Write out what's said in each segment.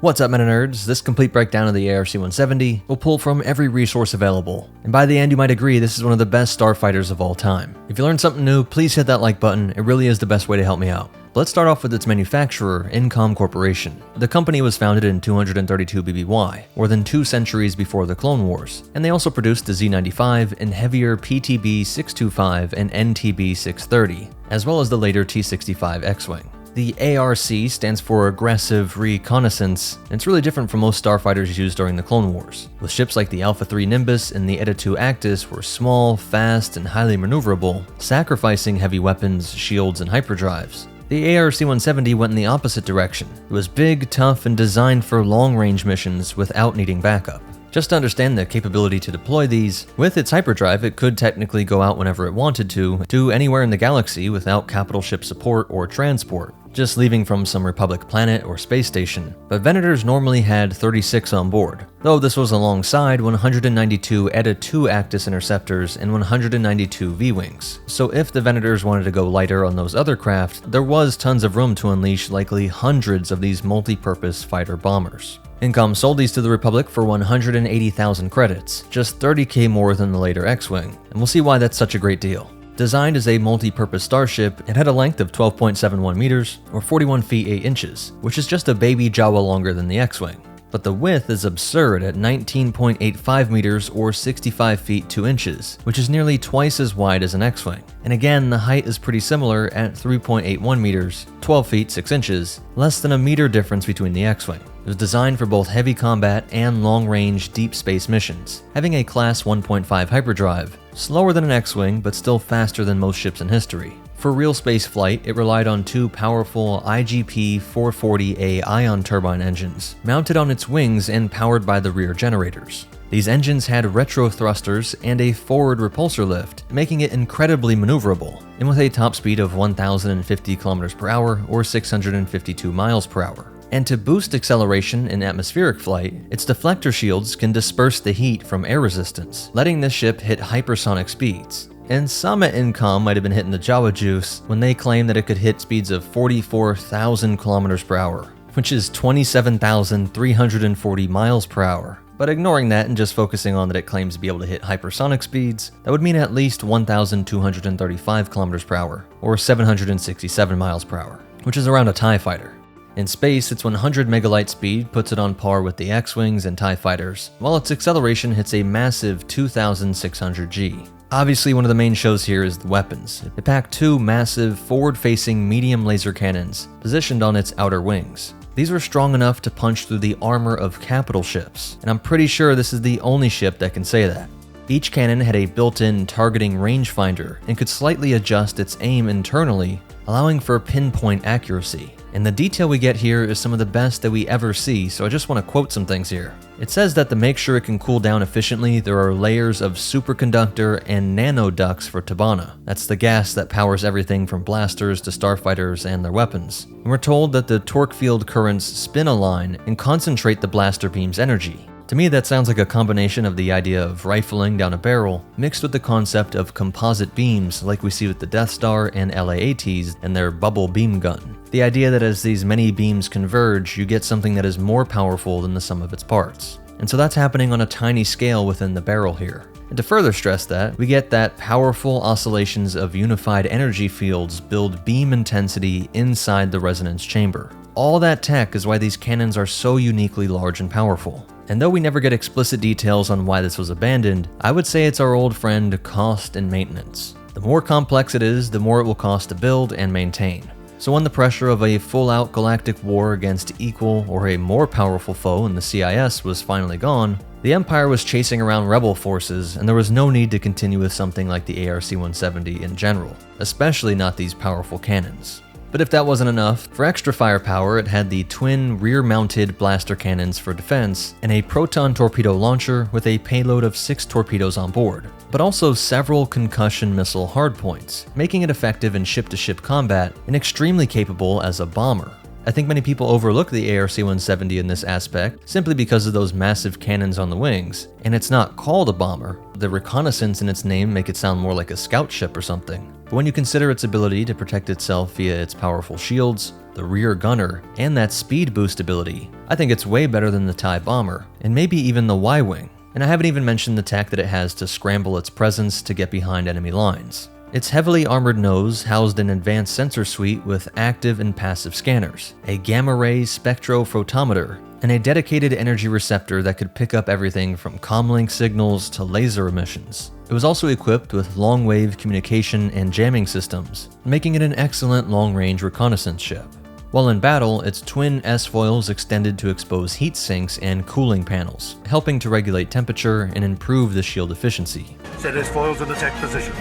What's up, MetaNerdz? This complete breakdown of the ARC-170 will pull from every resource available, and by the end you might agree this is one of the best starfighters of all time. If you learned something new, please hit that like button, it really is the best way to help me out. But let's start off with its manufacturer, Incom Corporation. The company was founded in 232 BBY, more than 2 centuries before the Clone Wars, and they also produced the Z95 and heavier PTB-625 and NTB-630, as well as the later T-65 X-Wing. The ARC stands for Aggressive Reconnaissance, and it's really different from most starfighters used during the Clone Wars, with ships like the Alpha 3 Nimbus and the Eta 2 Actis were small, fast, and highly maneuverable, sacrificing heavy weapons, shields, and hyperdrives. The ARC-170 went in the opposite direction. It was big, tough, and designed for long-range missions without needing backup. Just to understand the capability to deploy these, with its hyperdrive it could technically go out whenever it wanted to anywhere in the galaxy without capital ship support or transport, just leaving from some Republic planet or space station, but Venators normally had 36 on board, though this was alongside 192 Eta 2 Actis interceptors and 192 V-wings. So if the Venators wanted to go lighter on those other craft, there was tons of room to unleash likely hundreds of these multi-purpose fighter bombers. Incom sold these to the Republic for 180,000 credits, just 30k more than the later X-Wing, and we'll see why that's such a great deal. Designed as a multi-purpose starship, it had a length of 12.71 meters, or 41 feet 8 inches, which is just a baby Jawa longer than the X-Wing. But the width is absurd at 19.85 meters or 65 feet 2 inches, which is nearly twice as wide as an X-Wing. And again, the height is pretty similar at 3.81 meters, 12 feet 6 inches, less than a meter difference between the X-Wing. It was designed for both heavy combat and long-range deep space missions, having a Class 1.5 hyperdrive, slower than an X-Wing but still faster than most ships in history. For real space flight, it relied on 2 powerful IGP-440A ion turbine engines, mounted on its wings and powered by the rear generators. These engines had retro thrusters and a forward repulsor lift, making it incredibly maneuverable, and with a top speed of 1,050 km per hour or 652 miles per hour. And to boost acceleration in atmospheric flight, its deflector shields can disperse the heat from air resistance, letting this ship hit hypersonic speeds. And some at Incom might have been hitting the Jawa juice when they claimed that it could hit speeds of 44,000 kilometers per hour, which is 27,340 miles per hour. But ignoring that and just focusing on that it claims to be able to hit hypersonic speeds, that would mean at least 1,235 kilometers per hour, or 767 miles per hour, which is around a TIE fighter. In space, its 100 megalight speed puts it on par with the X-Wings and TIE fighters, while its acceleration hits a massive 2,600 G. Obviously, one of the main shows here is the weapons. It packed 2 massive, forward-facing medium laser cannons, positioned on its outer wings. These were strong enough to punch through the armor of capital ships, and I'm pretty sure this is the only ship that can say that. Each cannon had a built-in targeting rangefinder and could slightly adjust its aim internally, allowing for pinpoint accuracy. And the detail we get here is some of the best that we ever see, so I just want to quote some things here. It says that to make sure it can cool down efficiently, there are layers of superconductor and nanoducts for Tabana. That's the gas that powers everything from blasters to starfighters and their weapons. And we're told that the torque field currents spin a line and concentrate the blaster beam's energy. To me, that sounds like a combination of the idea of rifling down a barrel, mixed with the concept of composite beams like we see with the Death Star and LAATs and their bubble beam gun. The idea that as these many beams converge, you get something that is more powerful than the sum of its parts. And so that's happening on a tiny scale within the barrel here. And to further stress that, we get that powerful oscillations of unified energy fields build beam intensity inside the resonance chamber. All that tech is why these cannons are so uniquely large and powerful. And though we never get explicit details on why this was abandoned, I would say it's our old friend cost and maintenance. The more complex it is, the more it will cost to build and maintain. So when the pressure of a full-out galactic war against equal or a more powerful foe in the CIS was finally gone, the Empire was chasing around rebel forces, and there was no need to continue with something like the ARC-170 in general, especially not these powerful cannons. But if that wasn't enough, for extra firepower it had the twin rear-mounted blaster cannons for defense and a proton torpedo launcher with a payload of 6 torpedoes on board, but also several concussion missile hardpoints, making it effective in ship-to-ship combat and extremely capable as a bomber. I think many people overlook the ARC-170 in this aspect simply because of those massive cannons on the wings, and it's not called a bomber. The reconnaissance in its name make it sound more like a scout ship or something. But when you consider its ability to protect itself via its powerful shields, the rear gunner, and that speed boost ability, I think it's way better than the TIE bomber, and maybe even the Y-wing. And I haven't even mentioned the tech that it has to scramble its presence to get behind enemy lines. Its heavily armored nose housed an advanced sensor suite with active and passive scanners, a gamma-ray spectrophotometer, and a dedicated energy receptor that could pick up everything from comlink signals to laser emissions. It was also equipped with long-wave communication and jamming systems, making it an excellent long-range reconnaissance ship. While in battle, its twin S-foils extended to expose heat sinks and cooling panels, helping to regulate temperature and improve the shield efficiency. Set S-foils in attack position.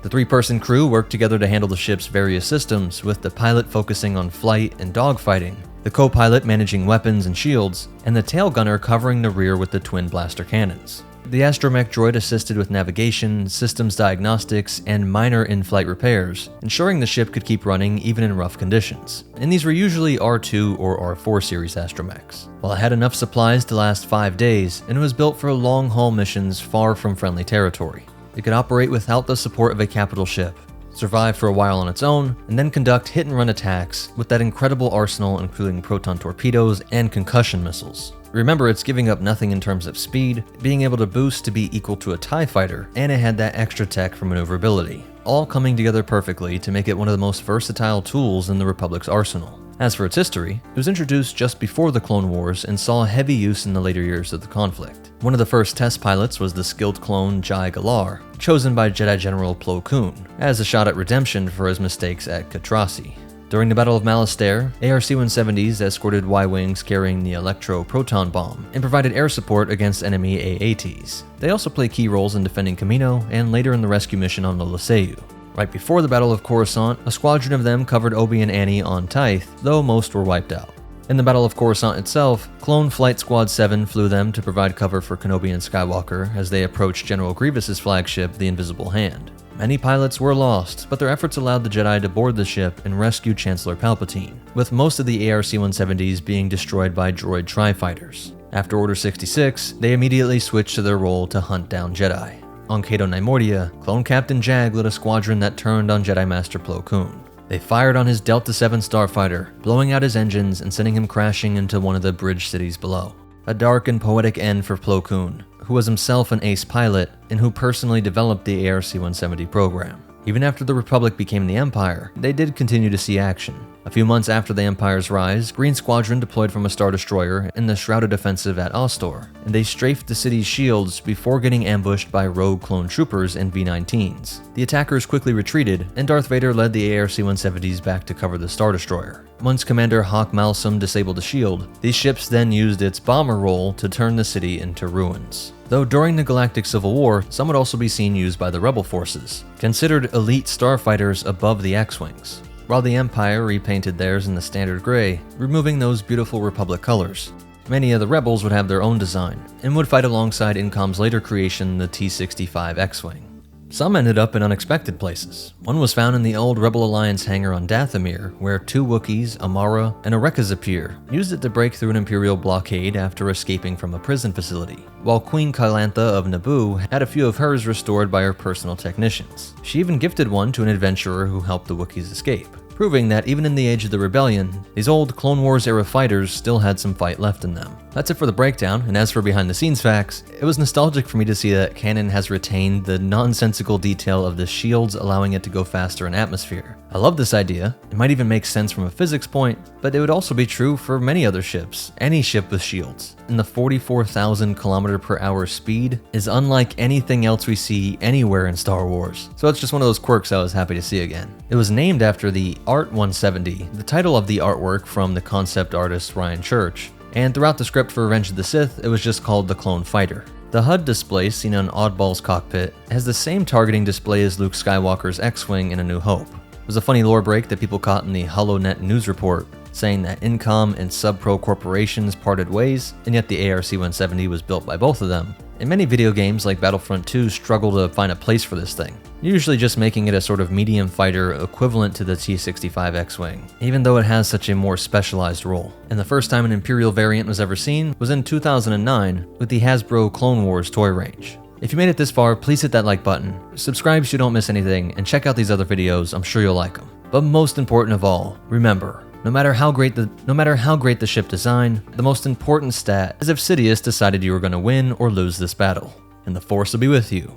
The three-person crew worked together to handle the ship's various systems, with the pilot focusing on flight and dogfighting, the co-pilot managing weapons and shields, and the tail gunner covering the rear with the twin blaster cannons. The astromech droid assisted with navigation, systems diagnostics, and minor in-flight repairs, ensuring the ship could keep running even in rough conditions. And these were usually R2 or R4 series astromechs. While it had enough supplies to last 5 days, and it was built for long-haul missions far from friendly territory. It could operate without the support of a capital ship, survive for a while on its own, and then conduct hit-and-run attacks with that incredible arsenal including proton torpedoes and concussion missiles. Remember, it's giving up nothing in terms of speed, being able to boost to be equal to a TIE fighter, and it had that extra tech for maneuverability, all coming together perfectly to make it one of the most versatile tools in the Republic's arsenal. As for its history, it was introduced just before the Clone Wars and saw heavy use in the later years of the conflict. One of the first test pilots was the skilled clone Jai Galar, chosen by Jedi General Plo Koon, as a shot at redemption for his mistakes at Catrasi. During the Battle of Malastare, ARC-170s escorted Y-wings carrying the electro-proton bomb and provided air support against enemy AATs. They also play key roles in defending Kamino and later in the rescue mission on Lola Seiyu. Right before the Battle of Coruscant, a squadron of them covered Obi and Annie on Tythe, though most were wiped out. In the Battle of Coruscant itself, Clone Flight Squad 7 flew them to provide cover for Kenobi and Skywalker as they approached General Grievous's flagship, the Invisible Hand. Many pilots were lost, but their efforts allowed the Jedi to board the ship and rescue Chancellor Palpatine, with most of the ARC-170s being destroyed by droid tri-fighters. After Order 66, they immediately switched to their role to hunt down Jedi. On Cato Neimoidia, Clone Captain Jag led a squadron that turned on Jedi Master Plo Koon. They fired on his Delta 7 starfighter, blowing out his engines and sending him crashing into one of the bridge cities below. A dark and poetic end for Plo Koon, who was himself an ace pilot and who personally developed the ARC-170 program. Even after the Republic became the Empire, they did continue to see action. A few months after the Empire's rise, Green Squadron deployed from a Star Destroyer in the Shrouded Offensive at Ostor, and they strafed the city's shields before getting ambushed by rogue clone troopers and V-19s. The attackers quickly retreated, and Darth Vader led the ARC-170s back to cover the Star Destroyer. Once Commander Hawk Malsum disabled the shield, these ships then used its bomber role to turn the city into ruins. Though during the Galactic Civil War, some would also be seen used by the Rebel forces, considered elite starfighters above the X-Wings, while the Empire repainted theirs in the standard gray, removing those beautiful Republic colors. Many of the Rebels would have their own design, and would fight alongside Incom's later creation, the T-65 X-Wing. Some ended up in unexpected places. One was found in the old Rebel Alliance hangar on Dathomir, where 2 Wookiees, Amara, and Orekas appear, used it to break through an Imperial blockade after escaping from a prison facility, while Queen Kylantha of Naboo had a few of hers restored by her personal technicians. She even gifted one to an adventurer who helped the Wookiees escape, proving that even in the age of the rebellion, these old Clone Wars era fighters still had some fight left in them. That's it for the breakdown, and as for behind the scenes facts, it was nostalgic for me to see that canon has retained the nonsensical detail of the shields allowing it to go faster in atmosphere. I love this idea. It might even make sense from a physics point, but it would also be true for many other ships, any ship with shields. And the 44,000 km/h speed is unlike anything else we see anywhere in Star Wars. So it's just one of those quirks I was happy to see again. It was named after the Art 170, the title of the artwork from the concept artist Ryan Church, and throughout the script for Revenge of the Sith, it was just called the Clone Fighter. The HUD display seen on Oddball's cockpit has the same targeting display as Luke Skywalker's X-Wing in A New Hope. It was a funny lore break that people caught in the HoloNet news report, saying that Incom and Subpro corporations parted ways, and yet the ARC-170 was built by both of them. And many video games like Battlefront 2 struggle to find a place for this thing, usually just making it a sort of medium fighter equivalent to the T-65 X-Wing, even though it has such a more specialized role. And the first time an Imperial variant was ever seen was in 2009 with the Hasbro Clone Wars toy range. If you made it this far, please hit that like button, subscribe so you don't miss anything, and check out these other videos, I'm sure you'll like them. But most important of all, remember, no matter how great the ship design, the most important stat is if Sidious decided you were going to win or lose this battle, and the Force will be with you.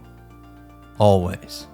Always.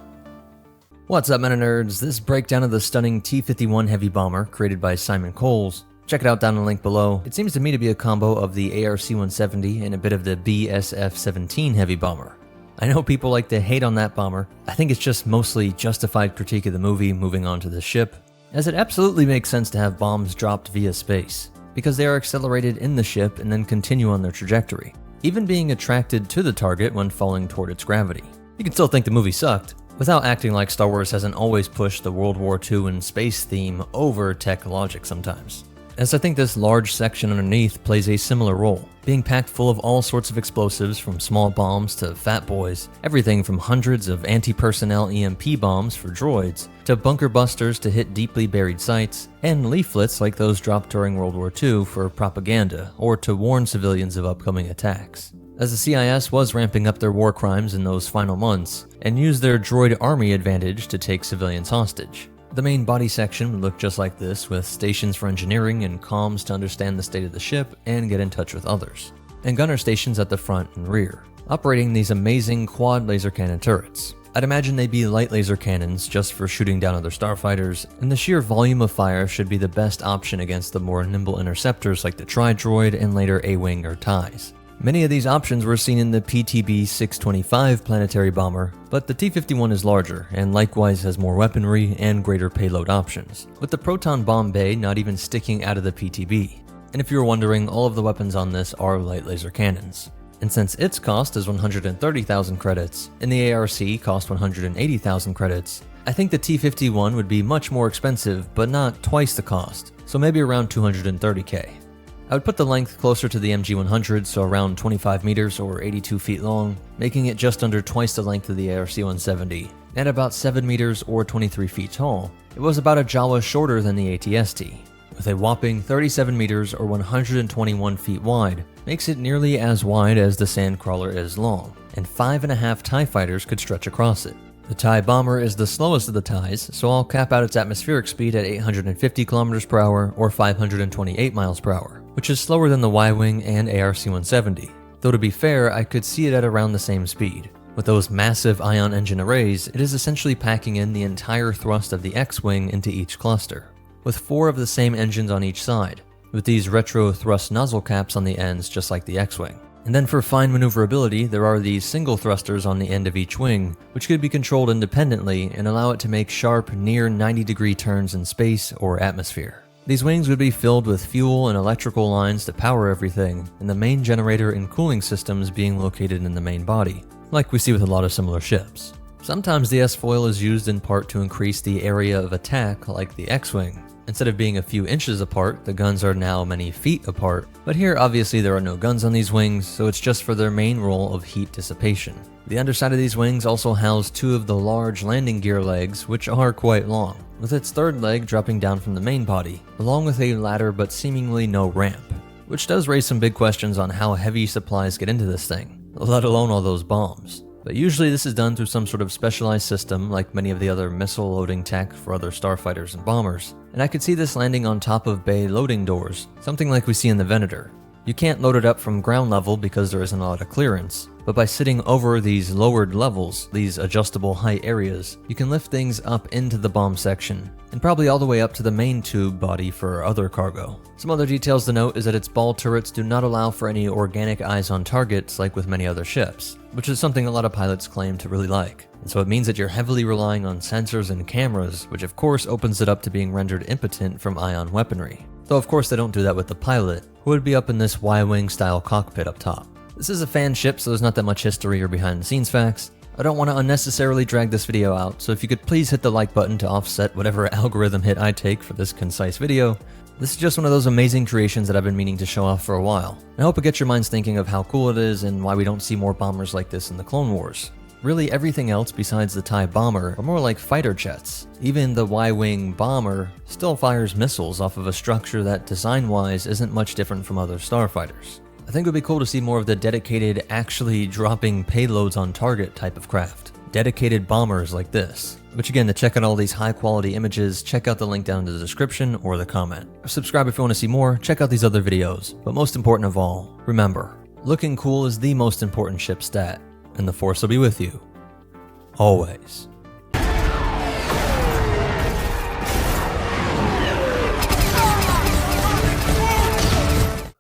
What's up, MetaNerdz? This breakdown of the stunning T-51 heavy bomber created by Simon Coles. Check it out down in the link below. It seems to me to be a combo of the ARC-170 and a bit of the BSF-17 heavy bomber. I know people like to hate on that bomber. I think it's just mostly justified critique of the movie moving on to the ship, as it absolutely makes sense to have bombs dropped via space, because they are accelerated in the ship and then continue on their trajectory, even being attracted to the target when falling toward its gravity. You can still think the movie sucked, without acting like Star Wars hasn't always pushed the World War II and space theme over tech logic sometimes. As I think this large section underneath plays a similar role, being packed full of all sorts of explosives from small bombs to fat boys, everything from hundreds of anti-personnel EMP bombs for droids, to bunker busters to hit deeply buried sites, and leaflets like those dropped during World War II for propaganda or to warn civilians of upcoming attacks. As the CIS was ramping up their war crimes in those final months, and used their droid army advantage to take civilians hostage. The main body section would look just like this, with stations for engineering and comms to understand the state of the ship and get in touch with others, and gunner stations at the front and rear, operating these amazing quad laser cannon turrets. I'd imagine they'd be light laser cannons just for shooting down other starfighters, and the sheer volume of fire should be the best option against the more nimble interceptors like the Tri-Droid and later A-Wing or TIEs. Many of these options were seen in the PTB-625 planetary bomber, but the T-51 is larger and likewise has more weaponry and greater payload options, with the proton bomb bay not even sticking out of the PTB. And if you were wondering, all of the weapons on this are light laser cannons. And since its cost is 130,000 credits, and the ARC cost 180,000 credits, I think the T-51 would be much more expensive, but not twice the cost, so maybe around 230k. I would put the length closer to the MG-100, so around 25 meters or 82 feet long, making it just under twice the length of the ARC-170, and about 7 meters or 23 feet tall. It was about a Jawa shorter than the AT-ST, with a whopping 37 meters or 121 feet wide, makes it nearly as wide as the Sandcrawler is long, and 5.5 TIE fighters could stretch across it. The TIE bomber is the slowest of the TIEs, so I'll cap out its atmospheric speed at 850 km per hour or 528 miles per hour, which is slower than the Y-wing and ARC-170. Though to be fair, I could see it at around the same speed. With those massive ion engine arrays, it is essentially packing in the entire thrust of the X-wing into each cluster, with 4 of the same engines on each side, with these retro thrust nozzle caps on the ends just like the X-wing. And then for fine maneuverability, there are these single thrusters on the end of each wing, which could be controlled independently and allow it to make sharp, near 90-degree turns in space or atmosphere. These wings would be filled with fuel and electrical lines to power everything, and the main generator and cooling systems being located in the main body, like we see with a lot of similar ships. Sometimes the S-foil is used in part to increase the area of attack, like the X-wing. Instead of being a few inches apart, the guns are now many feet apart, but here obviously there are no guns on these wings, so it's just for their main role of heat dissipation. The underside of these wings also house 2 of the large landing gear legs, which are quite long, with its third leg dropping down from the main body, along with a ladder but seemingly no ramp, which does raise some big questions on how heavy supplies get into this thing, let alone all those bombs. But usually this is done through some sort of specialized system like many of the other missile loading tech for other starfighters and bombers, and I could see this landing on top of bay loading doors, something like we see in the Venator. You can't load it up from ground level because there isn't a lot of clearance, but by sitting over these lowered levels, these adjustable height areas, you can lift things up into the bomb section, and probably all the way up to the main tube body for other cargo. Some other details to note is that its ball turrets do not allow for any organic eyes on targets like with many other ships, which is something a lot of pilots claim to really like. And so it means that you're heavily relying on sensors and cameras, which of course opens it up to being rendered impotent from ion weaponry. Though of course they don't do that with the pilot, who would be up in this Y-wing style cockpit up top. This is a fan ship, so there's not that much history or behind the scenes facts. I don't want to unnecessarily drag this video out, so if you could please hit the like button to offset whatever algorithm hit I take for this concise video. This is just one of those amazing creations that I've been meaning to show off for a while. And I hope it gets your minds thinking of how cool it is and why we don't see more bombers like this in the Clone Wars. Really, everything else besides the TIE bomber are more like fighter jets. Even the Y-wing bomber still fires missiles off of a structure that design-wise isn't much different from other starfighters. I think it would be cool to see more of the dedicated, actually dropping payloads on target type of craft. dedicated bombers like this. Which again, to check out all these high quality images, check out the link down in the description or the comment. Subscribe if you want to see more, check out these other videos. But most important of all, remember, looking cool is the most important ship stat, and the Force will be with you. Always.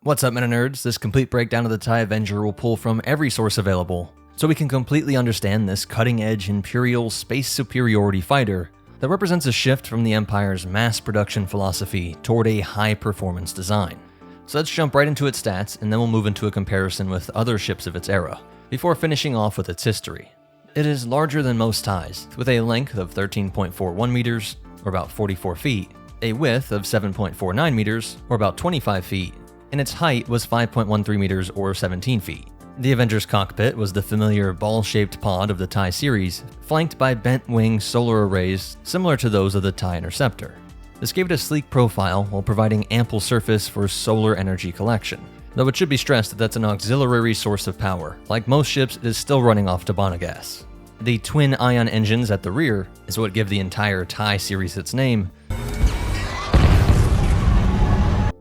What's up, MetaNerdz? This complete breakdown of the TIE Avenger will pull from every source available, so we can completely understand this cutting-edge Imperial space superiority fighter that represents a shift from the Empire's mass production philosophy toward a high-performance design. So let's jump right into its stats, and then we'll move into a comparison with other ships of its era, before finishing off with its history. It is larger than most TIEs, with a length of 13.41 meters, or about 44 feet, a width of 7.49 meters, or about 25 feet, and its height was 5.13 meters or 17 feet. The Avenger's cockpit was the familiar ball-shaped pod of the TIE series, flanked by bent-wing solar arrays similar to those of the TIE Interceptor. This gave it a sleek profile while providing ample surface for solar energy collection, though it should be stressed that that's an auxiliary source of power. Like most ships, it is still running off Tabana gas. The twin ion engines at the rear is what give the entire TIE series its name,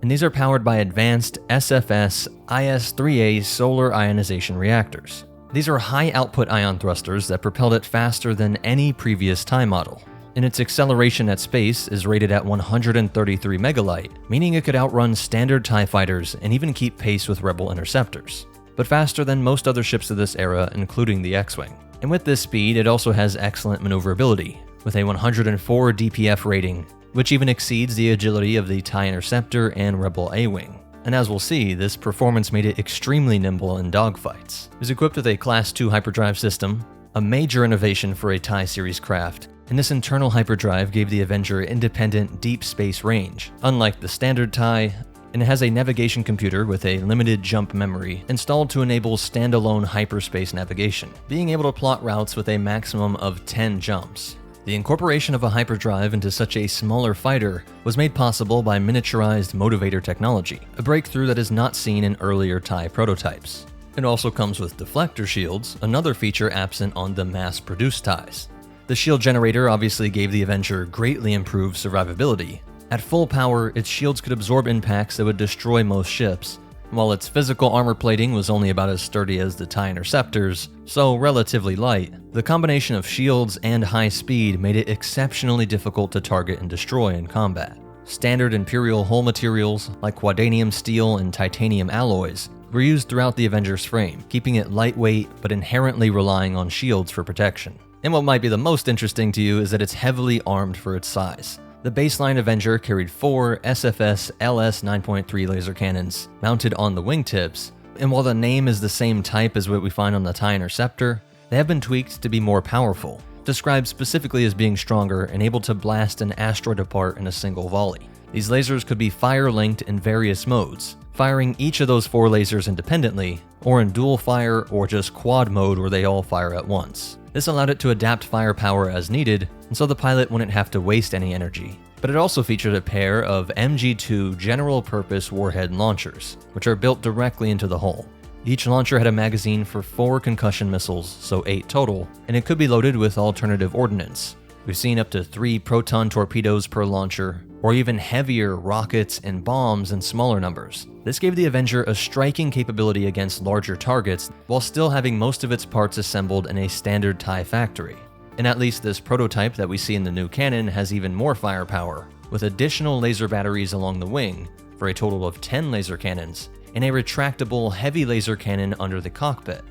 and these are powered by advanced SFS IS-3A solar ionization reactors. These are high-output ion thrusters that propelled it faster than any previous TIE model, and its acceleration at space is rated at 133 megalight, meaning it could outrun standard TIE fighters and even keep pace with Rebel interceptors, but faster than most other ships of this era, including the X-Wing. And with this speed, it also has excellent maneuverability, with a 104 DPF rating, which even exceeds the agility of the TIE Interceptor and Rebel A-Wing. And as we'll see, this performance made it extremely nimble in dogfights. It was equipped with a Class 2 hyperdrive system, a major innovation for a TIE series craft, and this internal hyperdrive gave the Avenger independent deep space range, unlike the standard TIE, and it has a navigation computer with a limited jump memory installed to enable standalone hyperspace navigation, being able to plot routes with a maximum of 10 jumps. The incorporation of a hyperdrive into such a smaller fighter was made possible by miniaturized motivator technology, a breakthrough that is not seen in earlier TIE prototypes. It also comes with deflector shields, another feature absent on the mass-produced TIEs. The shield generator obviously gave the Avenger greatly improved survivability. At full power, its shields could absorb impacts that would destroy most ships, while its physical armor plating was only about as sturdy as the TIE Interceptors, so relatively light. The combination of shields and high speed made it exceptionally difficult to target and destroy in combat. Standard Imperial hull materials, like quadanium steel and titanium alloys, were used throughout the Avenger's frame, keeping it lightweight but inherently relying on shields for protection. And what might be the most interesting to you is that it's heavily armed for its size. The baseline Avenger carried 4 SFS LS 9.3 laser cannons mounted on the wingtips, and while the name is the same type as what we find on the TIE Interceptor, they have been tweaked to be more powerful, described specifically as being stronger and able to blast an asteroid apart in a single volley. These lasers could be fire-linked in various modes, firing each of those 4 lasers independently, or in dual fire or just quad mode where they all fire at once. This allowed it to adapt firepower as needed, and so the pilot wouldn't have to waste any energy. But it also featured a pair of MG2 general-purpose warhead launchers, which are built directly into the hull. Each launcher had a magazine for 4 concussion missiles, so 8 total, and it could be loaded with alternative ordnance. We've seen up to 3 proton torpedoes per launcher, or even heavier rockets and bombs in smaller numbers. This gave the Avenger a striking capability against larger targets, while still having most of its parts assembled in a standard TIE factory. And at least this prototype that we see in the new cannon has even more firepower, with additional laser batteries along the wing, for a total of 10 laser cannons, and a retractable heavy laser cannon under the cockpit.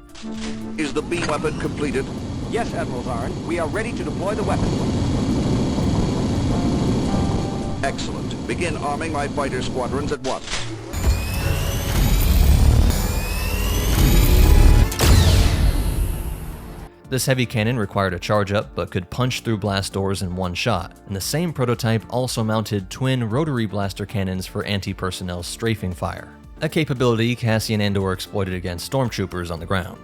Is the beam weapon completed? Yes, Admiral Zarn. We are ready to deploy the weapon. Excellent. Begin arming my fighter squadrons at once. This heavy cannon required a charge-up but could punch through blast doors in one shot, and the same prototype also mounted twin rotary blaster cannons for anti-personnel strafing fire, a capability Cassian Andor exploited against stormtroopers on the ground.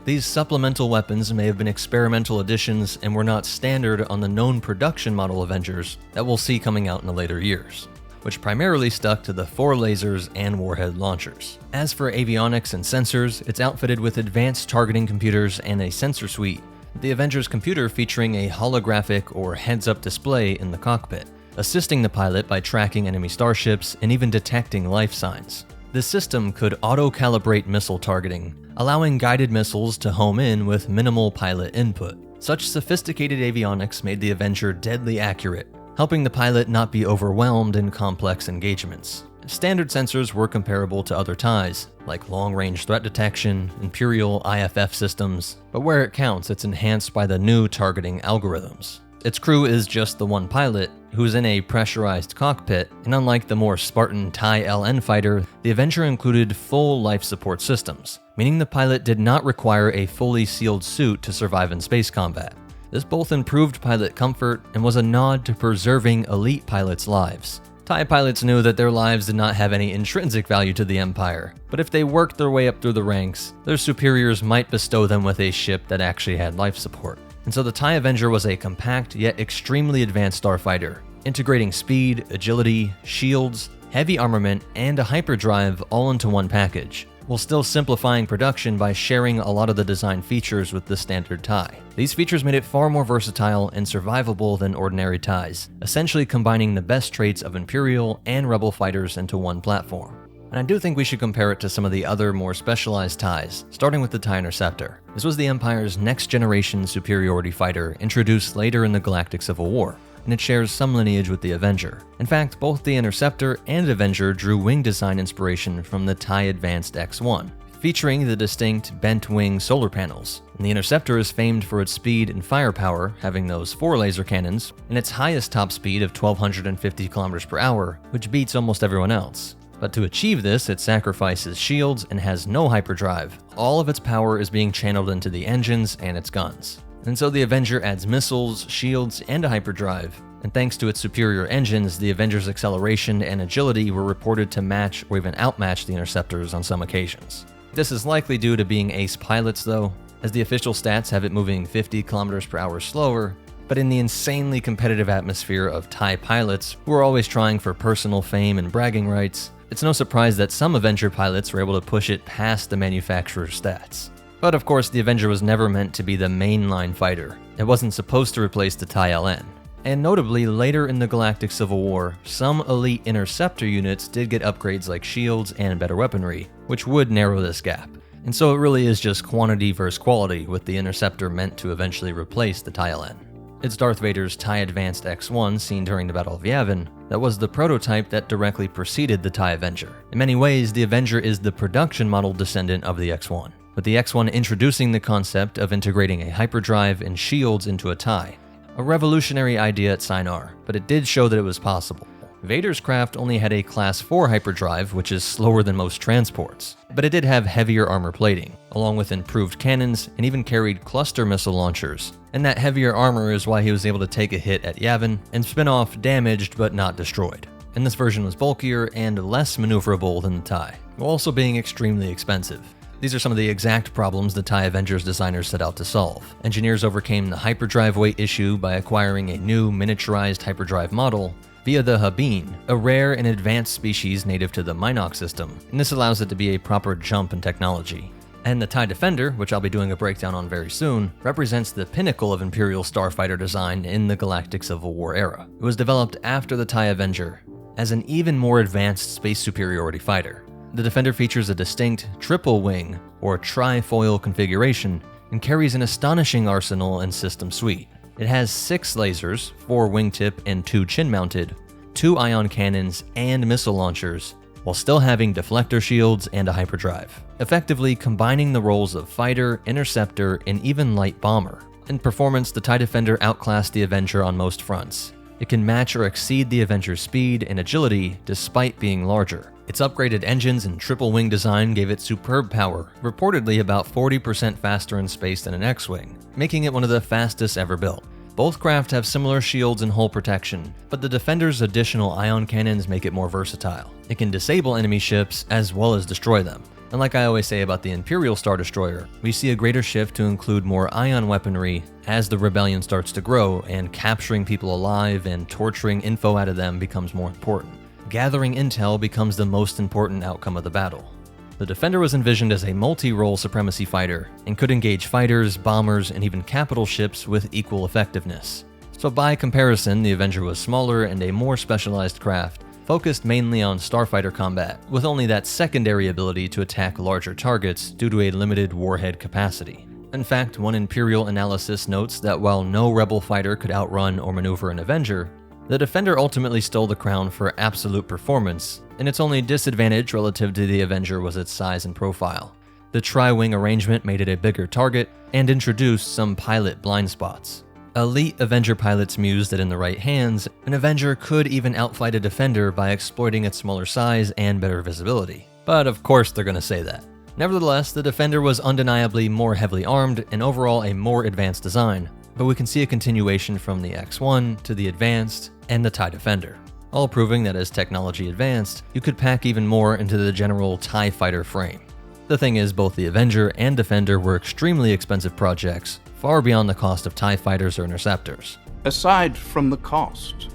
These supplemental weapons may have been experimental additions and were not standard on the known production model Avengers that we'll see coming out in the later years, which primarily stuck to the 4 lasers and warhead launchers. As for avionics and sensors, it's outfitted with advanced targeting computers and a sensor suite the Avenger's computer featuring a holographic or heads-up display in the cockpit, assisting the pilot by tracking enemy starships and even detecting life signs. This system could auto-calibrate missile targeting, allowing guided missiles to home in with minimal pilot input. Such sophisticated avionics made the Avenger deadly accurate, helping the pilot not be overwhelmed in complex engagements. Standard sensors were comparable to other TIEs, like long-range threat detection, Imperial IFF systems, but where it counts, it's enhanced by the new targeting algorithms. Its crew is just the one pilot, who's in a pressurized cockpit, and unlike the more Spartan TIE LN fighter, the Avenger included full life support systems, meaning the pilot did not require a fully sealed suit to survive in space combat. This both improved pilot comfort and was a nod to preserving elite pilots' lives. TIE pilots knew that their lives did not have any intrinsic value to the Empire, but if they worked their way up through the ranks, their superiors might bestow them with a ship that actually had life support. And so the TIE Avenger was a compact yet extremely advanced starfighter, integrating speed, agility, shields, heavy armament, and a hyperdrive all into one package, while still simplifying production by sharing a lot of the design features with the standard TIE. These features made it far more versatile and survivable than ordinary TIEs, essentially combining the best traits of Imperial and Rebel fighters into one platform. And I do think we should compare it to some of the other more specialized TIEs, starting with the TIE Interceptor. This was the Empire's next-generation superiority fighter introduced later in the Galactic Civil War, and it shares some lineage with the Avenger. In fact, both the Interceptor and Avenger drew wing design inspiration from the TIE Advanced X1, featuring the distinct bent-wing solar panels. And the Interceptor is famed for its speed and firepower, having those 4 laser cannons, and its highest top speed of 1,250 km per hour, which beats almost everyone else. But to achieve this, it sacrifices shields and has no hyperdrive. All of its power is being channeled into the engines and its guns. And so the Avenger adds missiles, shields, and a hyperdrive. And thanks to its superior engines, the Avenger's acceleration and agility were reported to match or even outmatch the Interceptors on some occasions. This is likely due to being ace pilots though, as the official stats have it moving 50 km per hour slower, but in the insanely competitive atmosphere of TIE pilots who are always trying for personal fame and bragging rights, it's no surprise that some Avenger pilots were able to push it past the manufacturer's stats. But of course, the Avenger was never meant to be the mainline fighter. It wasn't supposed to replace the TIE LN. And notably, later in the Galactic Civil War, some elite interceptor units did get upgrades like shields and better weaponry, which would narrow this gap. And so it really is just quantity versus quality, with the Interceptor meant to eventually replace the TIE LN. It's Darth Vader's TIE Advanced X1 seen during the Battle of Yavin that was the prototype that directly preceded the TIE Avenger. In many ways, the Avenger is the production model descendant of the X1, with the X1 introducing the concept of integrating a hyperdrive and shields into a TIE. A revolutionary idea at Sinar, but it did show that it was possible. Vader's craft only had a Class 4 hyperdrive, which is slower than most transports, but it did have heavier armor plating, along with improved cannons, and even carried cluster missile launchers. And that heavier armor is why he was able to take a hit at Yavin and spin off damaged but not destroyed. And this version was bulkier and less maneuverable than the TIE, while also being extremely expensive. These are some of the exact problems the TIE Avenger's designers set out to solve. Engineers overcame the hyperdrive weight issue by acquiring a new miniaturized hyperdrive model via the Habine, a rare and advanced species native to the Minox system, and this allows it to be a proper jump in technology. And the TIE Defender, which I'll be doing a breakdown on very soon, represents the pinnacle of Imperial starfighter design in the Galactic Civil War era. It was developed after the TIE Avenger as an even more advanced space superiority fighter. The Defender features a distinct triple wing, or trifoil configuration, and carries an astonishing arsenal and system suite. It has 6 lasers, 4 wingtip and 2 chin-mounted, 2 ion cannons and missile launchers, while still having deflector shields and a hyperdrive, effectively combining the roles of fighter, interceptor, and even light bomber. In performance, the TIE Defender outclassed the Avenger on most fronts. It can match or exceed the Avenger's speed and agility despite being larger. Its upgraded engines and triple wing design gave it superb power, reportedly about 40% faster in space than an X-wing, making it one of the fastest ever built. Both craft have similar shields and hull protection, but the Defender's additional ion cannons make it more versatile. It can disable enemy ships as well as destroy them. And like I always say about the Imperial Star Destroyer, we see a greater shift to include more ion weaponry as the rebellion starts to grow and capturing people alive and torturing info out of them becomes more important. Gathering intel becomes the most important outcome of the battle. The Defender was envisioned as a multi-role supremacy fighter and could engage fighters, bombers, and even capital ships with equal effectiveness. So by comparison, the Avenger was smaller and a more specialized craft, focused mainly on starfighter combat, with only that secondary ability to attack larger targets due to a limited warhead capacity. In fact, one Imperial analysis notes that while no Rebel fighter could outrun or maneuver an Avenger, the Defender ultimately stole the crown for absolute performance, and its only disadvantage relative to the Avenger was its size and profile. The tri-wing arrangement made it a bigger target and introduced some pilot blind spots. Elite Avenger pilots mused that in the right hands, an Avenger could even outfight a Defender by exploiting its smaller size and better visibility. But of course they're gonna say that. Nevertheless, the Defender was undeniably more heavily armed and overall a more advanced design, but we can see a continuation from the X-1 to the Advanced and the TIE Defender, all proving that as technology advanced, you could pack even more into the general TIE fighter frame. The thing is, both the Avenger and Defender were extremely expensive projects, far beyond the cost of TIE fighters or interceptors. Aside from the cost,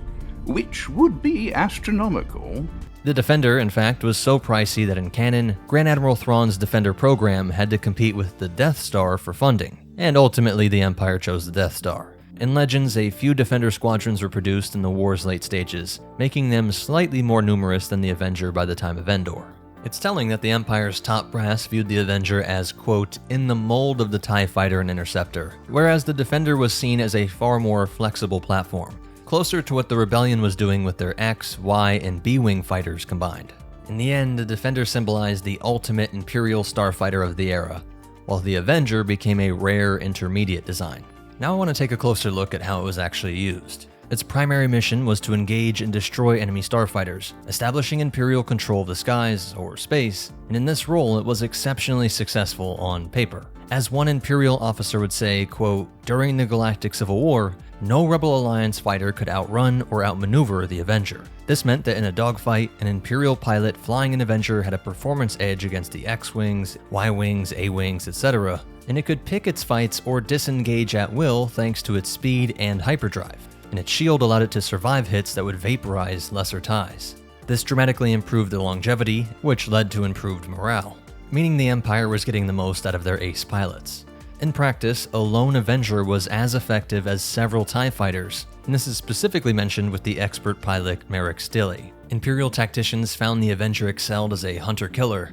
which would be astronomical. The Defender, in fact, was so pricey that in canon, Grand Admiral Thrawn's Defender program had to compete with the Death Star for funding, and ultimately the Empire chose the Death Star. In Legends, a few Defender squadrons were produced in the war's late stages, making them slightly more numerous than the Avenger by the time of Endor. It's telling that the Empire's top brass viewed the Avenger as, quote, in the mold of the TIE Fighter and Interceptor, whereas the Defender was seen as a far more flexible platform, closer to what the Rebellion was doing with their X, Y, and B-wing fighters combined. In the end, the Defender symbolized the ultimate Imperial starfighter of the era, while the Avenger became a rare intermediate design. Now I want to take a closer look at how it was actually used. Its primary mission was to engage and destroy enemy starfighters, establishing Imperial control of the skies, or space, and in this role it was exceptionally successful on paper. As one Imperial officer would say, quote, during the Galactic Civil War, no Rebel Alliance fighter could outrun or outmaneuver the Avenger. This meant that in a dogfight, an Imperial pilot flying an Avenger had a performance edge against the X-Wings, Y-Wings, A-Wings, etc., and it could pick its fights or disengage at will thanks to its speed and hyperdrive, and its shield allowed it to survive hits that would vaporize lesser TIEs. This dramatically improved the longevity, which led to improved morale, meaning the Empire was getting the most out of their ace pilots. In practice, a lone Avenger was as effective as several TIE fighters, and this is specifically mentioned with the expert pilot Merrick Stilley. Imperial tacticians found the Avenger excelled as a hunter-killer.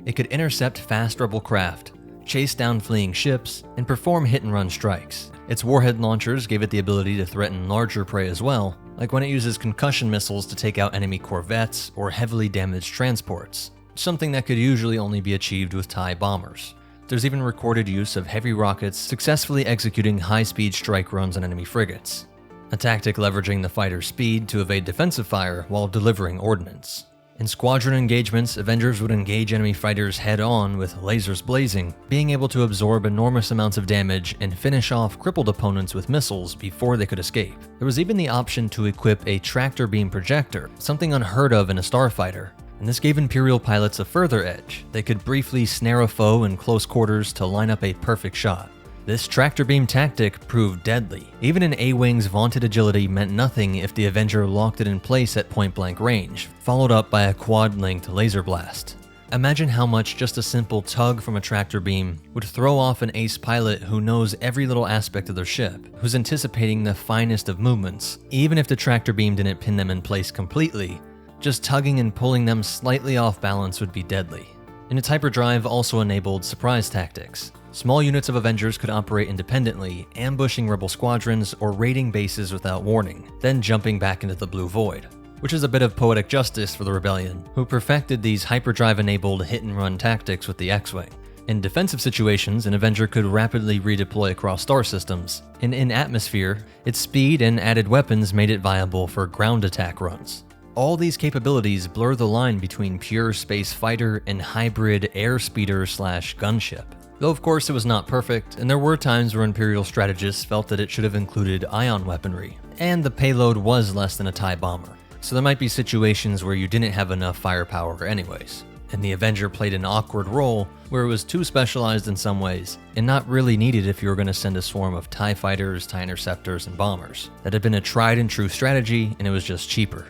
It could intercept fast Rebel craft, chase down fleeing ships, and perform hit-and-run strikes. Its warhead launchers gave it the ability to threaten larger prey as well, like when it uses concussion missiles to take out enemy corvettes or heavily damaged transports, something that could usually only be achieved with TIE bombers. There's even recorded use of heavy rockets successfully executing high-speed strike runs on enemy frigates, a tactic leveraging the fighter's speed to evade defensive fire while delivering ordnance. In squadron engagements, Avengers would engage enemy fighters head-on with lasers blazing, being able to absorb enormous amounts of damage and finish off crippled opponents with missiles before they could escape. There was even the option to equip a tractor beam projector, something unheard of in a starfighter, and this gave Imperial pilots a further edge. They could briefly snare a foe in close quarters to line up a perfect shot. This tractor beam tactic proved deadly. Even an A-Wing's vaunted agility meant nothing if the Avenger locked it in place at point-blank range, followed up by a quad-linked laser blast. Imagine how much just a simple tug from a tractor beam would throw off an ace pilot who knows every little aspect of their ship, who's anticipating the finest of movements. Even if the tractor beam didn't pin them in place completely, just tugging and pulling them slightly off balance would be deadly. And its hyperdrive also enabled surprise tactics. Small units of Avengers could operate independently, ambushing Rebel squadrons or raiding bases without warning, then jumping back into the blue void, which is a bit of poetic justice for the Rebellion, who perfected these hyperdrive-enabled hit-and-run tactics with the X-Wing. In defensive situations, an Avenger could rapidly redeploy across star systems, and in atmosphere, its speed and added weapons made it viable for ground attack runs. All these capabilities blur the line between pure space fighter and hybrid airspeeder/gunship. Though of course it was not perfect, and there were times where Imperial strategists felt that it should have included ion weaponry, and the payload was less than a TIE bomber, so there might be situations where you didn't have enough firepower anyways. And the Avenger played an awkward role where it was too specialized in some ways, and not really needed if you were going to send a swarm of TIE fighters, TIE interceptors, and bombers. That had been a tried and true strategy, and it was just cheaper.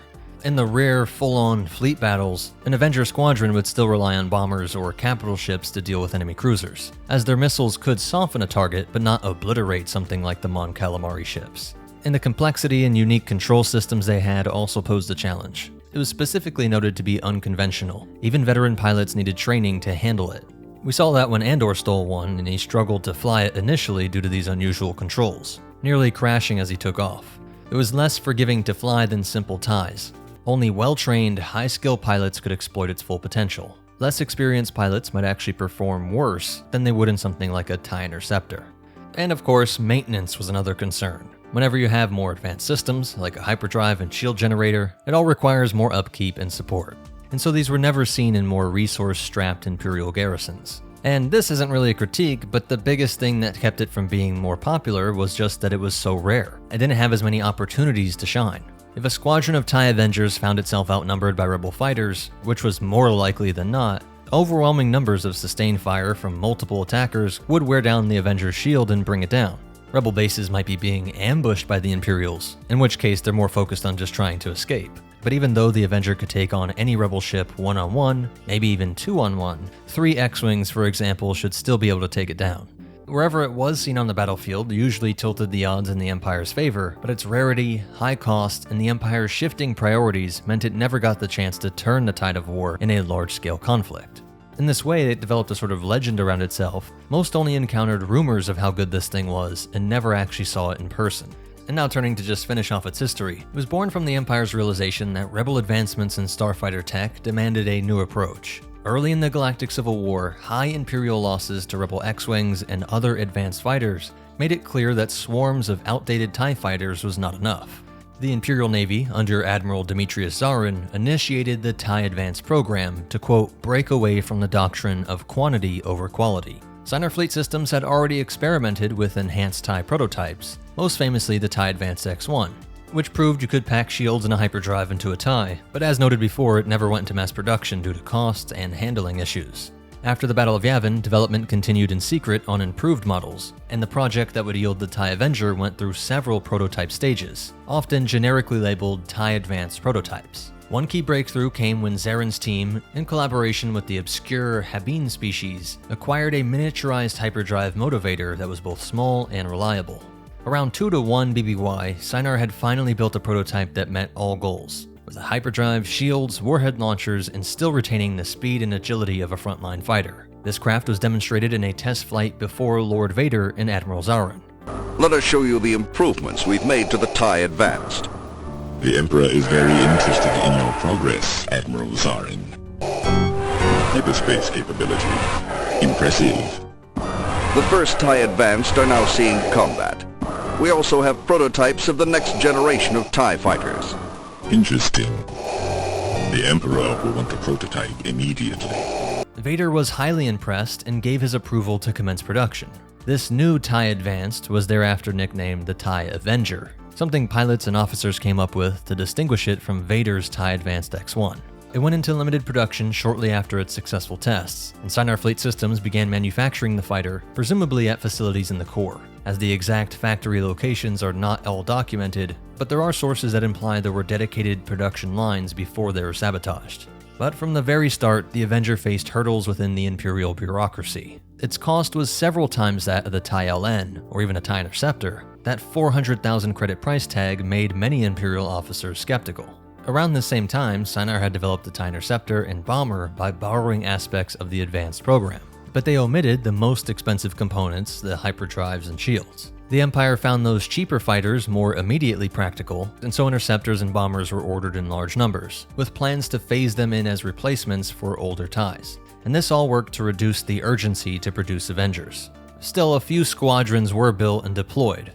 In the rare, full-on fleet battles, an Avenger squadron would still rely on bombers or capital ships to deal with enemy cruisers, as their missiles could soften a target but not obliterate something like the Mon Calamari ships. And the complexity and unique control systems they had also posed a challenge. It was specifically noted to be unconventional. Even veteran pilots needed training to handle it. We saw that when Andor stole one and he struggled to fly it initially due to these unusual controls, nearly crashing as he took off. It was less forgiving to fly than simple TIEs. Only well-trained, high-skill pilots could exploit its full potential. Less experienced pilots might actually perform worse than they would in something like a TIE Interceptor. And of course, maintenance was another concern. Whenever you have more advanced systems, like a hyperdrive and shield generator, it all requires more upkeep and support. And so these were never seen in more resource-strapped Imperial garrisons. And this isn't really a critique, but the biggest thing that kept it from being more popular was just that it was so rare. It didn't have as many opportunities to shine. If a squadron of TIE Avengers found itself outnumbered by Rebel fighters, which was more likely than not, overwhelming numbers of sustained fire from multiple attackers would wear down the Avenger's shield and bring it down. Rebel bases might be being ambushed by the Imperials, in which case they're more focused on just trying to escape. But even though the Avenger could take on any Rebel ship one-on-one, maybe even two-on-one, 3 X-Wings, for example, should still be able to take it down. Wherever it was seen on the battlefield usually tilted the odds in the Empire's favor, but its rarity, high cost, and the Empire's shifting priorities meant it never got the chance to turn the tide of war in a large-scale conflict. In this way, it developed a sort of legend around itself. Most only encountered rumors of how good this thing was and never actually saw it in person. And now turning to just finish off its history, it was born from the Empire's realization that Rebel advancements in starfighter tech demanded a new approach. Early in the Galactic Civil War, high Imperial losses to Rebel X-Wings and other advanced fighters made it clear that swarms of outdated TIE fighters was not enough. The Imperial Navy, under Admiral Demetrius Zarin, initiated the TIE Advance program to, quote, break away from the doctrine of quantity over quality. Signar Fleet Systems had already experimented with enhanced TIE prototypes, most famously the TIE Advance X1, which proved you could pack shields and a hyperdrive into a TIE, but as noted before, it never went into mass production due to cost and handling issues. After the Battle of Yavin, development continued in secret on improved models, and the project that would yield the TIE Avenger went through several prototype stages, often generically labeled TIE Advanced prototypes. One key breakthrough came when Zarin's team, in collaboration with the obscure Habine species, acquired a miniaturized hyperdrive motivator that was both small and reliable. Around 2-to-1 BBY, Signar had finally built a prototype that met all goals, with a hyperdrive, shields, warhead launchers, and still retaining the speed and agility of a frontline fighter. This craft was demonstrated in a test flight before Lord Vader and Admiral Zarin. Let us show you the improvements we've made to the TIE Advanced. The Emperor is very interested in your progress, Admiral Zarin. Hyperspace capability. Impressive. The first TIE Advanced are now seeing combat. We also have prototypes of the next generation of TIE fighters. Interesting. The Emperor will want a prototype immediately. Vader was highly impressed and gave his approval to commence production. This new TIE Advanced was thereafter nicknamed the TIE Avenger, something pilots and officers came up with to distinguish it from Vader's TIE Advanced X1. It went into limited production shortly after its successful tests, and Signar Fleet Systems began manufacturing the fighter, presumably at facilities in the core, as the exact factory locations are not all documented, but there are sources that imply there were dedicated production lines before they were sabotaged. But from the very start, the Avenger faced hurdles within the Imperial bureaucracy. Its cost was several times that of the TIE LN, or even a TIE Interceptor. That 400,000 credit price tag made many Imperial officers skeptical. Around the same time, Signar had developed the TIE Interceptor and Bomber by borrowing aspects of the advanced program. But they omitted the most expensive components, the hyperdrives and shields. The Empire found those cheaper fighters more immediately practical, and so interceptors and bombers were ordered in large numbers, with plans to phase them in as replacements for older TIEs. And this all worked to reduce the urgency to produce Avengers. Still, a few squadrons were built and deployed.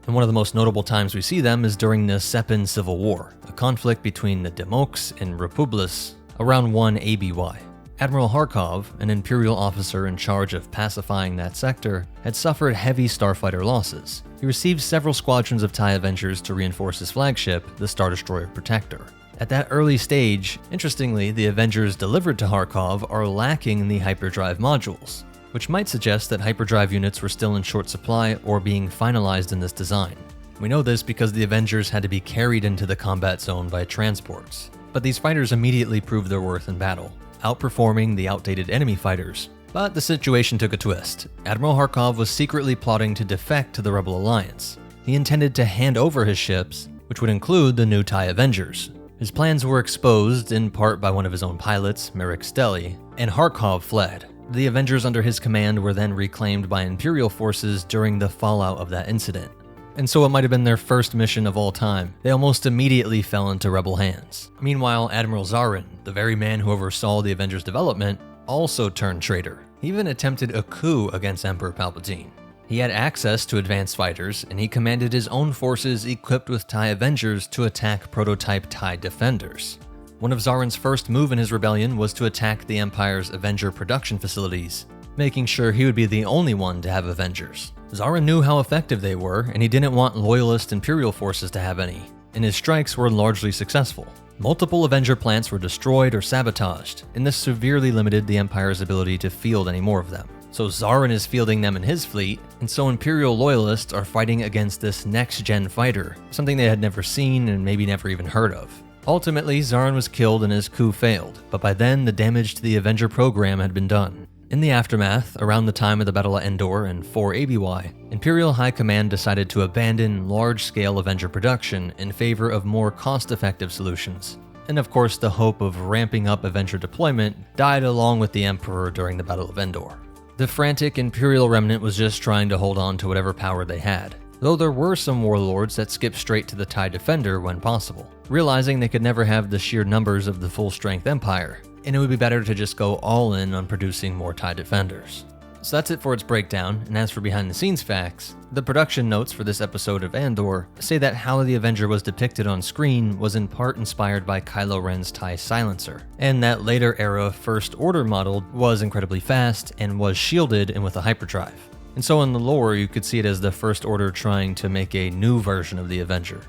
And one of the most notable times we see them is during the Sepin Civil War, a conflict between the Demoks and Republis around 1 ABY. Admiral Harkov, an Imperial officer in charge of pacifying that sector, had suffered heavy starfighter losses. He received several squadrons of TIE Avengers to reinforce his flagship, the Star Destroyer Protector. At that early stage, interestingly, the Avengers delivered to Harkov are lacking the hyperdrive modules, which might suggest that hyperdrive units were still in short supply or being finalized in this design. We know this because the Avengers had to be carried into the combat zone by transports. But these fighters immediately proved their worth in battle, outperforming the outdated enemy fighters. But the situation took a twist. Admiral Harkov was secretly plotting to defect to the Rebel Alliance. He intended to hand over his ships, which would include the new TIE Avengers. His plans were exposed in part by one of his own pilots, Merrick Stelly, and Harkov fled. The Avengers under his command were then reclaimed by Imperial forces during the fallout of that incident. And so it might have been their first mission of all time. They almost immediately fell into Rebel hands. Meanwhile, Admiral Zarin, the very man who oversaw the Avengers' development, also turned traitor. He even attempted a coup against Emperor Palpatine. He had access to advanced fighters, and he commanded his own forces equipped with TIE Avengers to attack prototype TIE Defenders. One of Zarin's first move in his rebellion was to attack the Empire's Avenger production facilities, making sure he would be the only one to have Avengers. Zarin knew how effective they were, and he didn't want loyalist Imperial forces to have any, and his strikes were largely successful. Multiple Avenger plants were destroyed or sabotaged, and this severely limited the Empire's ability to field any more of them. So Zarin is fielding them in his fleet, and so Imperial loyalists are fighting against this next-gen fighter, something they had never seen and maybe never even heard of. Ultimately, Zarin was killed and his coup failed, but by then the damage to the Avenger program had been done. In the aftermath, around the time of the Battle of Endor and 4 ABY, Imperial High Command decided to abandon large-scale Avenger production in favor of more cost-effective solutions. And of course, the hope of ramping up Avenger deployment died along with the Emperor during the Battle of Endor. The frantic Imperial remnant was just trying to hold on to whatever power they had, though there were some warlords that skipped straight to the TIE Defender when possible, realizing they could never have the sheer numbers of the full-strength Empire, and it would be better to just go all in on producing more TIE Defenders. So that's it for its breakdown, and as for behind-the-scenes facts, the production notes for this episode of Andor say that how the Avenger was depicted on screen was in part inspired by Kylo Ren's TIE Silencer, and that later era First Order model was incredibly fast and was shielded and with a hyperdrive. And so in the lore, you could see it as the First Order trying to make a new version of the Avenger.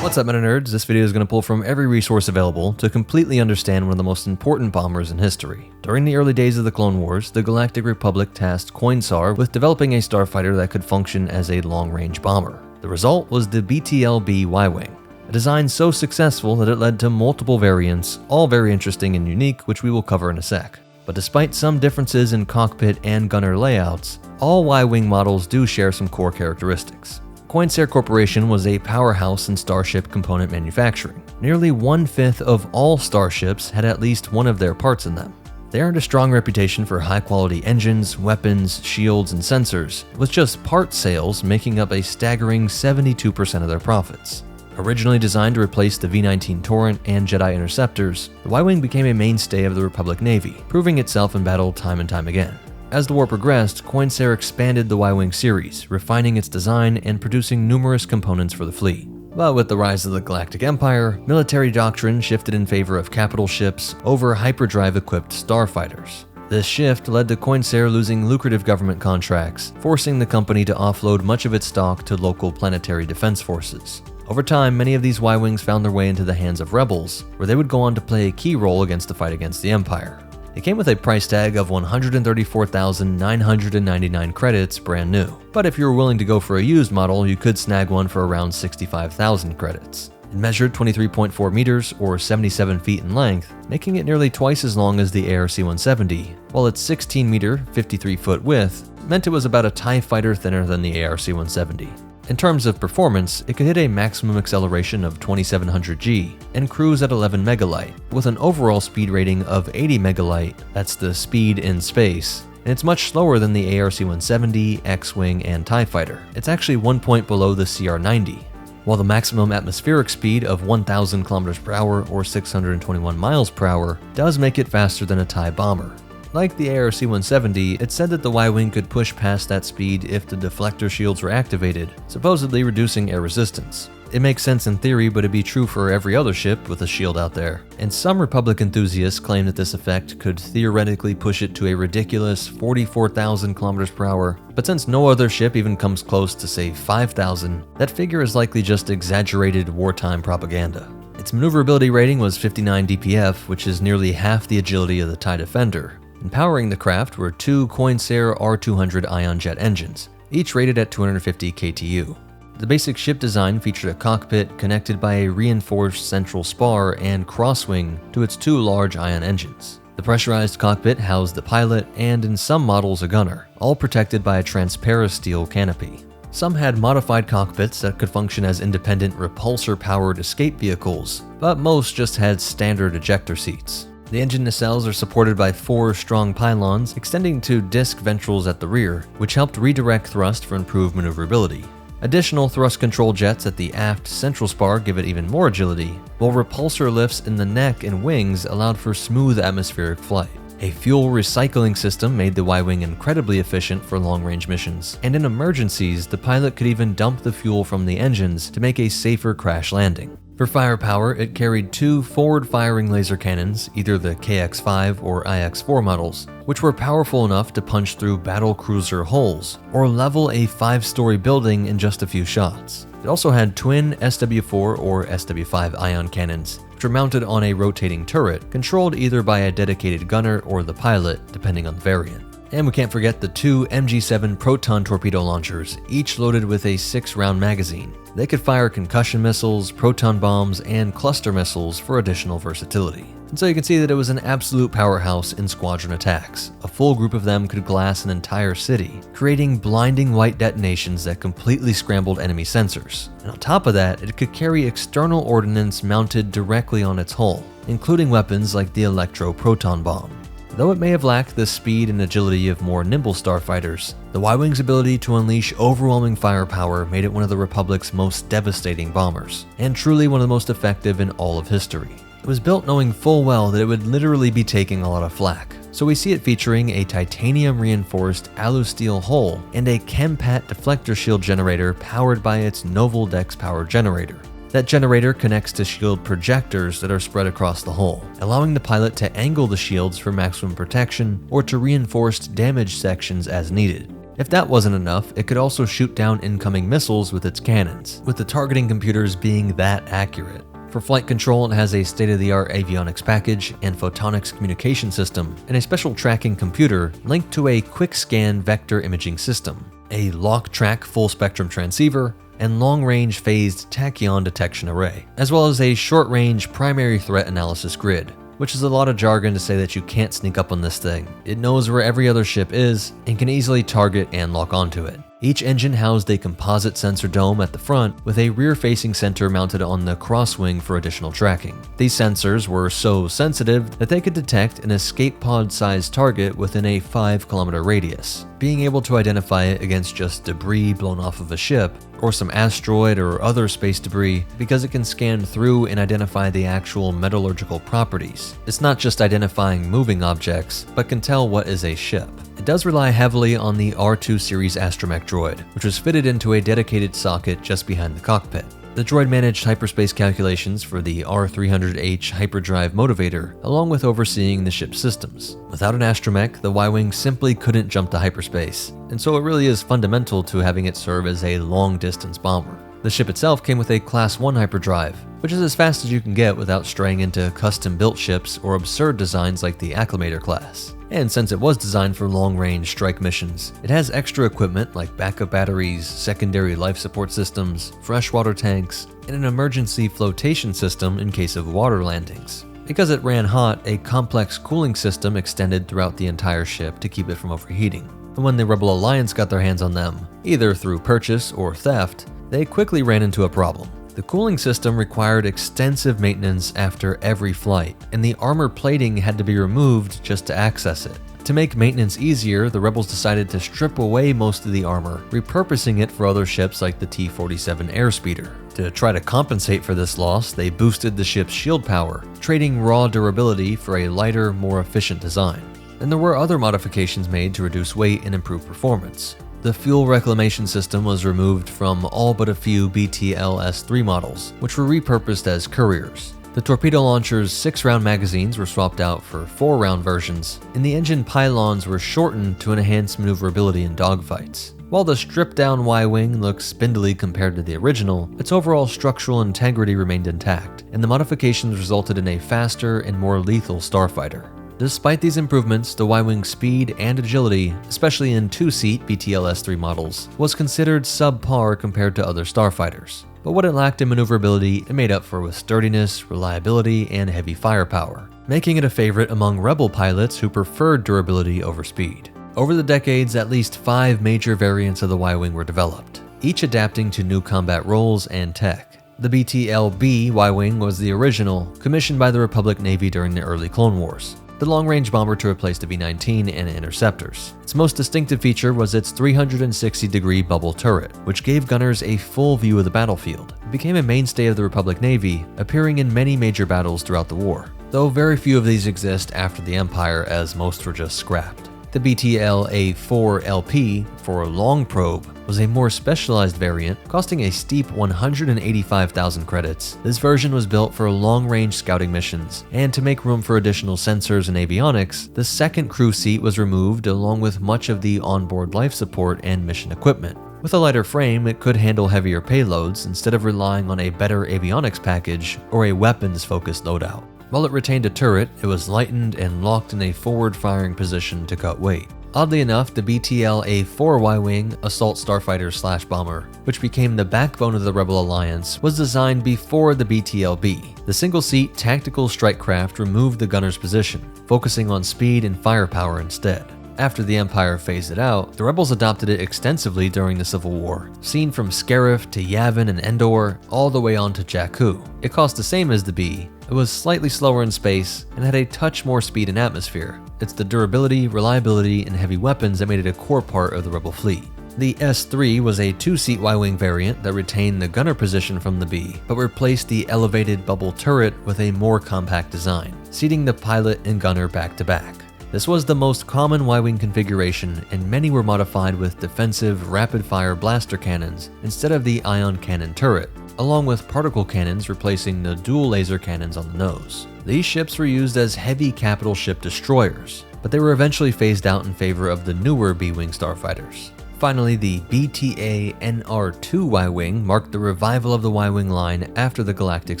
What's up, MetaNerdz? This video is going to pull from every resource available to completely understand one of the most important bombers in history. During the early days of the Clone Wars, the Galactic Republic tasked Coinsar with developing a starfighter that could function as a long-range bomber. The result was the BTL-B Y-wing, a design so successful that it led to multiple variants, all very interesting and unique, which we will cover in a sec. But despite some differences in cockpit and gunner layouts, all Y-wing models do share some core characteristics. Coinsar Corporation was a powerhouse in starship component manufacturing. Nearly 1/5 of all starships had at least one of their parts in them. They earned a strong reputation for high-quality engines, weapons, shields, and sensors, with just part sales making up a staggering 72% of their profits. Originally designed to replace the V-19 Torrent and Jedi Interceptors, the Y-wing became a mainstay of the Republic Navy, proving itself in battle time and time again. As the war progressed, Coinsar expanded the Y-wing series, refining its design and producing numerous components for the fleet. But with the rise of the Galactic Empire, military doctrine shifted in favor of capital ships over hyperdrive-equipped starfighters. This shift led to Coinsar losing lucrative government contracts, forcing the company to offload much of its stock to local planetary defense forces. Over time, many of these Y-wings found their way into the hands of rebels, where they would go on to play a key role against the fight against the Empire. It came with a price tag of 134,999 credits brand new, but if you were willing to go for a used model, you could snag one for around 65,000 credits. It measured 23.4 meters or 77 feet in length, making it nearly twice as long as the ARC-170, while its 16 meter, 53 foot width meant it was about a TIE fighter thinner than the ARC-170. In terms of performance, it could hit a maximum acceleration of 2700 G and cruise at 11 megalight, with an overall speed rating of 80 megalight, that's the speed in space, and it's much slower than the ARC-170, X-Wing, and TIE Fighter. It's actually 1 point below the CR-90. While the maximum atmospheric speed of 1,000 km per hour or 621 miles per hour does make it faster than a TIE bomber. Like the ARC-170, it said that the Y-wing could push past that speed if the deflector shields were activated, supposedly reducing air resistance. It makes sense in theory, but it'd be true for every other ship with a shield out there. And some Republic enthusiasts claim that this effect could theoretically push it to a ridiculous 44,000 km per hour, but since no other ship even comes close to say 5,000, that figure is likely just exaggerated wartime propaganda. Its maneuverability rating was 59 DPF, which is nearly half the agility of the TIE Defender. And powering the craft were two Coinsar R200 ion jet engines, each rated at 250 KTU. The basic ship design featured a cockpit connected by a reinforced central spar and crosswing to its 2 large ion engines. The pressurized cockpit housed the pilot and, in some models, a gunner, all protected by a transparent steel canopy. Some had modified cockpits that could function as independent repulsor-powered escape vehicles, but most just had standard ejector seats. The engine nacelles are supported by 4 strong pylons extending to disc ventrals at the rear, which helped redirect thrust for improved maneuverability. Additional thrust control jets at the aft central spar give it even more agility, while repulsor lifts in the neck and wings allowed for smooth atmospheric flight. A fuel recycling system made the Y-wing incredibly efficient for long-range missions, and in emergencies, the pilot could even dump the fuel from the engines to make a safer crash landing. For firepower, it carried 2 forward-firing laser cannons, either the KX-5 or IX-4 models, which were powerful enough to punch through battle cruiser hulls or level a 5-story building in just a few shots. It also had twin SW-4 or SW-5 ion cannons, which were mounted on a rotating turret, controlled either by a dedicated gunner or the pilot, depending on the variant. And we can't forget the 2 MG7 proton torpedo launchers, each loaded with a 6-round magazine. They could fire concussion missiles, proton bombs, and cluster missiles for additional versatility. And so you can see that it was an absolute powerhouse in squadron attacks. A full group of them could glass an entire city, creating blinding white detonations that completely scrambled enemy sensors. And on top of that, it could carry external ordnance mounted directly on its hull, including weapons like the electro-proton bomb. Though it may have lacked the speed and agility of more nimble starfighters, the Y-wing's ability to unleash overwhelming firepower made it one of the Republic's most devastating bombers, and truly one of the most effective in all of history. It was built knowing full well that it would literally be taking a lot of flak, so we see it featuring a titanium-reinforced alu-steel hull and a Chempat deflector shield generator powered by its Novel Dex power generator. That generator connects to shield projectors that are spread across the hull, allowing the pilot to angle the shields for maximum protection or to reinforce damaged sections as needed. If that wasn't enough, it could also shoot down incoming missiles with its cannons, with the targeting computers being that accurate. For flight control, it has a state-of-the-art avionics package and photonics communication system, and a special tracking computer linked to a quick-scan vector imaging system, a lock-track full-spectrum transceiver, and long-range phased tachyon detection array, as well as a short-range primary threat analysis grid, which is a lot of jargon to say that you can't sneak up on this thing. It knows where every other ship is and can easily target and lock onto it. Each engine housed a composite sensor dome at the front with a rear-facing center mounted on the crosswing for additional tracking. These sensors were so sensitive that they could detect an escape pod-sized target within a 5-kilometer radius, being able to identify it against just debris blown off of a ship or some asteroid or other space debris because it can scan through and identify the actual metallurgical properties. It's not just identifying moving objects, but can tell what is a ship. It does rely heavily on the R2 series astromech droid, which was fitted into a dedicated socket just behind the cockpit. The droid managed hyperspace calculations for the R300H hyperdrive motivator, along with overseeing the ship's systems. Without an astromech, the Y-wing simply couldn't jump to hyperspace, and so it really is fundamental to having it serve as a long-distance bomber. The ship itself came with a Class 1 hyperdrive, which is as fast as you can get without straying into custom-built ships or absurd designs like the Acclimator-class. And since it was designed for long-range strike missions, it has extra equipment like backup batteries, secondary life support systems, freshwater tanks, and an emergency flotation system in case of water landings. Because it ran hot, a complex cooling system extended throughout the entire ship to keep it from overheating. And when the Rebel Alliance got their hands on them, either through purchase or theft, they quickly ran into a problem. The cooling system required extensive maintenance after every flight, and the armor plating had to be removed just to access it. To make maintenance easier, the Rebels decided to strip away most of the armor, repurposing it for other ships like the T-47 airspeeder. To try to compensate for this loss, they boosted the ship's shield power, trading raw durability for a lighter, more efficient design. And there were other modifications made to reduce weight and improve performance. The fuel reclamation system was removed from all but a few BTL-S3 models, which were repurposed as couriers. The torpedo launcher's 6-round magazines were swapped out for 4-round versions, and the engine pylons were shortened to enhance maneuverability in dogfights. While the stripped-down Y-wing looks spindly compared to the original, its overall structural integrity remained intact, and the modifications resulted in a faster and more lethal starfighter. Despite these improvements, the Y-wing's speed and agility, especially in two-seat BTL-S3 models, was considered subpar compared to other starfighters. But what it lacked in maneuverability, it made up for with sturdiness, reliability, and heavy firepower, making it a favorite among Rebel pilots who preferred durability over speed. Over the decades, at least 5 major variants of the Y-wing were developed, each adapting to new combat roles and tech. The BTL-B Y-wing was the original, commissioned by the Republic Navy during the early Clone Wars, the long-range bomber to replace the B-19 and interceptors. Its most distinctive feature was its 360-degree bubble turret, which gave gunners a full view of the battlefield. It became a mainstay of the Republic Navy, appearing in many major battles throughout the war, though very few of these exist after the Empire, as most were just scrapped. The BTL-A4LP, for Long Probe, was a more specialized variant, costing a steep 185,000 credits. This version was built for long-range scouting missions, and to make room for additional sensors and avionics, the second crew seat was removed along with much of the onboard life support and mission equipment. With a lighter frame, it could handle heavier payloads instead of relying on a better avionics package or a weapons-focused loadout. While it retained a turret, it was lightened and locked in a forward-firing position to cut weight. Oddly enough, the BTL-A4 Y-wing assault starfighter/bomber, which became the backbone of the Rebel Alliance, was designed before the BTL-B. The single-seat tactical strike craft removed the gunner's position, focusing on speed and firepower instead. After the Empire phased it out, the Rebels adopted it extensively during the Civil War, seen from Scarif to Yavin and Endor, all the way on to Jakku. It cost the same as the B. It was slightly slower in space and had a touch more speed in atmosphere. It's the durability, reliability, and heavy weapons that made it a core part of the Rebel fleet. The S3 was a two-seat Y-wing variant that retained the gunner position from the B, but replaced the elevated bubble turret with a more compact design, seating the pilot and gunner back-to-back. This was the most common Y-wing configuration, and many were modified with defensive, rapid-fire blaster cannons instead of the ion cannon turret, along with particle cannons replacing the dual laser cannons on the nose. These ships were used as heavy capital ship destroyers, but they were eventually phased out in favor of the newer B-wing starfighters. Finally, the BTA-NR2 Y-wing marked the revival of the Y-wing line after the Galactic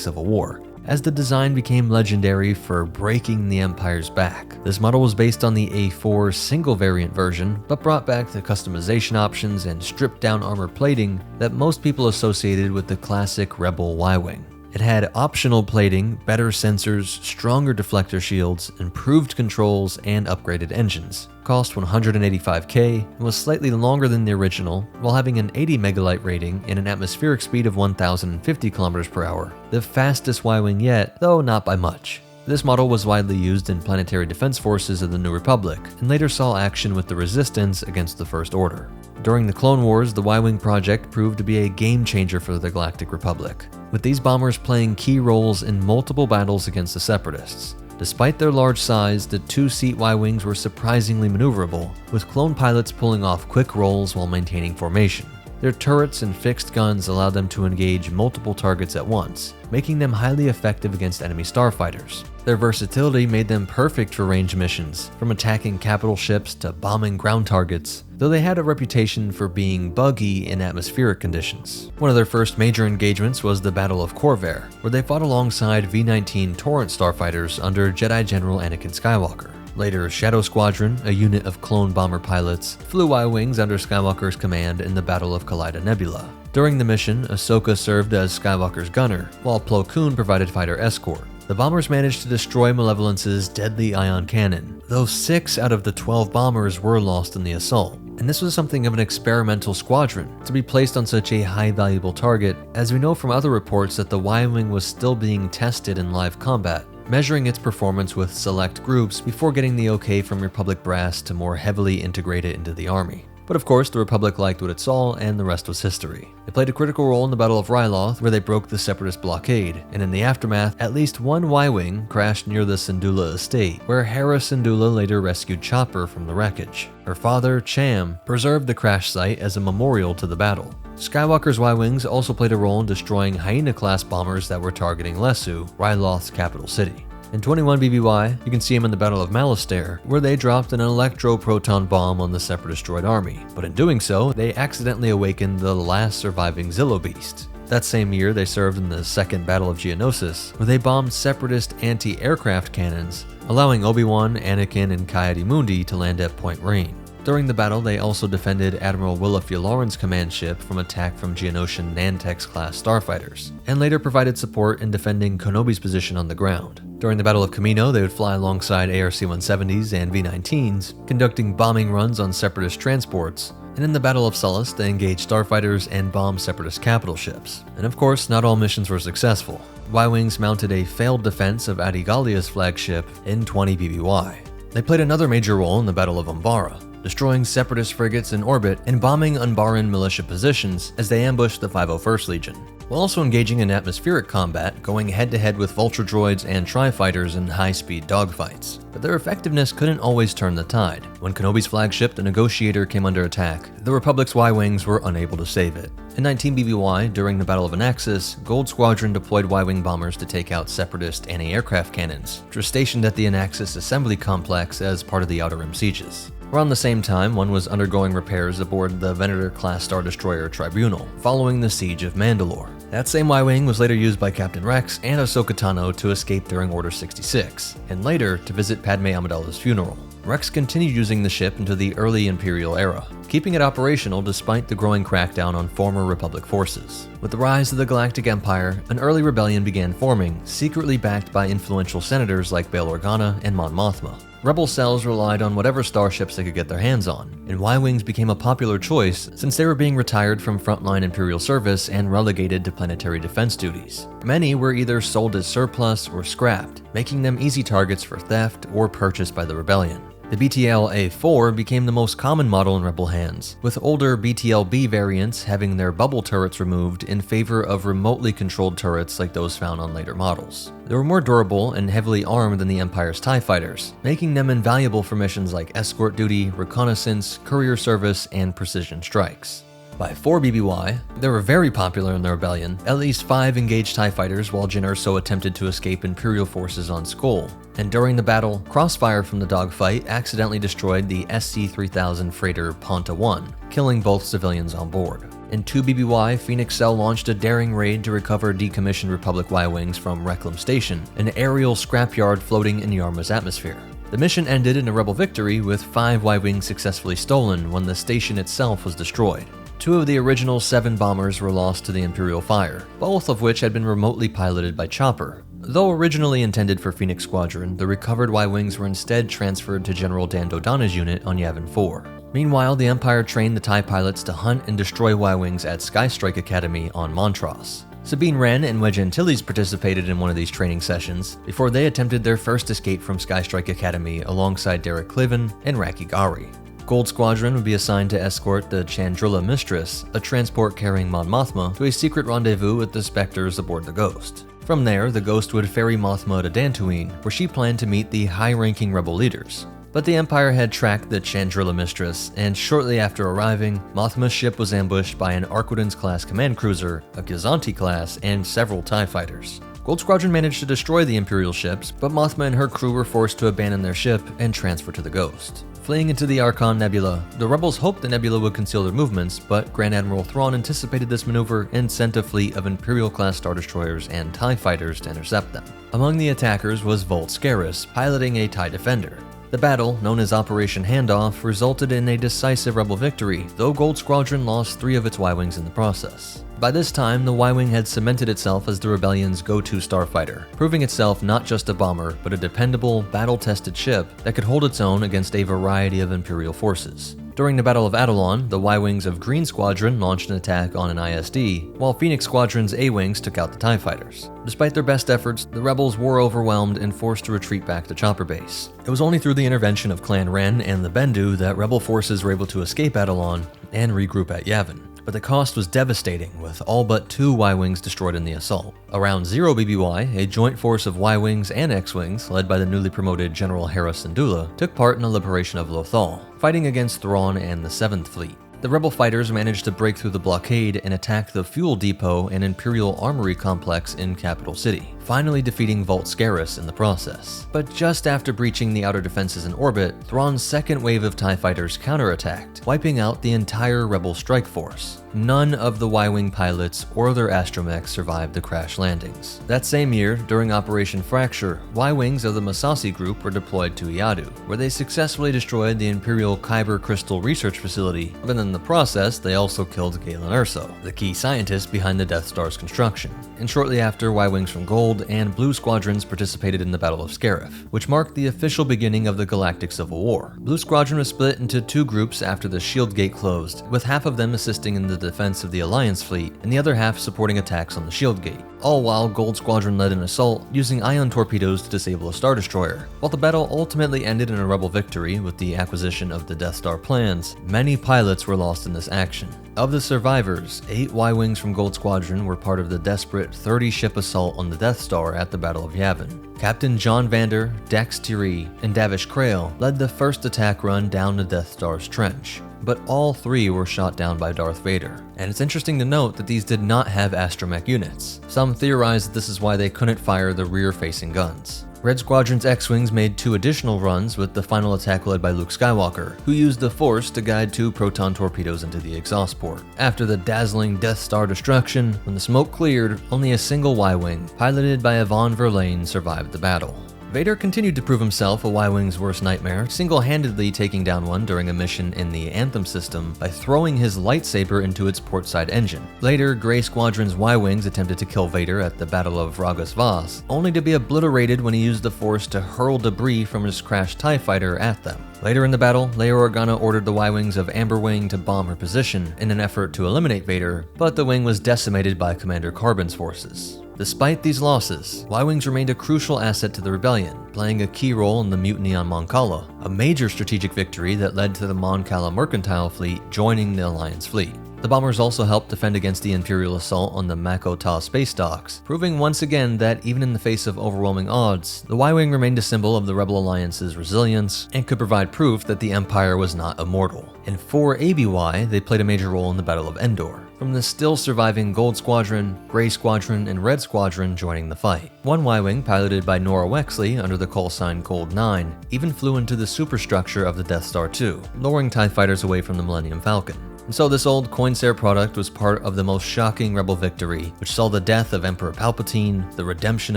Civil War, as the design became legendary for breaking the Empire's back. This model was based on the A4 single variant version, but brought back the customization options and stripped down armor plating that most people associated with the classic Rebel Y-wing. It had optional plating, better sensors, stronger deflector shields, improved controls, and upgraded engines. Cost $185K and was slightly longer than the original, while having an 80 megalight rating and an atmospheric speed of 1,050 km per hour. The fastest Y-wing yet, though not by much. This model was widely used in planetary defense forces of the New Republic, and later saw action with the Resistance against the First Order. During the Clone Wars, the Y-wing project proved to be a game-changer for the Galactic Republic, with these bombers playing key roles in multiple battles against the Separatists. Despite their large size, the two-seat Y-wings were surprisingly maneuverable, with clone pilots pulling off quick rolls while maintaining formation. Their turrets and fixed guns allowed them to engage multiple targets at once, making them highly effective against enemy starfighters. Their versatility made them perfect for range missions, from attacking capital ships to bombing ground targets, though they had a reputation for being buggy in atmospheric conditions. One of their first major engagements was the Battle of Corvair, where they fought alongside V-19 Torrent starfighters under Jedi General Anakin Skywalker. Later, Shadow Squadron, a unit of clone bomber pilots, flew Y-wings under Skywalker's command in the Battle of Kaleida Nebula. During the mission, Ahsoka served as Skywalker's gunner, while Plo Koon provided fighter escort. The bombers managed to destroy Malevolence's deadly ion cannon, though 6 out of the 12 bombers were lost in the assault. And this was something of an experimental squadron to be placed on such a high valuable target, as we know from other reports that the Y-wing was still being tested in live combat, measuring its performance with select groups before getting the okay from Republic brass to more heavily integrate it into the army. But of course, the Republic liked what it saw, and the rest was history. It played a critical role in the Battle of Ryloth, where they broke the Separatist blockade, and in the aftermath, at least one Y-wing crashed near the Syndulla estate, where Hera Syndulla later rescued Chopper from the wreckage. Her father, Cham, preserved the crash site as a memorial to the battle. Skywalker's Y-wings also played a role in destroying Hyena-class bombers that were targeting Lesu, Ryloth's capital city. In 21 BBY, you can see them in the Battle of Malastare, where they dropped an electro-proton bomb on the Separatist droid army, but in doing so, they accidentally awakened the last surviving Zillo beast. That same year, they served in the Second Battle of Geonosis, where they bombed Separatist anti-aircraft cannons allowing Obi-Wan, Anakin, and Ki-Adi-Mundi to land at Point Rain. During the battle, they also defended Admiral Willa Fioraran's command ship from attack from Geonosian Nantex-class starfighters, and later provided support in defending Kenobi's position on the ground. During the Battle of Kamino, they would fly alongside ARC-170s and V-19s, conducting bombing runs on Separatist transports, and in the Battle of Sullust, they engaged starfighters and bombed Separatist capital ships. And of course, not all missions were successful. Y-Wings mounted a failed defense of Adi Gallia's flagship in 20 BBY. They played another major role in the Battle of Umbara, destroying Separatist frigates in orbit and bombing Umbaran militia positions as they ambushed the 501st Legion, while also engaging in atmospheric combat, going head-to-head with vulture droids and tri-fighters in high-speed dogfights. But their effectiveness couldn't always turn the tide. When Kenobi's flagship, the Negotiator, came under attack, the Republic's Y-Wings were unable to save it. In 19 BBY, during the Battle of Anaxis, Gold Squadron deployed Y-Wing bombers to take out Separatist anti-aircraft cannons, which were stationed at the Anaxis Assembly Complex as part of the Outer Rim sieges. Around the same time, one was undergoing repairs aboard the Venator-class Star Destroyer Tribunal, following the Siege of Mandalore. That same Y-Wing was later used by Captain Rex and Ahsoka Tano to escape during Order 66, and later to visit Padme Amidala's funeral. Rex continued using the ship into the early Imperial era, keeping it operational despite the growing crackdown on former Republic forces. With the rise of the Galactic Empire, an early rebellion began forming, secretly backed by influential senators like Bail Organa and Mon Mothma. Rebel cells relied on whatever starships they could get their hands on, and Y-Wings became a popular choice since they were being retired from frontline Imperial service and relegated to planetary defense duties. Many were either sold as surplus or scrapped, making them easy targets for theft or purchase by the rebellion. The BTL-A4 became the most common model in Rebel hands, with older BTL-B variants having their bubble turrets removed in favor of remotely controlled turrets like those found on later models. They were more durable and heavily armed than the Empire's TIE fighters, making them invaluable for missions like escort duty, reconnaissance, courier service, and precision strikes. By 4 BBY, they were very popular in the rebellion. At least 5 engaged TIE fighters while Jyn Erso attempted to escape Imperial forces on Skoll. And during the battle, crossfire from the dogfight accidentally destroyed the SC-3000 freighter Ponta 1, killing both civilians on board. In 2 BBY, Phoenix Cell launched a daring raid to recover decommissioned Republic Y-Wings from Reclam Station, an aerial scrapyard floating in Yarmouth's atmosphere. The mission ended in a Rebel victory with 5 Y-Wings successfully stolen when the station itself was destroyed. 2 of the original 7 bombers were lost to the Imperial fire, both of which had been remotely piloted by Chopper. Though originally intended for Phoenix Squadron, the recovered Y-Wings were instead transferred to General Dan Dodonna's unit on Yavin 4. Meanwhile, the Empire trained the TIE pilots to hunt and destroy Y-Wings at Skystrike Academy on Montross. Sabine Wren and Wedge Antilles participated in one of these training sessions before they attempted their first escape from Skystrike Academy alongside Derek Cliven and Raki Gari. Gold Squadron would be assigned to escort the Chandrila Mistress, a transport carrying Mon Mothma, to a secret rendezvous with the Spectres aboard the Ghost. From there, the Ghost would ferry Mothma to Dantooine, where she planned to meet the high-ranking rebel leaders. But the Empire had tracked the Chandrila Mistress, and shortly after arriving, Mothma's ship was ambushed by an Arquitens-class command cruiser, a Gazanti-class, and several TIE fighters. Gold Squadron managed to destroy the Imperial ships, but Mothma and her crew were forced to abandon their ship and transfer to the Ghost. Fleeing into the Archon Nebula, the rebels hoped the nebula would conceal their movements, but Grand Admiral Thrawn anticipated this maneuver and sent a fleet of Imperial-class Star Destroyers and TIE fighters to intercept them. Among the attackers was Volt Scaris, piloting a TIE Defender. The battle, known as Operation Handoff, resulted in a decisive rebel victory, though Gold Squadron lost 3 of its Y-Wings in the process. By this time, the Y-Wing had cemented itself as the rebellion's go-to starfighter, proving itself not just a bomber, but a dependable, battle-tested ship that could hold its own against a variety of Imperial forces. During the Battle of Atollon, the Y-Wings of Green Squadron launched an attack on an ISD, while Phoenix Squadron's A-Wings took out the TIE fighters. Despite their best efforts, the rebels were overwhelmed and forced to retreat back to Chopper Base. It was only through the intervention of Clan Ren and the Bendu that rebel forces were able to escape Atollon and regroup at Yavin. But the cost was devastating, with all but 2 Y-Wings destroyed in the assault. Around 0 BBY, a joint force of Y-Wings and X-Wings, led by the newly promoted General Hera Syndulla, took part in the liberation of Lothal, fighting against Thrawn and the 7th Fleet. The rebel fighters managed to break through the blockade and attack the fuel depot and Imperial Armory complex in Capital City, finally defeating Vault Scarus in the process. But just after breaching the outer defenses in orbit, Thrawn's second wave of TIE fighters counterattacked, wiping out the entire Rebel strike force. None of the Y-Wing pilots or their astromechs survived the crash landings. That same year, during Operation Fracture, Y-Wings of the Masasi group were deployed to Iadu, where they successfully destroyed the Imperial Kyber Crystal Research Facility, but in the process, they also killed Galen Erso, the key scientist behind the Death Star's construction. And shortly after, Y-Wings from Gold and Blue Squadrons participated in the Battle of Scarif, which marked the official beginning of the Galactic Civil War. Blue Squadron was split into two groups after the shield gate closed, with half of them assisting in the defense of the Alliance fleet, and the other half supporting attacks on the shield gate. All while Gold Squadron led an assault using ion torpedoes to disable a Star Destroyer. While the battle ultimately ended in a Rebel victory with the acquisition of the Death Star plans, many pilots were lost in this action. Of the survivors, 8 Y-Wings from Gold Squadron were part of the desperate 30-ship assault on the Death Star at the Battle of Yavin. Captain John Vander, Dax Thierry, and Davish Krail led the first attack run down the Death Star's trench, but all 3 were shot down by Darth Vader. And it's interesting to note that these did not have astromech units. Some theorize that this is why they couldn't fire the rear-facing guns. Red Squadron's X-Wings made 2 additional runs, with the final attack led by Luke Skywalker, who used the Force to guide 2 proton torpedoes into the exhaust port. After the dazzling Death Star destruction, when the smoke cleared, only a single Y-Wing, piloted by Yvonne Verlaine, survived the battle. Vader continued to prove himself a Y-Wing's worst nightmare, single-handedly taking down one during a mission in the Anthem system by throwing his lightsaber into its portside engine. Later, Grey Squadron's Y-Wings attempted to kill Vader at the Battle of Ragas Vaz, only to be obliterated when he used the Force to hurl debris from his crashed TIE fighter at them. Later in the battle, Leia Organa ordered the Y-Wings of Amber Wing to bomb her position in an effort to eliminate Vader, but the wing was decimated by Commander Carbon's forces. Despite these losses, Y-Wings remained a crucial asset to the rebellion, playing a key role in the mutiny on Mon Cala, a major strategic victory that led to the Mon Cala mercantile fleet joining the Alliance fleet. The bombers also helped defend against the Imperial assault on the Mako Ta space docks, proving once again that even in the face of overwhelming odds, the Y-Wing remained a symbol of the Rebel Alliance's resilience and could provide proof that the Empire was not immortal. And for ABY, they played a major role in the Battle of Endor, from the still surviving Gold Squadron, Grey Squadron, and Red Squadron joining the fight. One Y-Wing, piloted by Nora Wexley under the call sign Gold 9, even flew into the superstructure of the Death Star 2, luring TIE fighters away from the Millennium Falcon. And so this old Coinsair product was part of the most shocking Rebel victory, which saw the death of Emperor Palpatine, the redemption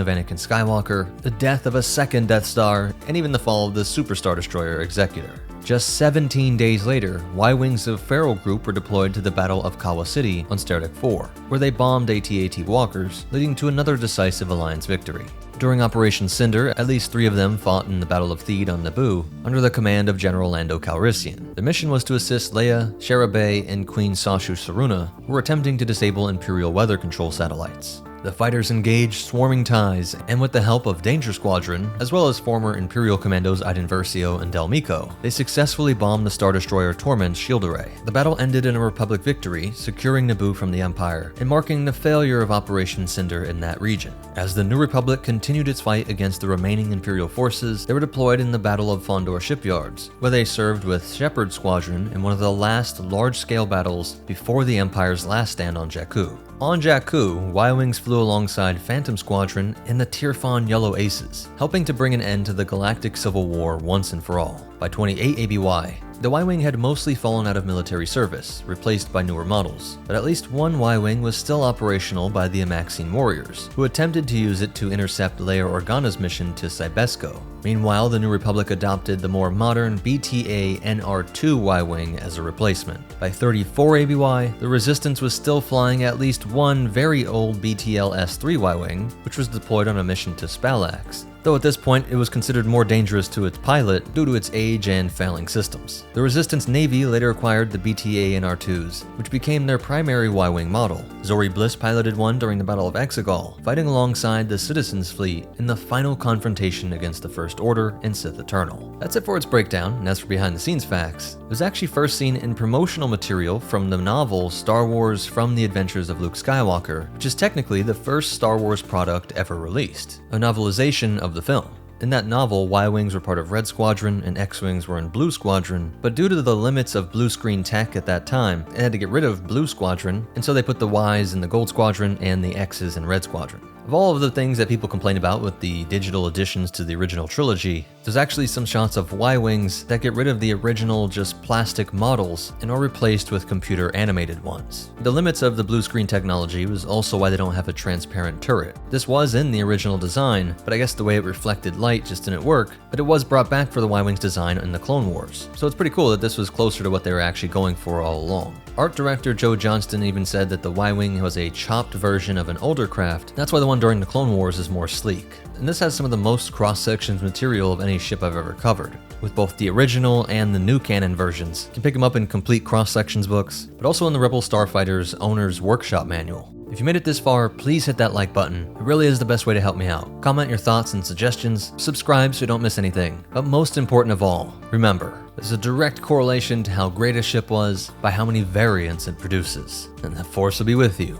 of Anakin Skywalker, the death of a second Death Star, and even the fall of the Super Star Destroyer Executor. Just 17 days later, Y-Wings of Feral Group were deployed to the Battle of Kawa City on Stardek 4, where they bombed AT-AT walkers, leading to another decisive Alliance victory. During Operation Cinder, at least 3 of them fought in the Battle of Theed on Naboo, under the command of General Lando Calrissian. The mission was to assist Leia, Shara Bey, and Queen Sashu Saruna, who were attempting to disable Imperial weather control satellites. The fighters engaged swarming TIEs, and with the help of Danger Squadron, as well as former Imperial commandos Iden Versio and Del Meeko, they successfully bombed the Star Destroyer Torment's shield array. The battle ended in a Republic victory, securing Naboo from the Empire, and marking the failure of Operation Cinder in that region. As the New Republic continued its fight against the remaining Imperial forces, they were deployed in the Battle of Fondor shipyards, where they served with Shepard Squadron in one of the last large-scale battles before the Empire's last stand on Jakku. On Jakku, Y-Wings flew alongside Phantom Squadron and the Tirfan Yellow Aces, helping to bring an end to the Galactic Civil War once and for all. By 28 ABY, the Y-Wing had mostly fallen out of military service, replaced by newer models, but at least one Y-Wing was still operational by the Amaxine Warriors, who attempted to use it to intercept Leia Organa's mission to Sibesko. Meanwhile, the New Republic adopted the more modern BTA NR2 Y-Wing as a replacement. By 34 ABY, the Resistance was still flying at least one very old BTL S3 Y-Wing, which was deployed on a mission to Spalax, though at this point it was considered more dangerous to its pilot due to its age and failing systems. The Resistance Navy later acquired the BTA NR2s, which became their primary Y-Wing model. Zori Bliss piloted one during the Battle of Exegol, fighting alongside the Citizens Fleet in the final confrontation against the First Order and Sith Eternal. That's it for its breakdown, and as for behind-the-scenes facts, it was actually first seen in promotional material from the novel Star Wars From the Adventures of Luke Skywalker, which is technically the first Star Wars product ever released, a novelization of the film. In that novel, Y-Wings were part of Red Squadron and X-Wings were in Blue Squadron, but due to the limits of blue screen tech at that time, they had to get rid of Blue Squadron, and so they put the Ys in the Gold Squadron and the X's in Red Squadron. Of all of the things that people complain about with the digital additions to the original trilogy, there's actually some shots of Y-wings that get rid of the original just plastic models and are replaced with computer animated ones. The limits of the blue screen technology was also why they don't have a transparent turret. This was in the original design, but I guess the way it reflected light just didn't work, but it was brought back for the Y-wings design in the Clone Wars. So it's pretty cool that this was closer to what they were actually going for all along. Art director Joe Johnston even said that the Y-wing was a chopped version of an older craft. That's why the one during the Clone Wars is more sleek. And this has some of the most cross-sections material of any ship I've ever covered. With both the original and the new canon versions. You can pick them up in complete cross-sections books, but also in the Rebel Starfighters Owner's Workshop Manual. If you made it this far, please hit that like button. It really is the best way to help me out. Comment your thoughts and suggestions, subscribe so you don't miss anything. But most important of all, remember, there's a direct correlation to how great a ship was by how many variants it produces. And the Force will be with you.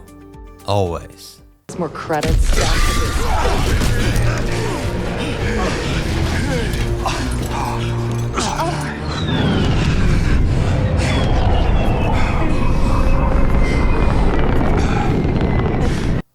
Always. More credits.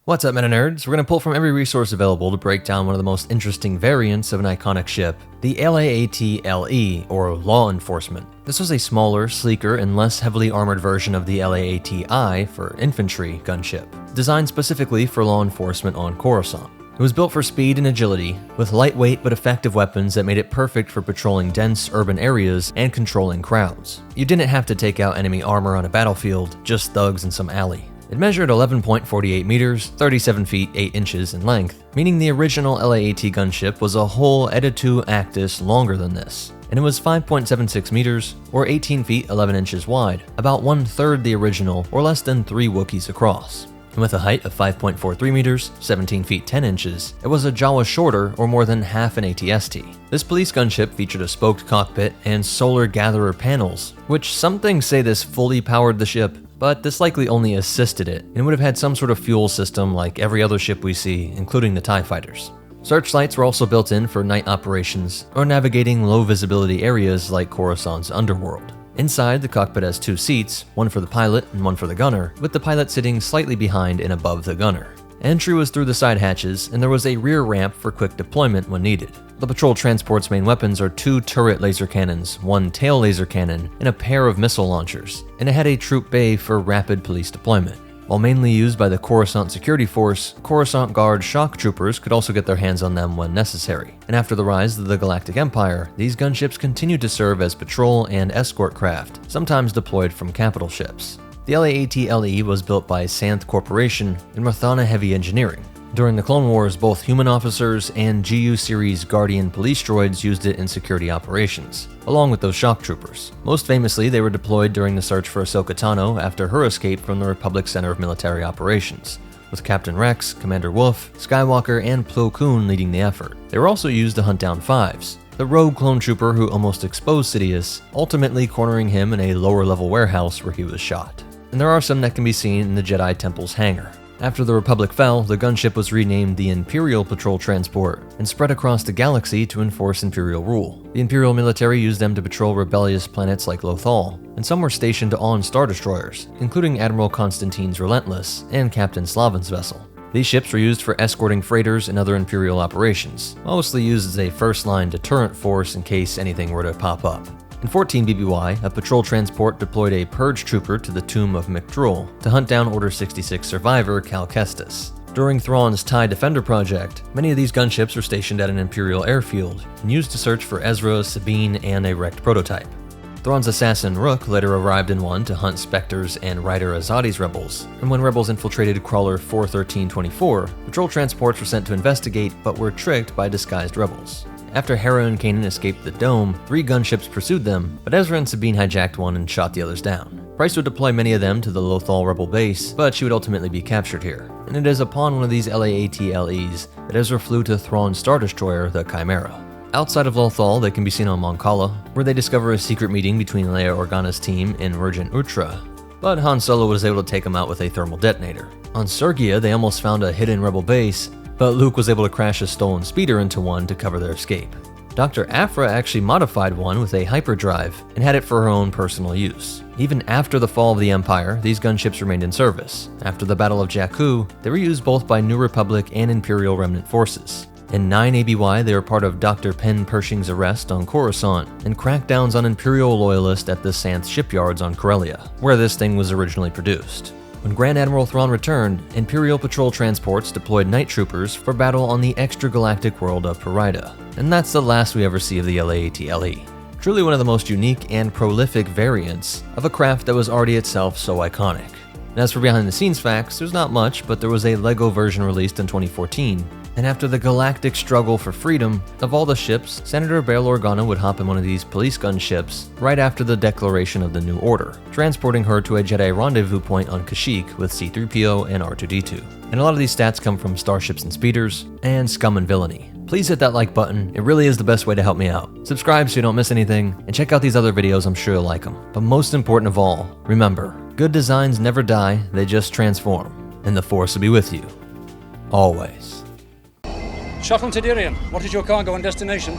What's up, MetaNerds? We're going to pull from every resource available to break down one of the most interesting variants of an iconic ship, the LAAT LE, or Law Enforcement. This was a smaller, sleeker, and less heavily armored version of the LAAT I, for infantry, gunship, designed specifically for law enforcement on Coruscant. It was built for speed and agility, with lightweight but effective weapons that made it perfect for patrolling dense urban areas and controlling crowds. You didn't have to take out enemy armor on a battlefield, just thugs in some alley. It measured 11.48 meters, 37 feet 8 inches in length, meaning the original LAAT gunship was a whole Editu Actis longer than this. And it was 5.76 meters, or 18 feet 11 inches wide, about 1/3 the original, or less than 3 Wookiees across. And with a height of 5.43 meters, 17 feet 10 inches, it was a Jawa shorter, or more than half an ATST. This police gunship featured a spoked cockpit and solar gatherer panels, which some things say this fully powered the ship, but this likely only assisted it, and would have had some sort of fuel system like every other ship we see, including the TIE fighters. Searchlights were also built in for night operations, or navigating low visibility areas like Coruscant's underworld. Inside, the cockpit has 2 seats, one for the pilot and one for the gunner, with the pilot sitting slightly behind and above the gunner. Entry was through the side hatches, and there was a rear ramp for quick deployment when needed. The patrol transport's main weapons are 2 turret laser cannons, 1 tail laser cannon, and a pair of missile launchers, and it had a troop bay for rapid police deployment. While mainly used by the Coruscant Security Force, Coruscant Guard shock troopers could also get their hands on them when necessary. And after the rise of the Galactic Empire, these gunships continued to serve as patrol and escort craft, sometimes deployed from capital ships. The LAAT LE was built by Santh Corporation and Mathana Heavy Engineering. During the Clone Wars, both human officers and GU series Guardian police droids used it in security operations, along with those shock troopers. Most famously, they were deployed during the search for Ahsoka Tano after her escape from the Republic Center of Military Operations, with Captain Rex, Commander Wolffe, Skywalker, and Plo Koon leading the effort. They were also used to hunt down Fives, the rogue clone trooper who almost exposed Sidious, ultimately cornering him in a lower-level warehouse where he was shot. And there are some that can be seen in the Jedi Temple's hangar. After the Republic fell, the gunship was renamed the Imperial Patrol Transport and spread across the galaxy to enforce Imperial rule. The Imperial military used them to patrol rebellious planets like Lothal, and some were stationed on Star Destroyers, including Admiral Constantine's Relentless and Captain Slavin's vessel. These ships were used for escorting freighters and other Imperial operations, mostly used as a first-line deterrent force in case anything were to pop up. In 14 BBY, a patrol transport deployed a purge trooper to the tomb of McDrull to hunt down Order 66 survivor Cal Kestis. During Thrawn's TIE Defender project, many of these gunships were stationed at an Imperial airfield and used to search for Ezra, Sabine, and a wrecked prototype. Thrawn's assassin Rook later arrived in one to hunt Spectres and Ryder Azadi's rebels, and when rebels infiltrated Crawler 41324, patrol transports were sent to investigate but were tricked by disguised rebels. After Hera and Kanan escaped the dome, 3 gunships pursued them, but Ezra and Sabine hijacked one and shot the others down. Price would deploy many of them to the Lothal rebel base, but she would ultimately be captured here. And it is upon one of these LAAT LEs that Ezra flew to Thrawn's Star Destroyer, the Chimera. Outside of Lothal, they can be seen on Mon Cala, where they discover a secret meeting between Leia Organa's team and Regent Utra, but Han Solo was able to take them out with a thermal detonator. On Sergia, they almost found a hidden rebel base, but Luke was able to crash a stolen speeder into one to cover their escape. Dr. Afra actually modified one with a hyperdrive and had it for her own personal use. Even after the fall of the Empire, these gunships remained in service. After the Battle of Jakku, they were used both by New Republic and Imperial remnant forces. In 9 ABY, they were part of Dr. Pen Pershing's arrest on Coruscant and crackdowns on Imperial loyalists at the Santh shipyards on Corellia, where this thing was originally produced. When Grand Admiral Thrawn returned, Imperial patrol transports deployed night troopers for battle on the extragalactic world of Perida, and that's the last we ever see of the LAAT LE. Truly one of the most unique and prolific variants of a craft that was already itself so iconic. And as for behind the scenes facts, there's not much, but there was a LEGO version released in 2014, and after the galactic struggle for freedom, of all the ships, Senator Bail Organa would hop in one of these police gun ships right after the declaration of the New Order, transporting her to a Jedi rendezvous point on Kashyyyk with C-3PO and R2-D2. And a lot of these stats come from Starships and Speeders, and Scum and Villainy. Please hit that like button, it really is the best way to help me out. Subscribe so you don't miss anything, and check out these other videos, I'm sure you'll like them. But most important of all, remember, good designs never die, they just transform. And the Force will be with you. Always. Shuttle to Dirian. What is your cargo and destination?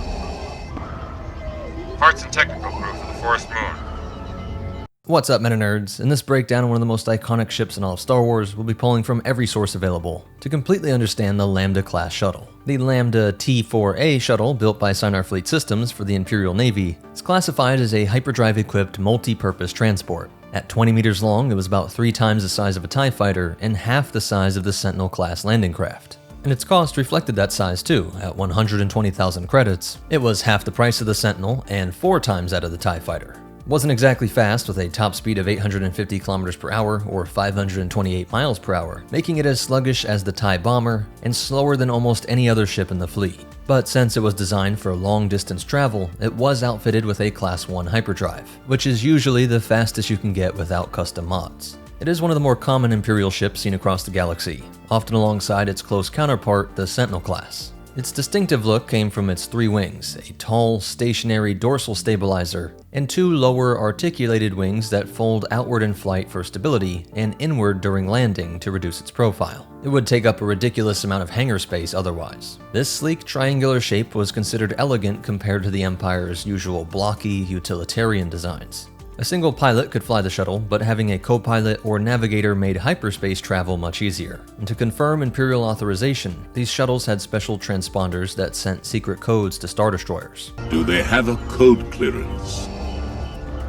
Parts and technical crew for the Forest Moon. What's up, MetaNerdz? In this breakdown of one of the most iconic ships in all of Star Wars, we'll be pulling from every source available to completely understand the Lambda-class shuttle. The Lambda T-4A shuttle, built by Sinar Fleet Systems for the Imperial Navy, is classified as a hyperdrive-equipped multi-purpose transport. At 20 meters long, it was about 3 times the size of a TIE fighter and half the size of the Sentinel-class landing craft. And its cost reflected that size too. At 120,000 credits, it was half the price of the Sentinel and 4 times that of the TIE fighter. It wasn't exactly fast, with a top speed of 850 kilometers per hour or 528 miles per hour, making it as sluggish as the TIE bomber and slower than almost any other ship in the fleet. But since it was designed for long-distance travel, it was outfitted with a Class 1 hyperdrive, which is usually the fastest you can get without custom mods. It is one of the more common Imperial ships seen across the galaxy, often alongside its close counterpart, the Sentinel-class. Its distinctive look came from its 3 wings, a tall, stationary dorsal stabilizer, and 2 lower articulated wings that fold outward in flight for stability and inward during landing to reduce its profile. It would take up a ridiculous amount of hangar space otherwise. This sleek triangular shape was considered elegant compared to the Empire's usual blocky, utilitarian designs. A single pilot could fly the shuttle, but having a co-pilot or navigator made hyperspace travel much easier. And to confirm Imperial authorization, these shuttles had special transponders that sent secret codes to Star Destroyers. Do they have a code clearance?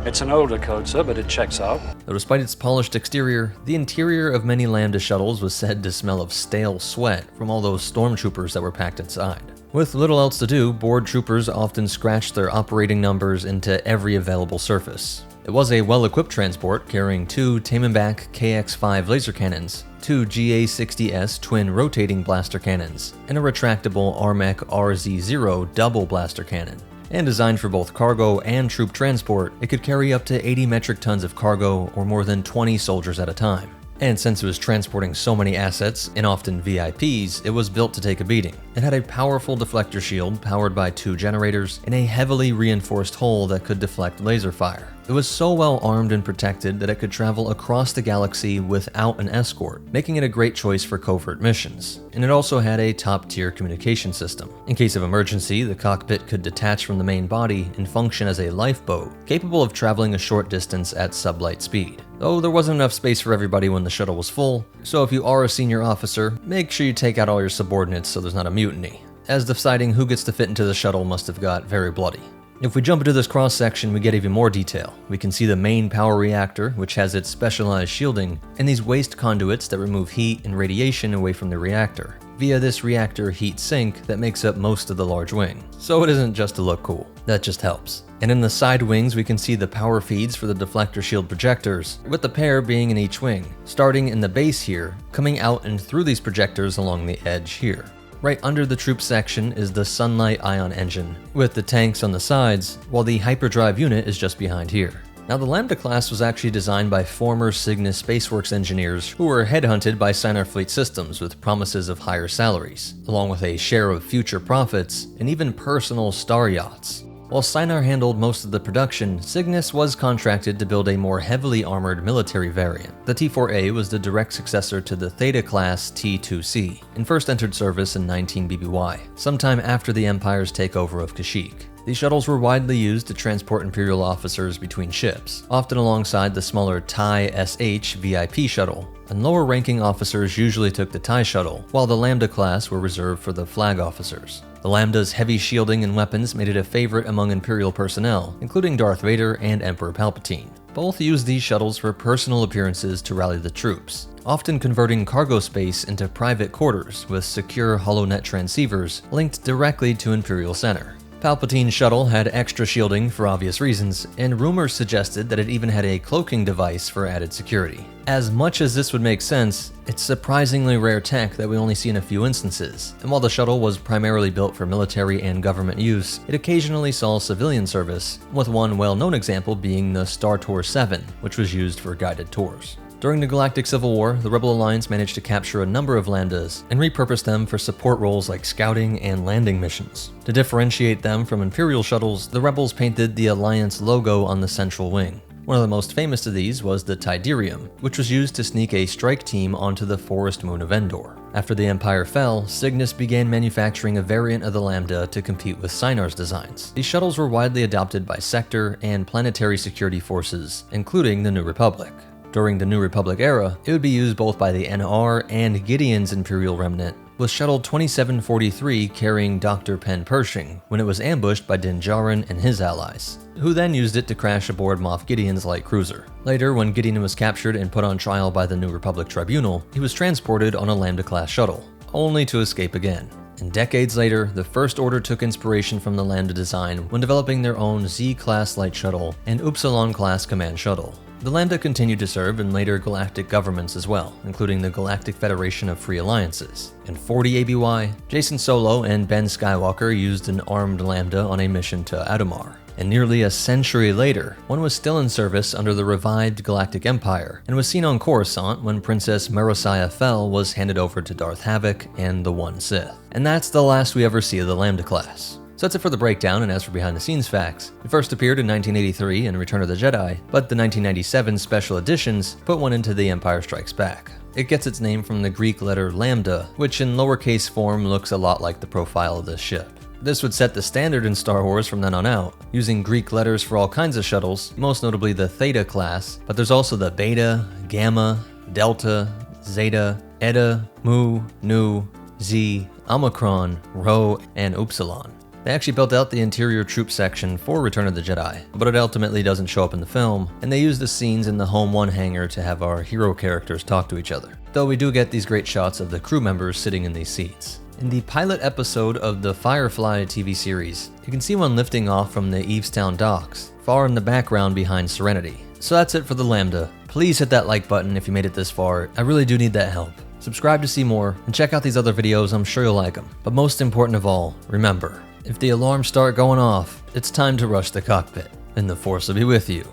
It's an older code, sir, but it checks out. Though despite its polished exterior, the interior of many Lambda shuttles was said to smell of stale sweat from all those stormtroopers that were packed inside. With little else to do, bored troopers often scratched their operating numbers into every available surface. It was a well-equipped transport carrying 2 Tamanbak KX-5 laser cannons, 2 GA-60S twin rotating blaster cannons, and a retractable Armec RZ-0 double blaster cannon. And designed for both cargo and troop transport, it could carry up to 80 metric tons of cargo or more than 20 soldiers at a time. And since it was transporting so many assets, and often VIPs, it was built to take a beating. It had a powerful deflector shield powered by 2 generators and a heavily reinforced hull that could deflect laser fire. It was so well armed and protected that it could travel across the galaxy without an escort, making it a great choice for covert missions. And it also had a top-tier communication system. In case of emergency, the cockpit could detach from the main body and function as a lifeboat, capable of traveling a short distance at sublight speed. Though there wasn't enough space for everybody when the shuttle was full, so if you are a senior officer, make sure you take out all your subordinates so there's not a mutiny, as deciding who gets to fit into the shuttle must have got very bloody. If we jump into this cross-section, we get even more detail. We can see the main power reactor, which has its specialized shielding, and these waste conduits that remove heat and radiation away from the reactor, via this reactor heat sink that makes up most of the large wing. So it isn't just to look cool, that just helps. And in the side wings, we can see the power feeds for the deflector shield projectors, with the pair being in each wing, starting in the base here, coming out and through these projectors along the edge here. Right under the troop section is the Sunlight Ion engine, with the tanks on the sides, while the hyperdrive unit is just behind here. Now the Lambda-class was actually designed by former Cygnus Spaceworks engineers who were headhunted by Sinar Fleet Systems with promises of higher salaries, along with a share of future profits and even personal star yachts. While Sinar handled most of the production, Cygnus was contracted to build a more heavily armored military variant. The T-4A was the direct successor to the Theta-class T-2C, and first entered service in 19 BBY, sometime after the Empire's takeover of Kashyyyk. These shuttles were widely used to transport Imperial officers between ships, often alongside the smaller TIE SH VIP shuttle, and lower-ranking officers usually took the TIE shuttle, while the Lambda-class were reserved for the flag officers. The Lambda's heavy shielding and weapons made it a favorite among Imperial personnel, including Darth Vader and Emperor Palpatine. Both used these shuttles for personal appearances to rally the troops, often converting cargo space into private quarters with secure HoloNet transceivers linked directly to Imperial Center. Palpatine's shuttle had extra shielding for obvious reasons, and rumors suggested that it even had a cloaking device for added security. As much as this would make sense, it's surprisingly rare tech that we only see in a few instances, and while the shuttle was primarily built for military and government use, it occasionally saw civilian service, with one well-known example being the Star Tour 7, which was used for guided tours. During the Galactic Civil War, the Rebel Alliance managed to capture a number of Lambdas and repurpose them for support roles like scouting and landing missions. To differentiate them from Imperial shuttles, the Rebels painted the Alliance logo on the central wing. One of the most famous of these was the Tiderium, which was used to sneak a strike team onto the forest moon of Endor. After the Empire fell, Cygnus began manufacturing a variant of the Lambda to compete with Sinar's designs. These shuttles were widely adopted by sector and planetary security forces, including the New Republic. During the New Republic era, it would be used both by the NR and Gideon's Imperial remnant, with Shuttle 2743 carrying Dr. Pen Pershing when it was ambushed by Din Djarin and his allies, who then used it to crash aboard Moff Gideon's light cruiser. Later, when Gideon was captured and put on trial by the New Republic Tribunal, he was transported on a Lambda-class shuttle, only to escape again. And decades later, the First Order took inspiration from the Lambda design when developing their own Z-class light shuttle and Upsilon-class command shuttle. The Lambda continued to serve in later galactic governments as well, including the Galactic Federation of Free Alliances. In 40 ABY, Jason Solo and Ben Skywalker used an armed Lambda on a mission to Adumar. And nearly a century later, one was still in service under the revived Galactic Empire, and was seen on Coruscant when Princess Marasiah Fel was handed over to Darth Havoc and the One Sith. And that's the last we ever see of the Lambda-class. So that's it for the breakdown, and as for behind-the-scenes facts, it first appeared in 1983 in Return of the Jedi, but the 1997 special editions put one into The Empire Strikes Back. It gets its name from the Greek letter lambda, which in lowercase form looks a lot like the profile of this ship. This would set the standard in Star Wars from then on out, using Greek letters for all kinds of shuttles, most notably the Theta-class, but there's also the Beta, Gamma, Delta, Zeta, Eta, Mu, Nu, Xi, Omicron, Rho, and Upsilon. They actually built out the interior troop section for Return of the Jedi, but it ultimately doesn't show up in the film, and they use the scenes in the Home 1 hangar to have our hero characters talk to each other. Though we do get these great shots of the crew members sitting in these seats. In the pilot episode of the Firefly TV series, you can see one lifting off from the Evestown docks, far in the background behind Serenity. So that's it for the Lambda. Please hit that like button if you made it this far, I really do need that help. Subscribe to see more, and check out these other videos, I'm sure you'll like them. But most important of all, remember, if the alarms start going off, it's time to rush the cockpit, and the Force will be with you,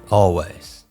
always.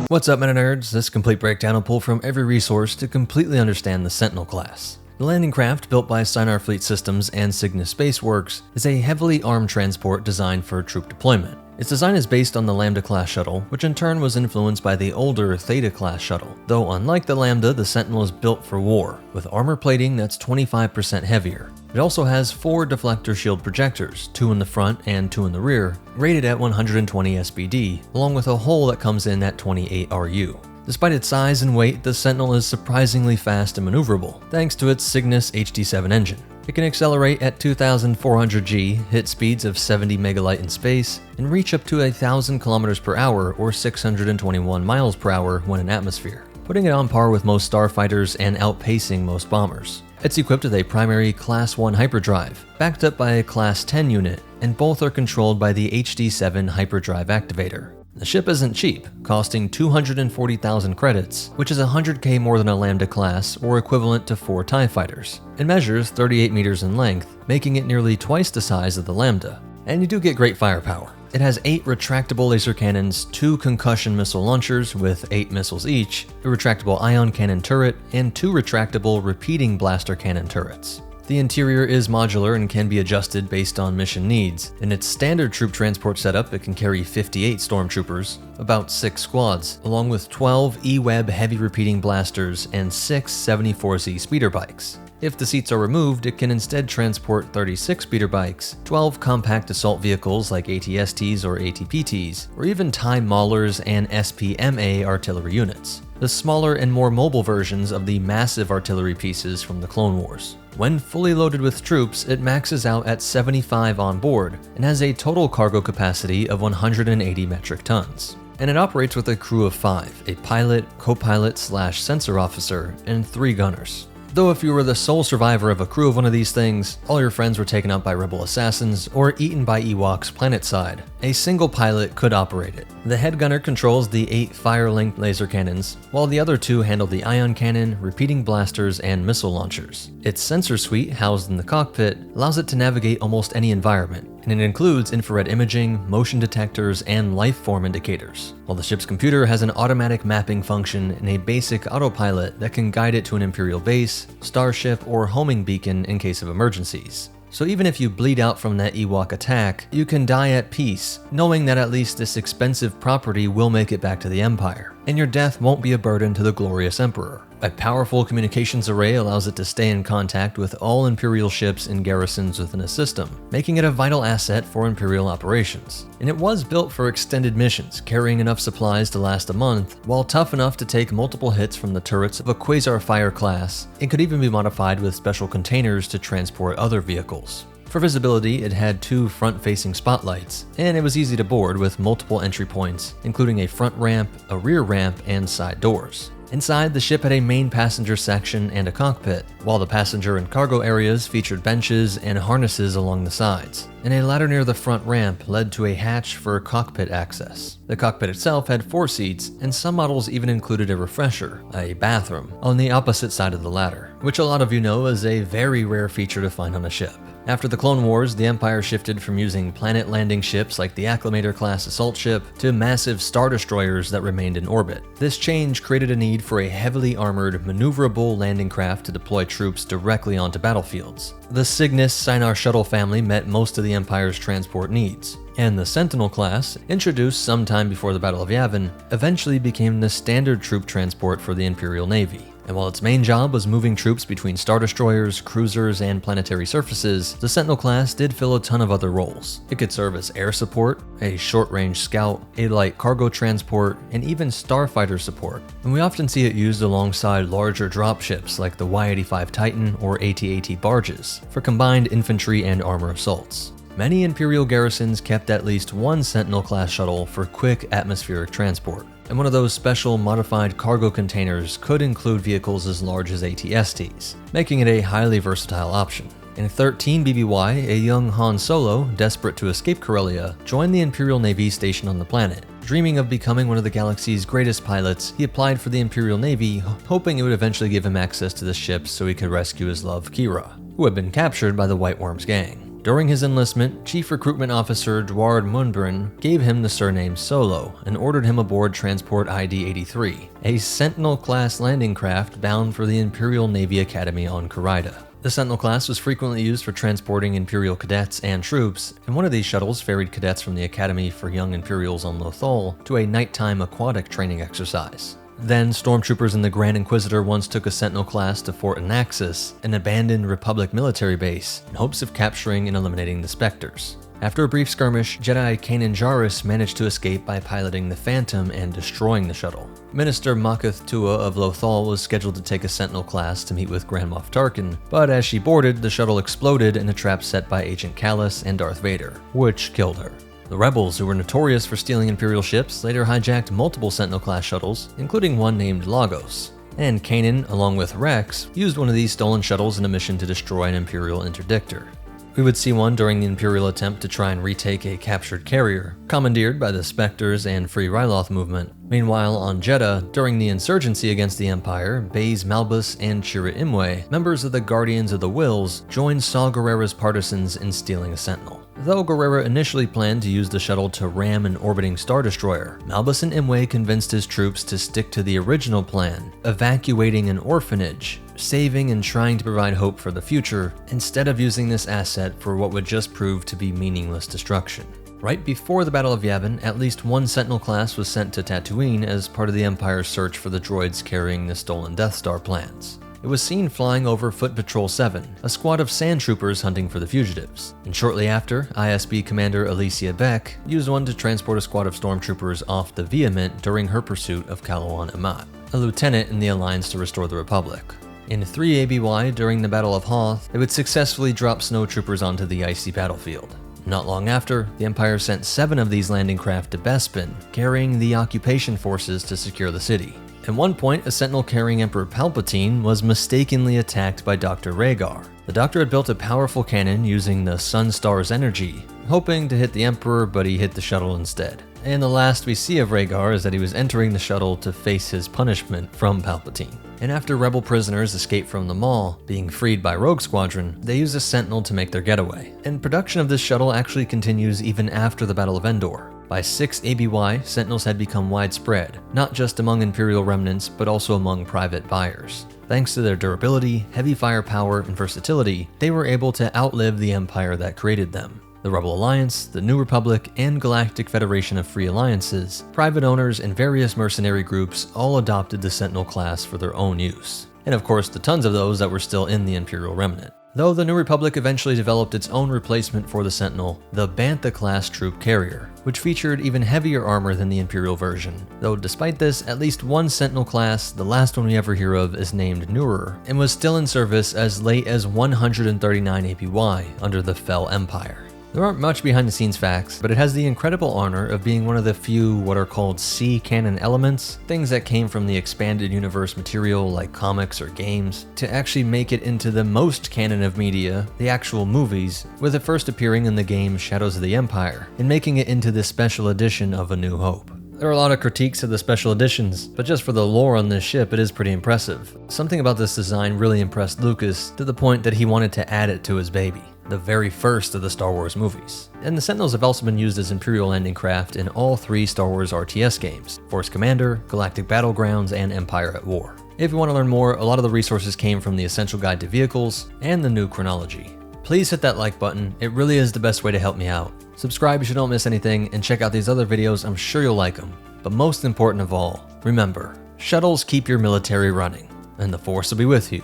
What's up, MetaNerdz? This complete breakdown will pull from every resource to completely understand the Sentinel-class. The landing craft, built by Sinar Fleet Systems and Cygnus Spaceworks, is a heavily armed transport designed for troop deployment. Its design is based on the Lambda-class shuttle, which in turn was influenced by the older Theta-class shuttle. Though unlike the Lambda, the Sentinel is built for war, with armor plating that's 25% heavier. It also has 4 deflector shield projectors, 2 in the front and 2 in the rear, rated at 120 SPD, along with a hull that comes in at 28 RU. Despite its size and weight, the Sentinel is surprisingly fast and maneuverable, thanks to its Cygnus HD7 engine. It can accelerate at 2,400 G, hit speeds of 70 megalight in space, and reach up to 1,000 kilometers per hour or 621 miles per hour when in atmosphere, putting it on par with most starfighters and outpacing most bombers. It's equipped with a primary Class 1 hyperdrive, backed up by a Class 10 unit, and both are controlled by the HD7 hyperdrive activator. The ship isn't cheap, costing 240,000 credits, which is 100k more than a Lambda class or equivalent to 4 TIE fighters. It measures 38 meters in length, making it nearly twice the size of the Lambda. And you do get great firepower. It has 8 retractable laser cannons, 2 concussion missile launchers with 8 missiles each, a retractable ion cannon turret, and 2 retractable repeating blaster cannon turrets. The interior is modular and can be adjusted based on mission needs. In its standard troop transport setup, it can carry 58 stormtroopers, about 6 squads, along with 12 E-Web heavy repeating blasters and 6 74Z speeder bikes. If the seats are removed, it can instead transport 36 speeder bikes, 12 compact assault vehicles like ATSTs or ATPTs, or even TIE Maulers and SPMA artillery units, the smaller and more mobile versions of the massive artillery pieces from the Clone Wars. When fully loaded with troops, it maxes out at 75 on board and has a total cargo capacity of 180 metric tons. And it operates with a crew of 5, a pilot, co-pilot/sensor officer, and 3 gunners. Though if you were the sole survivor of a crew of one of these things, all your friends were taken out by rebel assassins or eaten by Ewoks planetside, a single pilot could operate it. The head gunner controls the 8 fire-length laser cannons, while the other 2 handle the ion cannon, repeating blasters, and missile launchers. Its sensor suite, housed in the cockpit, allows it to navigate almost any environment, and it includes infrared imaging, motion detectors, and life form indicators, while the ship's computer has an automatic mapping function and a basic autopilot that can guide it to an Imperial base, starship, or homing beacon in case of emergencies. So even if you bleed out from that Ewok attack, you can die at peace, knowing that at least this expensive property will make it back to the Empire, and your death won't be a burden to the glorious Emperor. A powerful communications array allows it to stay in contact with all Imperial ships and garrisons within a system, making it a vital asset for Imperial operations. And it was built for extended missions, carrying enough supplies to last a month, while tough enough to take multiple hits from the turrets of a Quasar Fire class. It could even be modified with special containers to transport other vehicles. For visibility, it had 2 front-facing spotlights, and it was easy to board with multiple entry points, including a front ramp, a rear ramp, and side doors. Inside, the ship had a main passenger section and a cockpit, while the passenger and cargo areas featured benches and harnesses along the sides, and a ladder near the front ramp led to a hatch for cockpit access. The cockpit itself had 4 seats, and some models even included a refresher, a bathroom, on the opposite side of the ladder, which a lot of you know is a very rare feature to find on a ship. After the Clone Wars, the Empire shifted from using planet-landing ships like the Acclamator-class assault ship to massive star destroyers that remained in orbit. This change created a need for a heavily armored, maneuverable landing craft to deploy troops directly onto battlefields. The Cygnus Sinar shuttle family met most of the Empire's transport needs, and the Sentinel-class, introduced sometime before the Battle of Yavin, eventually became the standard troop transport for the Imperial Navy. And while its main job was moving troops between star destroyers, cruisers, and planetary surfaces, the Sentinel-class did fill a ton of other roles. It could serve as air support, a short-range scout, a light cargo transport, and even starfighter support. And we often see it used alongside larger dropships like the Y-85 Titan or AT-AT barges for combined infantry and armor assaults. Many Imperial garrisons kept at least one Sentinel-class shuttle for quick atmospheric transport, and one of those special modified cargo containers could include vehicles as large as ATSTs, making it a highly versatile option. In 13 BBY, a young Han Solo, desperate to escape Corellia, joined the Imperial Navy station on the planet. Dreaming of becoming one of the galaxy's greatest pilots, he applied for the Imperial Navy, hoping it would eventually give him access to the ship so he could rescue his love, Kira, who had been captured by the White Worm's gang. During his enlistment, Chief Recruitment Officer Dward Munbrin gave him the surname Solo and ordered him aboard Transport ID-83, a Sentinel-class landing craft bound for the Imperial Navy Academy on Corida. The Sentinel-class was frequently used for transporting Imperial cadets and troops, and one of these shuttles ferried cadets from the Academy for Young Imperials on Lothal to a nighttime aquatic training exercise. Then, stormtroopers in the Grand Inquisitor once took a Sentinel-class to Fort Anaxis, an abandoned Republic military base, in hopes of capturing and eliminating the Spectres. After a brief skirmish, Jedi Kanan Jarrus managed to escape by piloting the Phantom and destroying the shuttle. Minister Makath Tua of Lothal was scheduled to take a Sentinel-class to meet with Grand Moff Tarkin, but as she boarded, the shuttle exploded in a trap set by Agent Kallus and Darth Vader, which killed her. The rebels, who were notorious for stealing Imperial ships, later hijacked multiple Sentinel-class shuttles, including one named Lagos. And Kanan, along with Rex, used one of these stolen shuttles in a mission to destroy an Imperial interdictor. We would see one during the Imperial attempt to try and retake a captured carrier, commandeered by the Spectres and Free Ryloth movement. Meanwhile, on Jedha, during the insurgency against the Empire, Baze Malbus and Chirrut Imwe, members of the Guardians of the Wills, joined Saw Gerrera's partisans in stealing a Sentinel. Though Gerrera initially planned to use the shuttle to ram an orbiting Star Destroyer, Malbus and Imwe convinced his troops to stick to the original plan, evacuating an orphanage, saving and trying to provide hope for the future, instead of using this asset for what would just prove to be meaningless destruction. Right before the Battle of Yavin, at least one Sentinel-class was sent to Tatooine as part of the Empire's search for the droids carrying the stolen Death Star plans. It was seen flying over Foot Patrol 7, a squad of sand troopers hunting for the fugitives. And shortly after, ISB Commander Alicia Beck used one to transport a squad of stormtroopers off the Vehement during her pursuit of Calawan Amat, a lieutenant in the Alliance to restore the Republic. In 3 ABY, during the Battle of Hoth, they would successfully drop snowtroopers onto the icy battlefield. Not long after, the Empire sent 7 of these landing craft to Bespin, carrying the occupation forces to secure the city. At one point, a Sentinel carrying Emperor Palpatine was mistakenly attacked by Dr. Rhaegar. The Doctor had built a powerful cannon using the Sun Star's energy, hoping to hit the Emperor, but he hit the shuttle instead. And the last we see of Rhaegar is that he was entering the shuttle to face his punishment from Palpatine. And after rebel prisoners escape from the Maw, being freed by Rogue Squadron, they use a Sentinel to make their getaway. And production of this shuttle actually continues even after the Battle of Endor. By 6 ABY, Sentinels had become widespread, not just among Imperial remnants, but also among private buyers. Thanks to their durability, heavy firepower, and versatility, they were able to outlive the Empire that created them. The Rebel Alliance, the New Republic, and Galactic Federation of Free Alliances, private owners, and various mercenary groups all adopted the Sentinel class for their own use. And of course, the tons of those that were still in the Imperial remnant. Though the New Republic eventually developed its own replacement for the Sentinel, the Bantha-class troop carrier, which featured even heavier armor than the Imperial version. Though despite this, at least one Sentinel class, the last one we ever hear of, is named Nurer, and was still in service as late as 139 APY under the Fel Empire. There aren't much behind the scenes facts, but it has the incredible honor of being one of the few what are called C canon elements, things that came from the expanded universe material like comics or games, to actually make it into the most canon of media, the actual movies, with it first appearing in the game Shadows of the Empire, and making it into this special edition of A New Hope. There are a lot of critiques of the special editions, but just for the lore on this ship, it is pretty impressive. Something about this design really impressed Lucas, to the point that he wanted to add it to his baby, the very first of the Star Wars movies. And the Sentinels have also been used as Imperial landing craft in all 3 Star Wars RTS games, Force Commander, Galactic Battlegrounds, and Empire at War. If you want to learn more, a lot of the resources came from the Essential Guide to Vehicles and the New Chronology. Please hit that like button, it really is the best way to help me out. Subscribe so you don't miss anything, and check out these other videos, I'm sure you'll like them. But most important of all, remember, shuttles keep your military running, and the Force will be with you,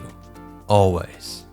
always.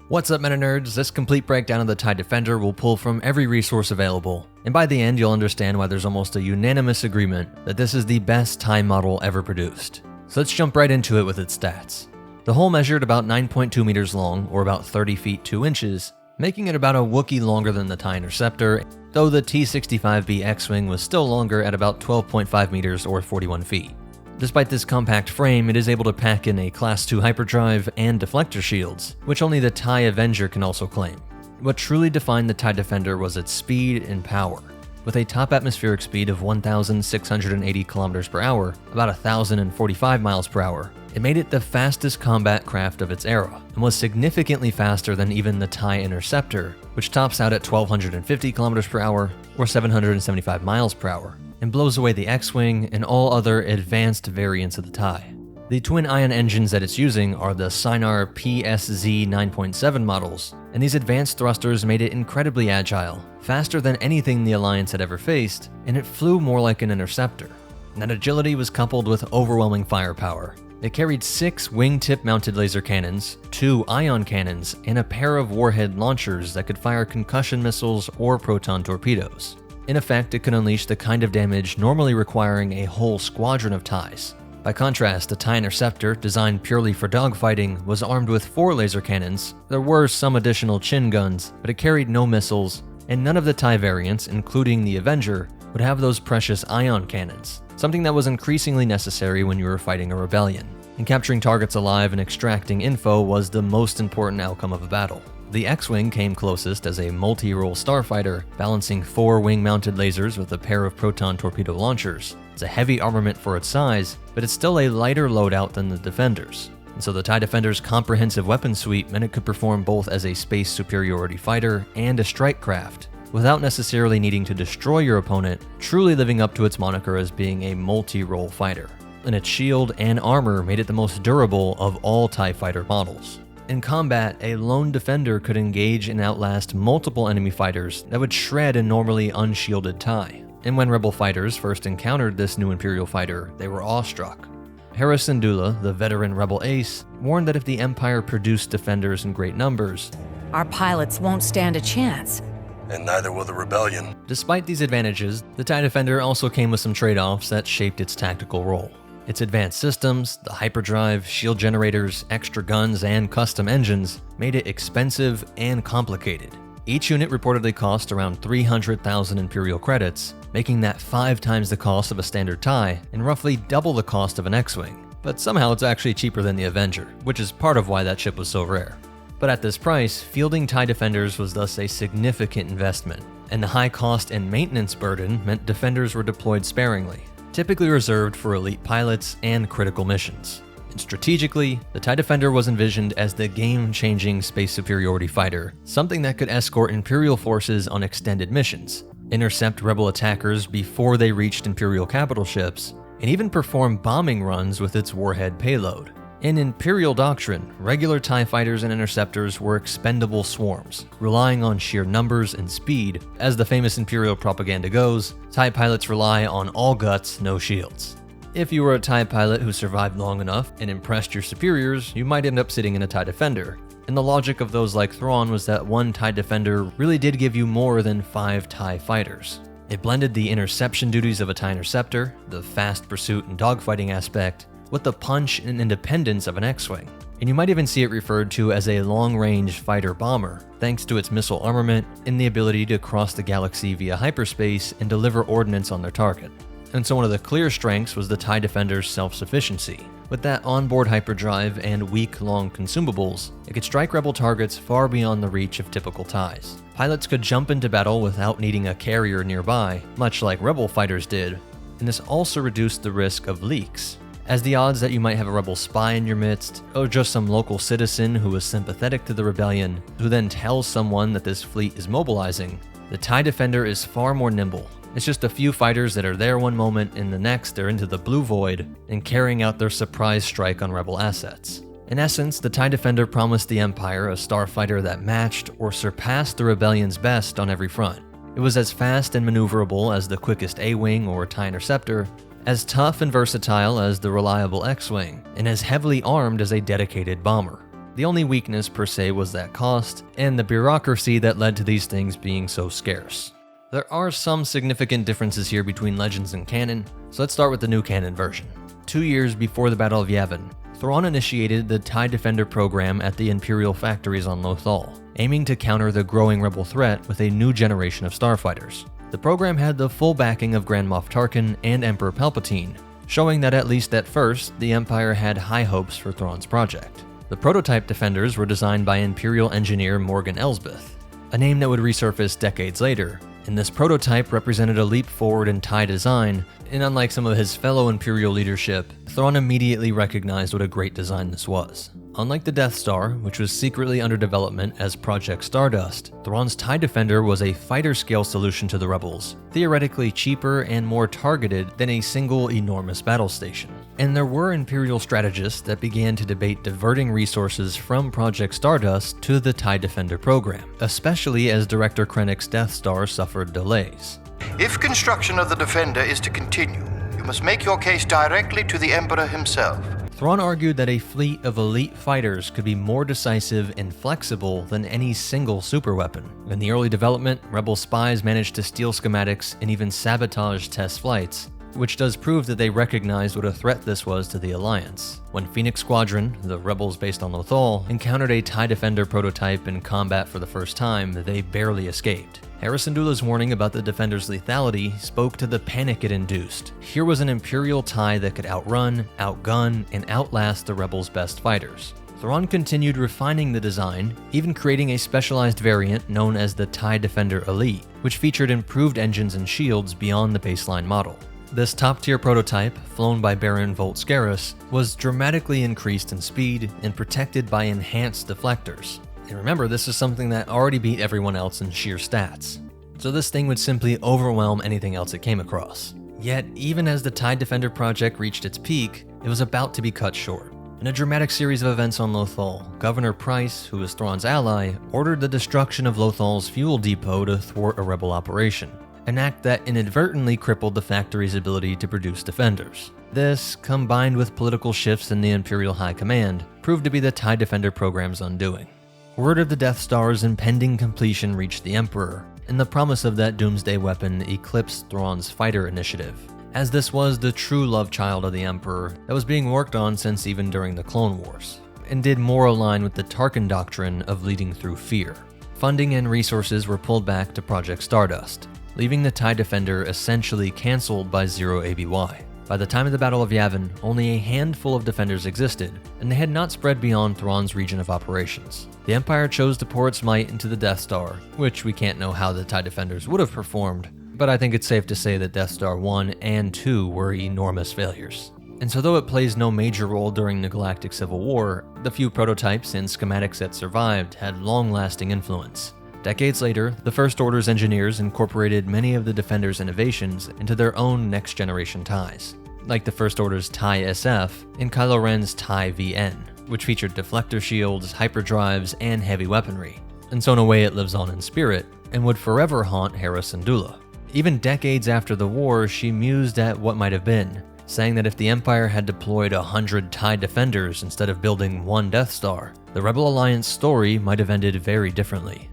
What's up, MetaNerdz? This complete breakdown of the TIE Defender will pull from every resource available, and by the end you'll understand why there's almost a unanimous agreement that this is the best TIE model ever produced. So let's jump right into it with its stats. The hull measured about 9.2 meters long, or about 30 feet 2 inches, making it about a Wookiee longer than the TIE Interceptor, though the T-65B X-Wing was still longer at about 12.5 meters or 41 feet. Despite this compact frame, it is able to pack in a Class 2 hyperdrive and deflector shields, which only the TIE Avenger can also claim. What truly defined the TIE Defender was its speed and power. With a top atmospheric speed of 1,680 kilometers per hour, about 1,045 miles per hour, it made it the fastest combat craft of its era, and was significantly faster than even the TIE Interceptor, which tops out at 1,250 kilometers per hour, or 775 miles per hour, and blows away the X-Wing and all other advanced variants of the TIE. The twin-ion engines that it's using are the Sinar PSZ 9.7 models, and these advanced thrusters made it incredibly agile, faster than anything the Alliance had ever faced, and it flew more like an interceptor. And that agility was coupled with overwhelming firepower. It carried 6 wingtip-mounted laser cannons, 2 ion cannons, and a pair of warhead launchers that could fire concussion missiles or proton torpedoes. In effect, it could unleash the kind of damage normally requiring a whole squadron of TIEs. By contrast, the TIE Interceptor, designed purely for dogfighting, was armed with 4 laser cannons. There were some additional chin guns, but it carried no missiles, and none of the TIE variants, including the Avenger, would have those precious ion cannons, something that was increasingly necessary when you were fighting a rebellion. And capturing targets alive and extracting info was the most important outcome of a battle. The X-Wing came closest as a multi-role starfighter, balancing 4 wing-mounted lasers with a pair of proton torpedo launchers. It's a heavy armament for its size, but it's still a lighter loadout than the Defenders. And so the TIE Defender's comprehensive weapon suite meant it could perform both as a space superiority fighter and a strike craft, without necessarily needing to destroy your opponent, truly living up to its moniker as being a multi-role fighter. And its shield and armor made it the most durable of all TIE fighter models. In combat, a lone defender could engage and outlast multiple enemy fighters that would shred a normally unshielded TIE. And when Rebel fighters first encountered this new Imperial fighter, they were awestruck. Hera Syndulla, the veteran Rebel ace, warned that if the Empire produced defenders in great numbers, our pilots won't stand a chance. And neither will the rebellion. Despite these advantages, the TIE Defender also came with some trade-offs that shaped its tactical role. Its advanced systems, the hyperdrive, shield generators, extra guns, and custom engines made it expensive and complicated. Each unit reportedly cost around 300,000 Imperial credits, making that 5 times the cost of a standard TIE and roughly double the cost of an X-Wing. But somehow it's actually cheaper than the Avenger, which is part of why that ship was so rare. But at this price, fielding TIE Defenders was thus a significant investment, and the high cost and maintenance burden meant Defenders were deployed sparingly, typically reserved for elite pilots and critical missions. And strategically, the TIE Defender was envisioned as the game-changing space superiority fighter, something that could escort Imperial forces on extended missions, intercept Rebel attackers before they reached Imperial capital ships, and even perform bombing runs with its warhead payload. In Imperial doctrine, regular TIE fighters and interceptors were expendable swarms, relying on sheer numbers and speed. As the famous Imperial propaganda goes, TIE pilots rely on all guts, no shields. If you were a TIE pilot who survived long enough and impressed your superiors, you might end up sitting in a TIE Defender. And the logic of those like Thrawn was that one TIE Defender really did give you more than 5 TIE fighters. It blended the interception duties of a TIE Interceptor, the fast pursuit and dogfighting aspect, with the punch and independence of an X-Wing. And you might even see it referred to as a long-range fighter-bomber, thanks to its missile armament and the ability to cross the galaxy via hyperspace and deliver ordnance on their target. And so one of the clear strengths was the TIE Defender's self-sufficiency. With that onboard hyperdrive and week-long consumables, it could strike Rebel targets far beyond the reach of typical TIEs. Pilots could jump into battle without needing a carrier nearby, much like Rebel fighters did, and this also reduced the risk of leaks, as the odds that you might have a Rebel spy in your midst, or just some local citizen who is sympathetic to the rebellion, who then tells someone that this fleet is mobilizing. The TIE Defender is far more nimble. It's just a few fighters that are there one moment and the next they're into the blue void and carrying out their surprise strike on Rebel assets. In essence, the TIE Defender promised the Empire a starfighter that matched or surpassed the rebellion's best on every front. It was as fast and maneuverable as the quickest A-Wing or TIE Interceptor, as tough and versatile as the reliable X-Wing, and as heavily armed as a dedicated bomber. The only weakness per se was that cost, and the bureaucracy that led to these things being so scarce. There are some significant differences here between Legends and canon, so let's start with the new canon version. 2 years before the Battle of Yavin, Thrawn initiated the TIE Defender program at the Imperial factories on Lothal, aiming to counter the growing Rebel threat with a new generation of starfighters. The program had the full backing of Grand Moff Tarkin and Emperor Palpatine, showing that at least at first, the Empire had high hopes for Thrawn's project. The prototype defenders were designed by Imperial engineer Morgan Elsbeth, a name that would resurface decades later, and this prototype represented a leap forward in TIE design, and unlike some of his fellow Imperial leadership, Thrawn immediately recognized what a great design this was. Unlike the Death Star, which was secretly under development as Project Stardust, Thrawn's TIE Defender was a fighter-scale solution to the Rebels, theoretically cheaper and more targeted than a single enormous battle station. And there were Imperial strategists that began to debate diverting resources from Project Stardust to the TIE Defender program, especially as Director Krennic's Death Star suffered delays. If construction of the Defender is to continue, you must make your case directly to the Emperor himself. Thrawn argued that a fleet of elite fighters could be more decisive and flexible than any single superweapon. In the early development, Rebel spies managed to steal schematics and even sabotage test flights, which does prove that they recognized what a threat this was to the Alliance. When Phoenix Squadron, the rebels based on Lothal, encountered a TIE Defender prototype in combat for the first time, they barely escaped. Hera Syndulla's warning about the Defender's lethality spoke to the panic it induced. Here was an Imperial TIE that could outrun, outgun, and outlast the rebels' best fighters. Thrawn continued refining the design, even creating a specialized variant known as the TIE Defender Elite, which featured improved engines and shields beyond the baseline model. This top-tier prototype, flown by Baron Volt Scarus, was dramatically increased in speed and protected by enhanced deflectors. And remember, this is something that already beat everyone else in sheer stats. so this thing would simply overwhelm anything else it came across. Yet, even as the TIE Defender project reached its peak, it was about to be cut short. In a dramatic series of events on Lothal, Governor Price, who was Thrawn's ally, ordered the destruction of Lothal's fuel depot to thwart a rebel operation, an act that inadvertently crippled the factory's ability to produce defenders. This, combined with political shifts in the Imperial High Command, proved to be the TIE Defender program's undoing. Word of the Death Star's impending completion reached the Emperor, and the promise of that doomsday weapon eclipsed Thrawn's fighter initiative, as this was the true love child of the Emperor that was being worked on since even during the Clone Wars, and did more align with the Tarkin doctrine of leading through fear. Funding and resources were pulled back to Project Stardust, leaving the TIE Defender essentially cancelled by Zero ABY. By the time of the Battle of Yavin, only a handful of defenders existed, and they had not spread beyond Thrawn's region of operations. The Empire chose to pour its might into the Death Star, which we can't know how the TIE Defenders would have performed, but I think it's safe to say that Death Star 1 and 2 were enormous failures. And so though it plays no major role during the Galactic Civil War, the few prototypes and schematics that survived had long-lasting influence. Decades later, the First Order's engineers incorporated many of the Defender's innovations into their own next-generation TIEs, like the First Order's TIE SF and Kylo Ren's TIE VN, which featured deflector shields, hyperdrives, and heavy weaponry. And so in a way it lives on in spirit, and would forever haunt Hera Syndulla. Even decades after the war, she mused at what might have been, saying that if the Empire had deployed 100 TIE Defenders instead of building one Death Star, the Rebel Alliance story might have ended very differently.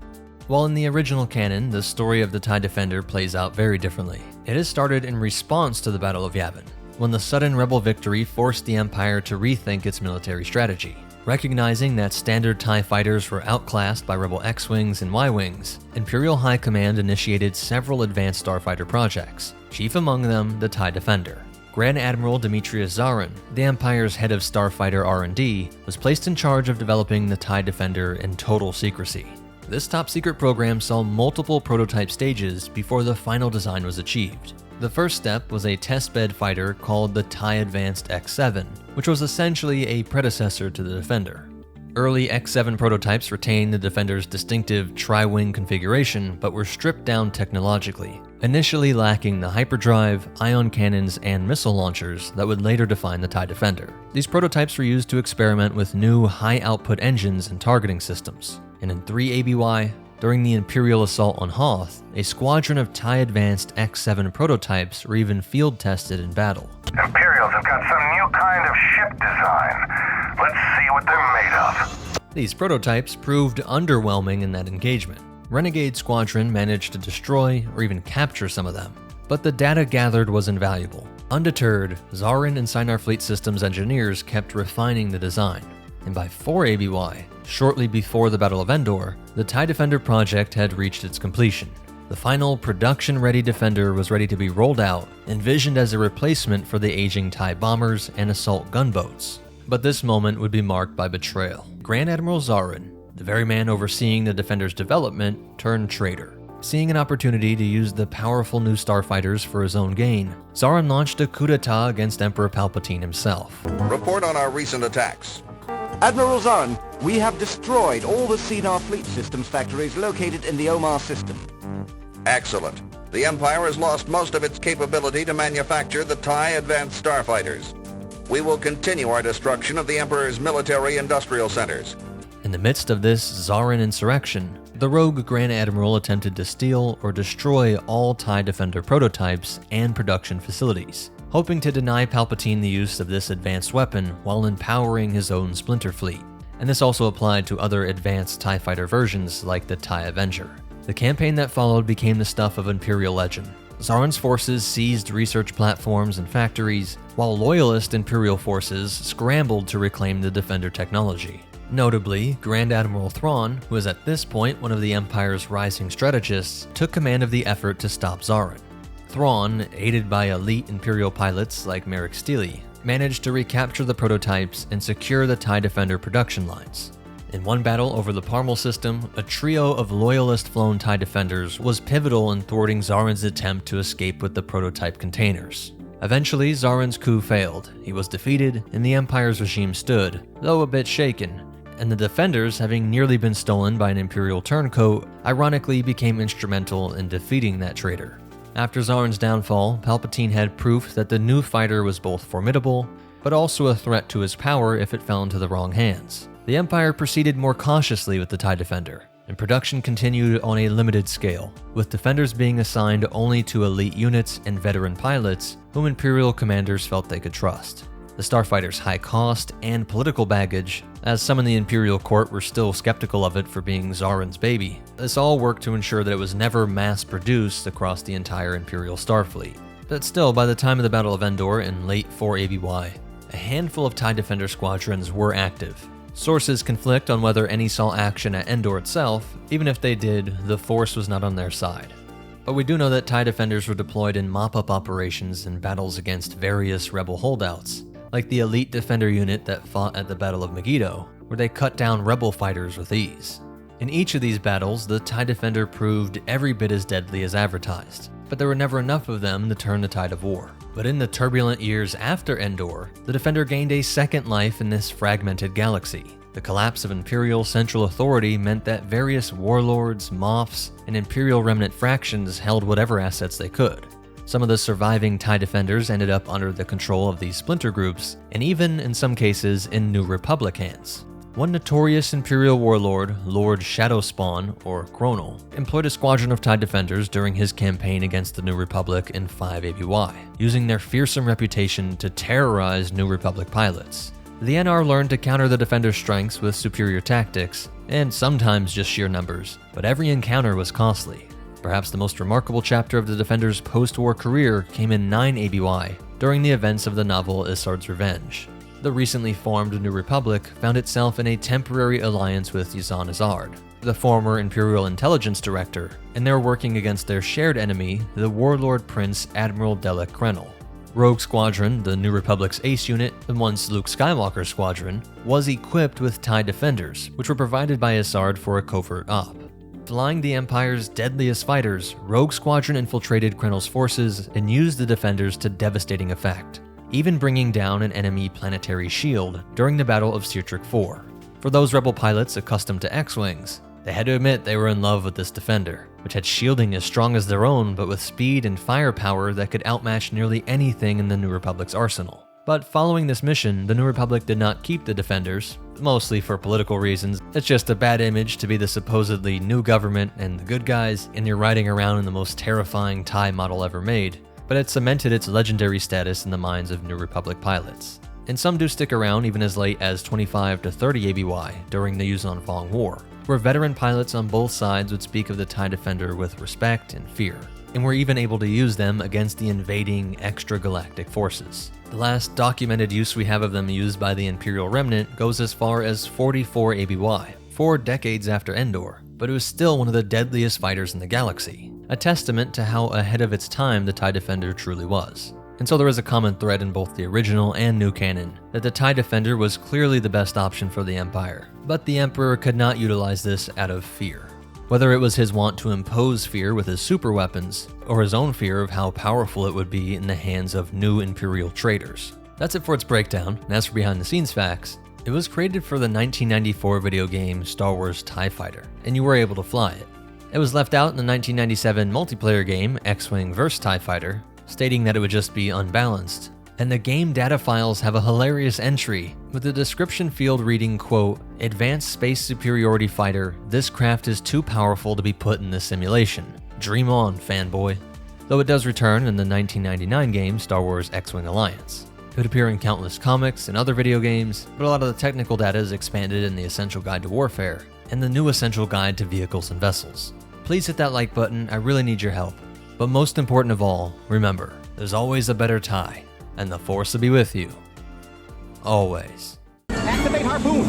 While in the original canon, the story of the TIE Defender plays out very differently. It is started in response to the Battle of Yavin, when the sudden Rebel victory forced the Empire to rethink its military strategy. Recognizing that standard TIE fighters were outclassed by Rebel X-Wings and Y-Wings, Imperial High Command initiated several advanced starfighter projects, chief among them the TIE Defender. Grand Admiral Demetrius Zarin, the Empire's head of starfighter R&D, was placed in charge of developing the TIE Defender in total secrecy. This top-secret program saw multiple prototype stages before the final design was achieved. The first step was a testbed fighter called the TIE Advanced X7, which was essentially a predecessor to the Defender. Early X7 prototypes retained the Defender's distinctive tri-wing configuration, but were stripped down technologically, initially lacking the hyperdrive, ion cannons, and missile launchers that would later define the TIE Defender. These prototypes were used to experiment with new high-output engines and targeting systems, and in 3 ABY, during the Imperial assault on Hoth, a squadron of TIE Advanced X7 prototypes were even field-tested in battle. Imperials have got some new kind of ship design. Let's see what they're made of. These prototypes proved underwhelming in that engagement. Renegade Squadron managed to destroy or even capture some of them, but the data gathered was invaluable. Undeterred, Zarin and Sinar Fleet Systems engineers kept refining the design, and by 4 ABY, shortly before the Battle of Endor, the TIE Defender project had reached its completion. The final production-ready Defender was ready to be rolled out, envisioned as a replacement for the aging TIE bombers and assault gunboats. But this moment would be marked by betrayal. Grand Admiral Zarin, the very man overseeing the Defender's development, turned traitor. Seeing an opportunity to use the powerful new starfighters for his own gain, Zarin launched a coup d'etat against Emperor Palpatine himself. Report on our recent attacks. Admiral Zarin, we have destroyed all the Sinar Fleet Systems factories located in the Omar system. Excellent. The Empire has lost most of its capability to manufacture the TIE Advanced Starfighters. We will continue our destruction of the Emperor's military-industrial centers. In the midst of this Zarin insurrection, the rogue Grand Admiral attempted to steal or destroy all TIE Defender prototypes and production facilities, hoping to deny Palpatine the use of this advanced weapon while empowering his own splinter fleet. And this also applied to other advanced TIE fighter versions like the TIE Avenger. The campaign that followed became the stuff of Imperial legend. Zarin's forces seized research platforms and factories, while loyalist Imperial forces scrambled to reclaim the Defender technology. Notably, Grand Admiral Thrawn, who was at this point one of the Empire's rising strategists, took command of the effort to stop Zarin. Thrawn, aided by elite Imperial pilots like Merrick Steele, managed to recapture the prototypes and secure the TIE Defender production lines. In one battle over the Parmel system, a trio of loyalist-flown TIE Defenders was pivotal in thwarting Zarin's attempt to escape with the prototype containers. Eventually, Zarin's coup failed, he was defeated, and the Empire's regime stood, though a bit shaken, and the Defenders, having nearly been stolen by an Imperial turncoat, ironically became instrumental in defeating that traitor. After Zarin's downfall, Palpatine had proof that the new fighter was both formidable, but also a threat to his power if it fell into the wrong hands. The Empire proceeded more cautiously with the TIE Defender, and production continued on a limited scale, with Defenders being assigned only to elite units and veteran pilots whom Imperial commanders felt they could trust. The Starfighter's high cost and political baggage, as some in the Imperial court were still skeptical of it for being Zarin's baby, this all worked to ensure that it was never mass-produced across the entire Imperial Starfleet. But still, by the time of the Battle of Endor in late 4 ABY, a handful of TIE Defender squadrons were active. Sources conflict on whether any saw action at Endor itself. Even if they did, the Force was not on their side. But we do know that TIE Defenders were deployed in mop-up operations in battles against various rebel holdouts, like the elite Defender unit that fought at the Battle of Megiddo, where they cut down rebel fighters with ease. In each of these battles, the TIE Defender proved every bit as deadly as advertised, but there were never enough of them to turn the tide of war. But in the turbulent years after Endor, the Defender gained a second life in this fragmented galaxy. The collapse of Imperial central authority meant that various warlords, moffs, and Imperial remnant fractions held whatever assets they could. Some of the surviving TIE Defenders ended up under the control of these splinter groups, and even, in some cases, in New Republic hands. One notorious Imperial warlord, Lord Shadowspawn, or Chronal, employed a squadron of TIE Defenders during his campaign against the New Republic in 5 ABY, using their fearsome reputation to terrorize New Republic pilots. The NR learned to counter the Defender's strengths with superior tactics, and sometimes just sheer numbers, but every encounter was costly. Perhaps the most remarkable chapter of the Defender's post-war career came in 9 ABY, during the events of the novel Isard's Revenge. The recently formed New Republic found itself in a temporary alliance with Yazan Isard, the former Imperial Intelligence Director, and they were working against their shared enemy, the warlord Prince Admiral Delek Krenel. Rogue Squadron, the New Republic's ace unit, the once Luke Skywalker Squadron, was equipped with TIE Defenders, which were provided by Isard for a covert op. Flying the Empire's deadliest fighters, Rogue Squadron infiltrated Krenel's forces and used the Defenders to devastating effect, even bringing down an enemy planetary shield during the Battle of Sirtrek IV. For those rebel pilots accustomed to X-Wings, they had to admit they were in love with this Defender, which had shielding as strong as their own but with speed and firepower that could outmatch nearly anything in the New Republic's arsenal. But following this mission, the New Republic did not keep the Defenders, mostly for political reasons. It's just a bad image to be the supposedly new government and the good guys, and you're riding around in the most terrifying TIE model ever made. But it cemented its legendary status in the minds of New Republic pilots. And some do stick around even as late as 25 to 30 ABY during the Yuzan Fong War, where veteran pilots on both sides would speak of the TIE Defender with respect and fear, and were even able to use them against the invading extragalactic forces. The last documented use we have of them used by the Imperial Remnant goes as far as 44 ABY, 4 decades after Endor, but it was still one of the deadliest fighters in the galaxy, a testament to how ahead of its time the TIE Defender truly was. And so there is a common thread in both the original and new canon, that the TIE Defender was clearly the best option for the Empire, but the Emperor could not utilize this out of fear. Whether it was his want to impose fear with his super weapons, or his own fear of how powerful it would be in the hands of new Imperial traitors. That's it for its breakdown, and as for behind the scenes facts, it was created for the 1994 video game Star Wars TIE Fighter, and you were able to fly it. It was left out in the 1997 multiplayer game X-Wing vs. TIE Fighter, stating that it would just be unbalanced. And the game data files have a hilarious entry, with the description field reading, quote, "Advanced Space Superiority Fighter, this craft is too powerful to be put in this simulation. Dream on, fanboy." Though it does return in the 1999 game Star Wars X-Wing Alliance. It would appear in countless comics and other video games, but a lot of the technical data is expanded in the Essential Guide to Warfare, and the new Essential Guide to Vehicles and Vessels. Please hit that like button, I really need your help. But most important of all, remember, there's always a better TIE, and the Force will be with you. Always. Activate harpoon!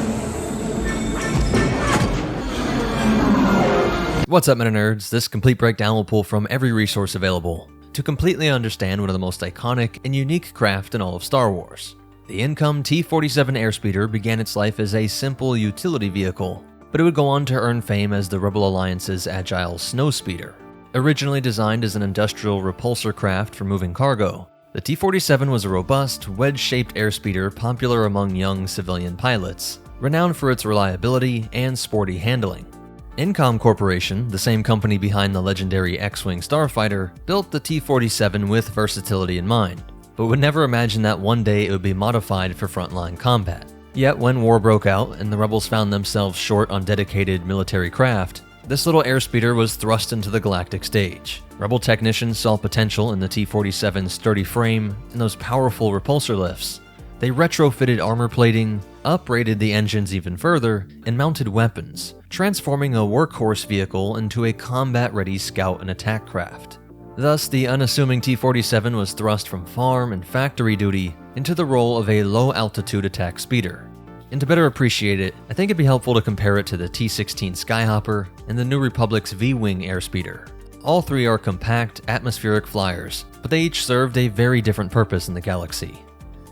What's up, MetaNerdz? This complete breakdown will pull from every resource available to completely understand one of the most iconic and unique craft in all of Star Wars. The Income T-47 airspeeder began its life as a simple utility vehicle, but it would go on to earn fame as the Rebel Alliance's agile snowspeeder. Originally designed as an industrial repulsor craft for moving cargo, the T-47 was a robust, wedge-shaped airspeeder popular among young civilian pilots, renowned for its reliability and sporty handling. Incom Corporation, the same company behind the legendary X-Wing starfighter, built the T-47 with versatility in mind, but would never imagine that one day it would be modified for frontline combat. Yet when war broke out and the rebels found themselves short on dedicated military craft, this little airspeeder was thrust into the galactic stage. Rebel technicians saw potential in the T-47's sturdy frame and those powerful repulsor lifts. They retrofitted armor plating, uprated the engines even further, and mounted weapons, transforming a workhorse vehicle into a combat-ready scout and attack craft. Thus, the unassuming T-47 was thrust from farm and factory duty into the role of a low-altitude attack speeder. And to better appreciate it, I think it'd be helpful to compare it to the T-16 Skyhopper and the New Republic's V-wing airspeeder. All three are compact, atmospheric flyers, but they each served a very different purpose in the galaxy.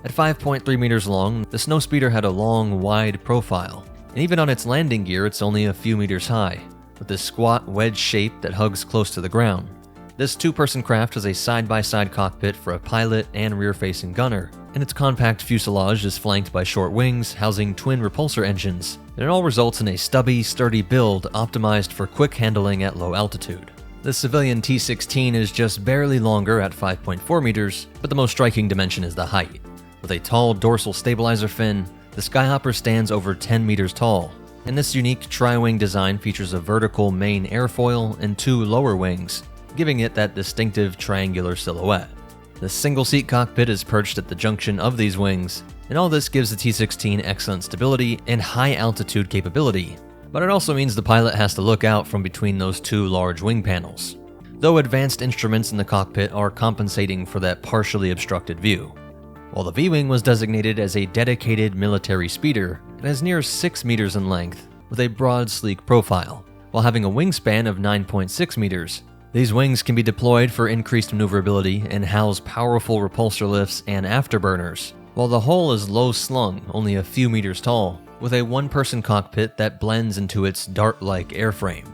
At 5.3 meters long, the snowspeeder had a long, wide profile, and even on its landing gear it's only a few meters high, with this squat, wedge shape that hugs close to the ground. This two-person craft has a side-by-side cockpit for a pilot and rear-facing gunner, and its compact fuselage is flanked by short wings housing twin repulsor engines, and it all results in a stubby, sturdy build optimized for quick handling at low altitude. The civilian T-16 is just barely longer at 5.4 meters, but the most striking dimension is the height. With a tall dorsal stabilizer fin, the Skyhopper stands over 10 meters tall, and this unique tri-wing design features a vertical main airfoil and two lower wings, giving it that distinctive triangular silhouette. The single-seat cockpit is perched at the junction of these wings, and all this gives the T-16 excellent stability and high-altitude capability, but it also means the pilot has to look out from between those two large wing panels, though advanced instruments in the cockpit are compensating for that partially obstructed view. While the V-wing was designated as a dedicated military speeder, it is near 6 meters in length, with a broad, sleek profile, while having a wingspan of 9.6 meters. These wings can be deployed for increased maneuverability and house powerful repulsor lifts and afterburners, while the hull is low-slung, only a few meters tall, with a one-person cockpit that blends into its dart-like airframe.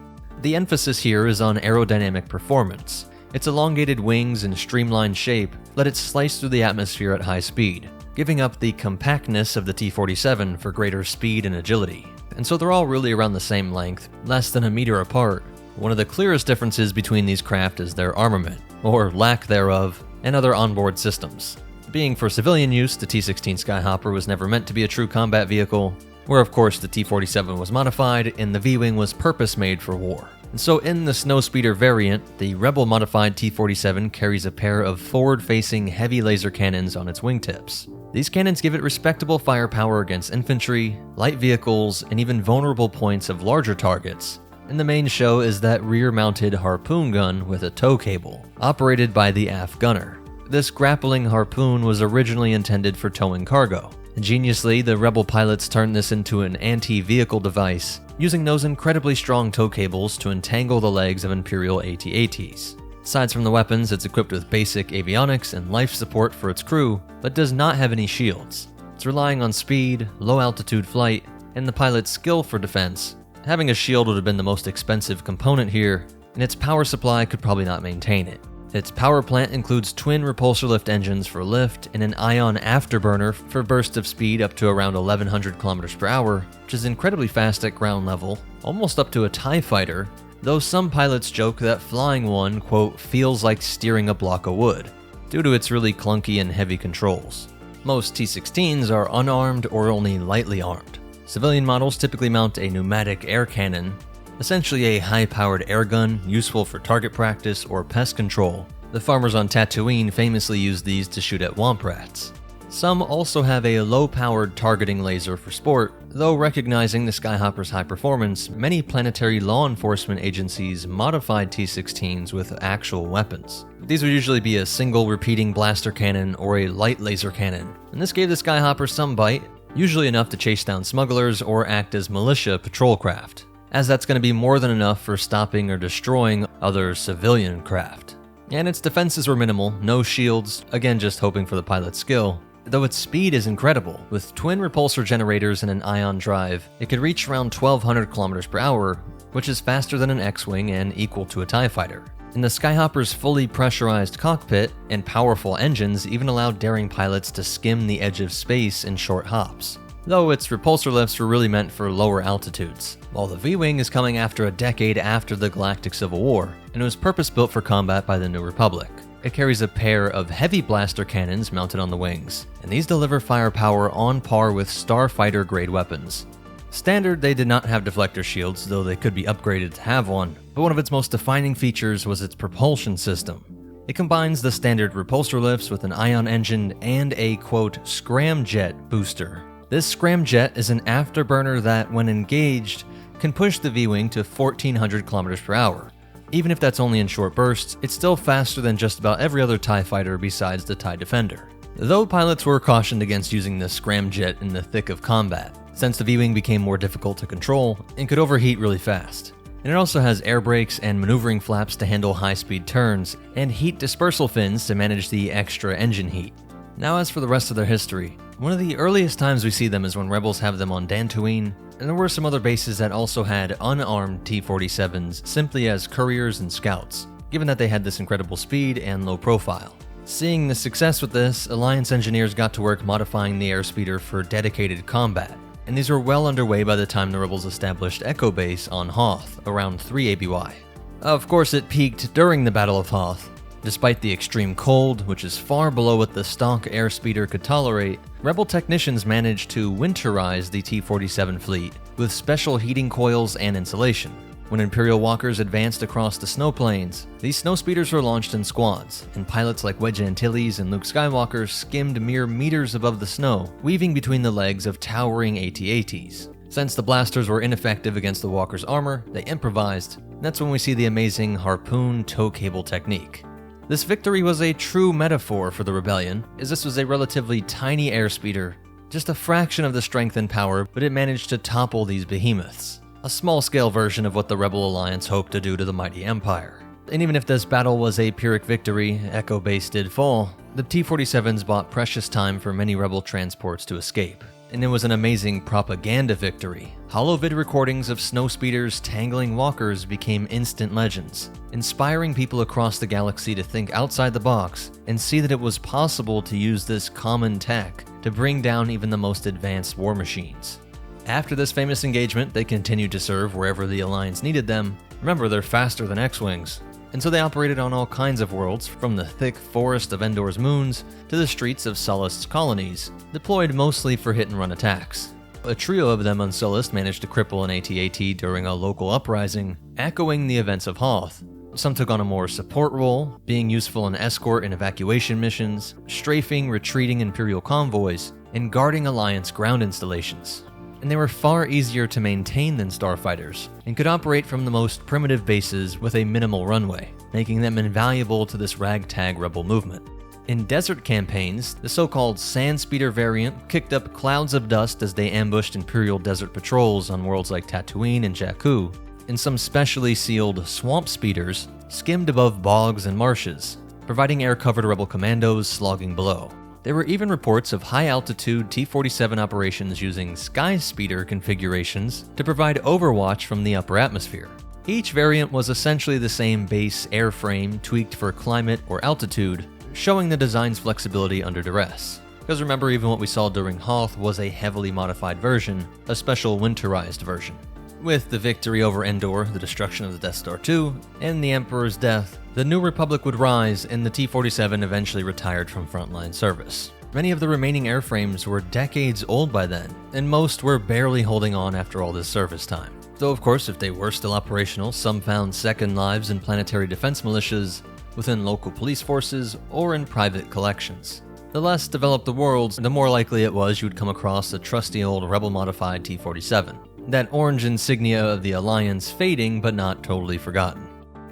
The emphasis here is on aerodynamic performance. Its elongated wings and streamlined shape let it slice through the atmosphere at high speed, giving up the compactness of the T-47 for greater speed and agility. And so they're all really around the same length, less than a meter apart. One of the clearest differences between these craft is their armament, or lack thereof, and other onboard systems. Being for civilian use, the T-16 Skyhopper was never meant to be a true combat vehicle, where of course the T-47 was modified and the V-wing was purpose-made for war. And so in the snowspeeder variant, the Rebel-modified T-47 carries a pair of forward-facing heavy laser cannons on its wingtips. These cannons give it respectable firepower against infantry, light vehicles, and even vulnerable points of larger targets. And the main show is that rear-mounted harpoon gun with a tow cable, operated by the aft gunner. This grappling harpoon was originally intended for towing cargo. Ingeniously, the Rebel pilots turned this into an anti-vehicle device, using those incredibly strong tow cables to entangle the legs of Imperial AT-ATs. Aside from the weapons, it's equipped with basic avionics and life support for its crew, but does not have any shields. It's relying on speed, low-altitude flight, and the pilot's skill for defense. Having a shield would have been the most expensive component here, and its power supply could probably not maintain it. Its power plant includes twin repulsor lift engines for lift and an ion afterburner for burst of speed up to around 1100 km per hour, which is incredibly fast at ground level, almost up to a TIE fighter, though some pilots joke that flying one, quote, feels like steering a block of wood, due to its really clunky and heavy controls. Most T-16s are unarmed or only lightly armed. Civilian models typically mount a pneumatic air cannon, essentially a high-powered airgun useful for target practice or pest control. The farmers on Tatooine famously use these to shoot at womp rats. Some also have a low-powered targeting laser for sport, though recognizing the Skyhopper's high performance, many planetary law enforcement agencies modified T-16s with actual weapons. These would usually be a single repeating blaster cannon or a light laser cannon, and this gave the Skyhopper some bite, usually enough to chase down smugglers or act as militia patrol craft, as that's going to be more than enough for stopping or destroying other civilian craft. And its defenses were minimal, no shields, again just hoping for the pilot's skill. Though its speed is incredible, with twin repulsor generators and an ion drive, it could reach around 1200 km per hour, which is faster than an X-wing and equal to a TIE fighter. And the Skyhopper's fully pressurized cockpit and powerful engines even allowed daring pilots to skim the edge of space in short hops. though its repulsor lifts were really meant for lower altitudes, while the V-wing is coming after a decade after the Galactic Civil War, and it was purpose-built for combat by the New Republic. It carries a pair of heavy blaster cannons mounted on the wings, and these deliver firepower on par with starfighter-grade weapons. Standard, they did not have deflector shields, though they could be upgraded to have one, but one of its most defining features was its propulsion system. It combines the standard repulsor lifts with an ion engine and a, quote, scramjet booster. This scramjet is an afterburner that, when engaged, can push the V-wing to 1400 km per hour. Even if that's only in short bursts, it's still faster than just about every other TIE fighter besides the TIE Defender. Though pilots were cautioned against using the scramjet in the thick of combat, since the V-wing became more difficult to control and could overheat really fast. And it also has air brakes and maneuvering flaps to handle high-speed turns, and heat dispersal fins to manage the extra engine heat. Now as for the rest of their history, one of the earliest times we see them is when Rebels have them on Dantooine, and there were some other bases that also had unarmed T-47s simply as couriers and scouts, given that they had this incredible speed and low profile. Seeing the success with this, Alliance engineers got to work modifying the airspeeder for dedicated combat, and these were well underway by the time the Rebels established Echo Base on Hoth, around 3 ABY. Of course, it peaked during the Battle of Hoth. Despite the extreme cold, which is far below what the stock airspeeder could tolerate, Rebel technicians managed to winterize the T-47 fleet with special heating coils and insulation. When Imperial walkers advanced across the snow plains, these snowspeeders were launched in squads, and pilots like Wedge Antilles and Luke Skywalker skimmed mere meters above the snow, weaving between the legs of towering AT-ATs. Since the blasters were ineffective against the walkers' armor, they improvised, and that's when we see the amazing harpoon tow cable technique. This victory was a true metaphor for the rebellion, as this was a relatively tiny airspeeder, just a fraction of the strength and power, but it managed to topple these behemoths. A small-scale version of what the Rebel Alliance hoped to do to the mighty Empire. And even if this battle was a Pyrrhic victory, Echo Base did fall, the T-47s bought precious time for many Rebel transports to escape. And it was an amazing propaganda victory. Holovid recordings of snowspeeders tangling walkers became instant legends, inspiring people across the galaxy to think outside the box and see that it was possible to use this common tech to bring down even the most advanced war machines. After this famous engagement, they continued to serve wherever the Alliance needed them. Remember, they're faster than X-Wings. And so they operated on all kinds of worlds, from the thick forest of Endor's moons to the streets of Sullust's colonies, deployed mostly for hit-and-run attacks. A trio of them on Sullust managed to cripple an AT-AT during a local uprising, echoing the events of Hoth. Some took on a more support role, being useful in escort and evacuation missions, strafing retreating Imperial convoys, and guarding Alliance ground installations. And they were far easier to maintain than starfighters, and could operate from the most primitive bases with a minimal runway, making them invaluable to this ragtag rebel movement. In desert campaigns, the so-called Sandspeeder variant kicked up clouds of dust as they ambushed Imperial desert patrols on worlds like Tatooine and Jakku, and some specially sealed swamp speeders skimmed above bogs and marshes, providing air cover to rebel commandos slogging below. There were even reports of high-altitude T-47 operations using sky speeder configurations to provide overwatch from the upper atmosphere. Each variant was essentially the same base airframe tweaked for climate or altitude, showing the design's flexibility under duress. Because remember, even what we saw during Hoth was a heavily modified version, a special winterized version. With the victory over Endor, the destruction of the Death Star 2, and the Emperor's death, the New Republic would rise, and the T-47 eventually retired from frontline service. Many of the remaining airframes were decades old by then, and most were barely holding on after all this service time. Though of course, if they were still operational, some found second lives in planetary defense militias, within local police forces, or in private collections. The less developed the worlds, the more likely it was you'd come across a trusty old rebel-modified T-47. That orange insignia of the Alliance fading, but not totally forgotten.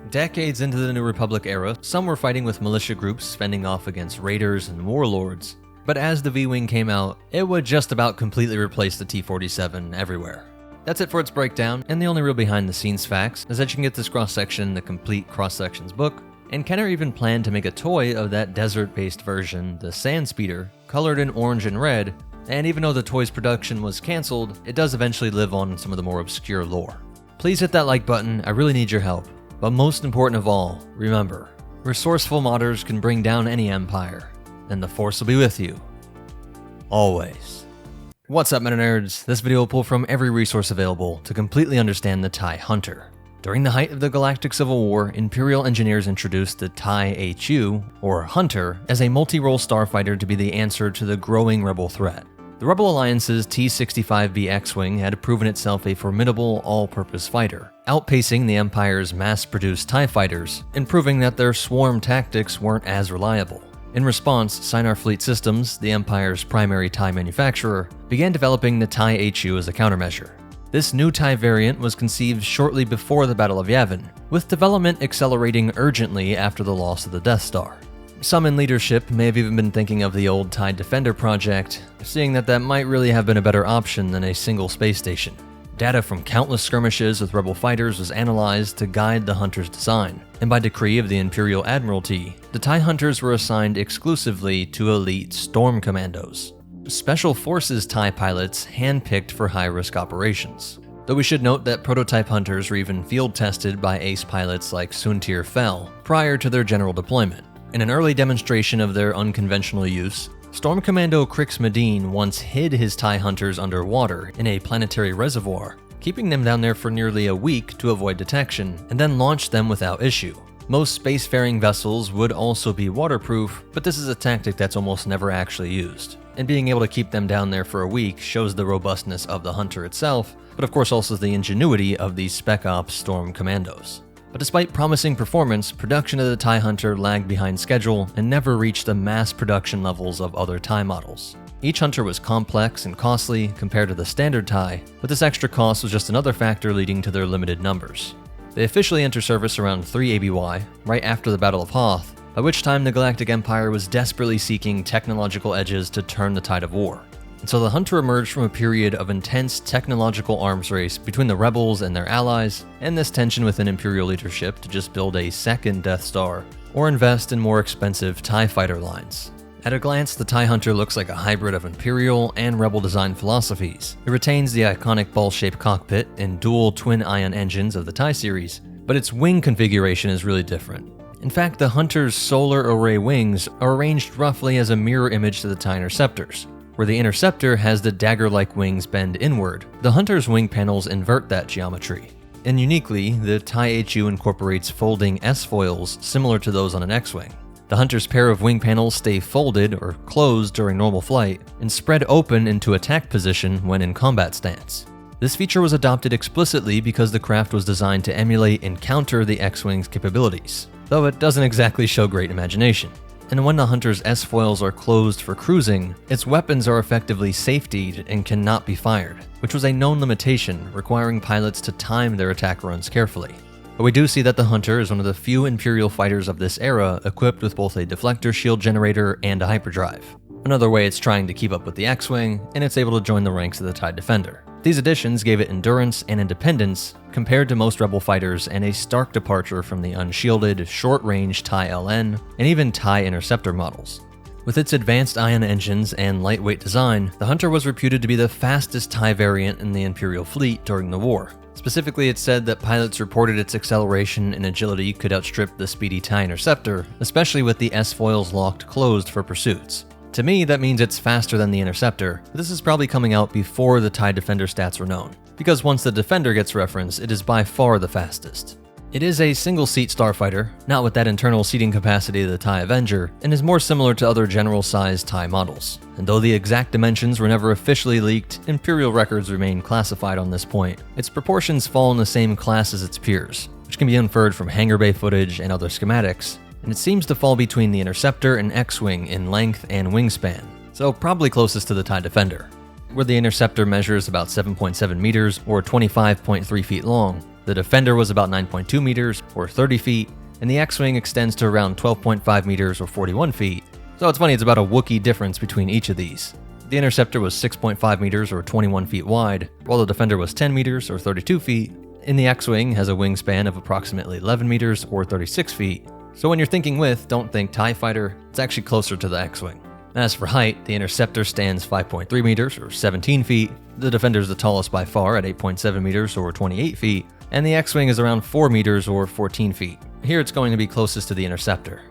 Decades into the New Republic era, some were fighting with militia groups fending off against raiders and warlords, but as the V-Wing came out, it would just about completely replace the T-47 everywhere. That's it for its breakdown, and the only real behind-the-scenes facts is that you can get this cross-section in the complete cross-sections book, and Kenner even planned to make a toy of that desert-based version, the Sandspeeder, colored in orange and red, and even though the toy's production was cancelled, it does eventually live on in some of the more obscure lore. Please hit that like button, I really need your help. But most important of all, remember, resourceful modders can bring down any empire, and the Force will be with you. Always. What's up, MetaNerdz? This video will pull from every resource available to completely understand the TIE Hunter. During the height of the Galactic Civil War, Imperial engineers introduced the TIE HU, or Hunter, as a multi-role starfighter to be the answer to the growing Rebel threat. The Rebel Alliance's T-65B X-Wing had proven itself a formidable all-purpose fighter, outpacing the Empire's mass-produced TIE fighters, and proving that their swarm tactics weren't as reliable. In response, Sinar Fleet Systems, the Empire's primary TIE manufacturer, began developing the TIE HU as a countermeasure. This new TIE variant was conceived shortly before the Battle of Yavin, with development accelerating urgently after the loss of the Death Star. Some in leadership may have even been thinking of the old TIE Defender project, seeing that might really have been a better option than a single space station. Data from countless skirmishes with Rebel fighters was analyzed to guide the Hunter's design, and by decree of the Imperial Admiralty, the TIE Hunters were assigned exclusively to elite Storm Commandos, Special Forces TIE pilots handpicked for high-risk operations. Though we should note that prototype Hunters were even field-tested by ace pilots like Suntir Fel prior to their general deployment. In an early demonstration of their unconventional use, Storm Commando Crix Medine once hid his TIE Hunters underwater in a planetary reservoir, keeping them down there for nearly a week to avoid detection, and then launched them without issue. Most spacefaring vessels would also be waterproof, but this is a tactic that's almost never actually used. And being able to keep them down there for a week shows the robustness of the Hunter itself, but of course also the ingenuity of these Spec Ops Storm Commandos. But despite promising performance, production of the TIE Hunter lagged behind schedule and never reached the mass production levels of other TIE models. Each Hunter was complex and costly compared to the standard TIE, but this extra cost was just another factor leading to their limited numbers. They officially enter service around 3 ABY, right after the Battle of Hoth, by which time the Galactic Empire was desperately seeking technological edges to turn the tide of war. And so the Hunter emerged from a period of intense technological arms race between the Rebels and their allies, and this tension within Imperial leadership to just build a second Death Star, or invest in more expensive TIE fighter lines. At a glance, the TIE Hunter looks like a hybrid of Imperial and Rebel design philosophies. It retains the iconic ball-shaped cockpit and dual twin-ion engines of the TIE series, but its wing configuration is really different. In fact, the Hunter's solar array wings are arranged roughly as a mirror image to the TIE Interceptors. Where the Interceptor has the dagger-like wings bend inward, the Hunter's wing panels invert that geometry. And uniquely, the TIE HU incorporates folding S-foils similar to those on an X-Wing. The Hunter's pair of wing panels stay folded or closed during normal flight, and spread open into attack position when in combat stance. This feature was adopted explicitly because the craft was designed to emulate and counter the X-Wing's capabilities, though it doesn't exactly show great imagination. And when the Hunter's S-foils are closed for cruising, its weapons are effectively safetied and cannot be fired, which was a known limitation requiring pilots to time their attack runs carefully. But we do see that the Hunter is one of the few Imperial fighters of this era equipped with both a deflector shield generator and a hyperdrive. Another way it's trying to keep up with the X-Wing, and it's able to join the ranks of the TIE Defender. These additions gave it endurance and independence compared to most Rebel fighters, and a stark departure from the unshielded, short-range TIE LN and even TIE Interceptor models. With its advanced ion engines and lightweight design, the Hunter was reputed to be the fastest TIE variant in the Imperial fleet during the war. Specifically, it said that pilots reported its acceleration and agility could outstrip the speedy TIE Interceptor, especially with the S-foils locked closed for pursuits. To me, that means it's faster than the Interceptor, but this is probably coming out before the TIE Defender stats were known, because once the Defender gets referenced, it is by far the fastest. It is a single-seat starfighter, not with that internal seating capacity of the TIE Avenger, and is more similar to other general-sized TIE models. And though the exact dimensions were never officially leaked, Imperial records remain classified on this point. Its proportions fall in the same class as its peers, which can be inferred from hangar bay footage and other schematics, and it seems to fall between the Interceptor and X-Wing in length and wingspan, so probably closest to the TIE Defender. Where the Interceptor measures about 7.7 meters or 25.3 feet long, the Defender was about 9.2 meters or 30 feet, and the X-Wing extends to around 12.5 meters or 41 feet, so it's funny it's about a Wookiee difference between each of these. The Interceptor was 6.5 meters or 21 feet wide, while the Defender was 10 meters or 32 feet, and the X-Wing has a wingspan of approximately 11 meters or 36 feet. So when you're thinking width, don't think TIE fighter, it's actually closer to the X-Wing. As for height, the Interceptor stands 5.3 meters or 17 feet, the Defender is the tallest by far at 8.7 meters or 28 feet, and the X-Wing is around 4 meters or 14 feet. Here it's going to be closest to the Interceptor.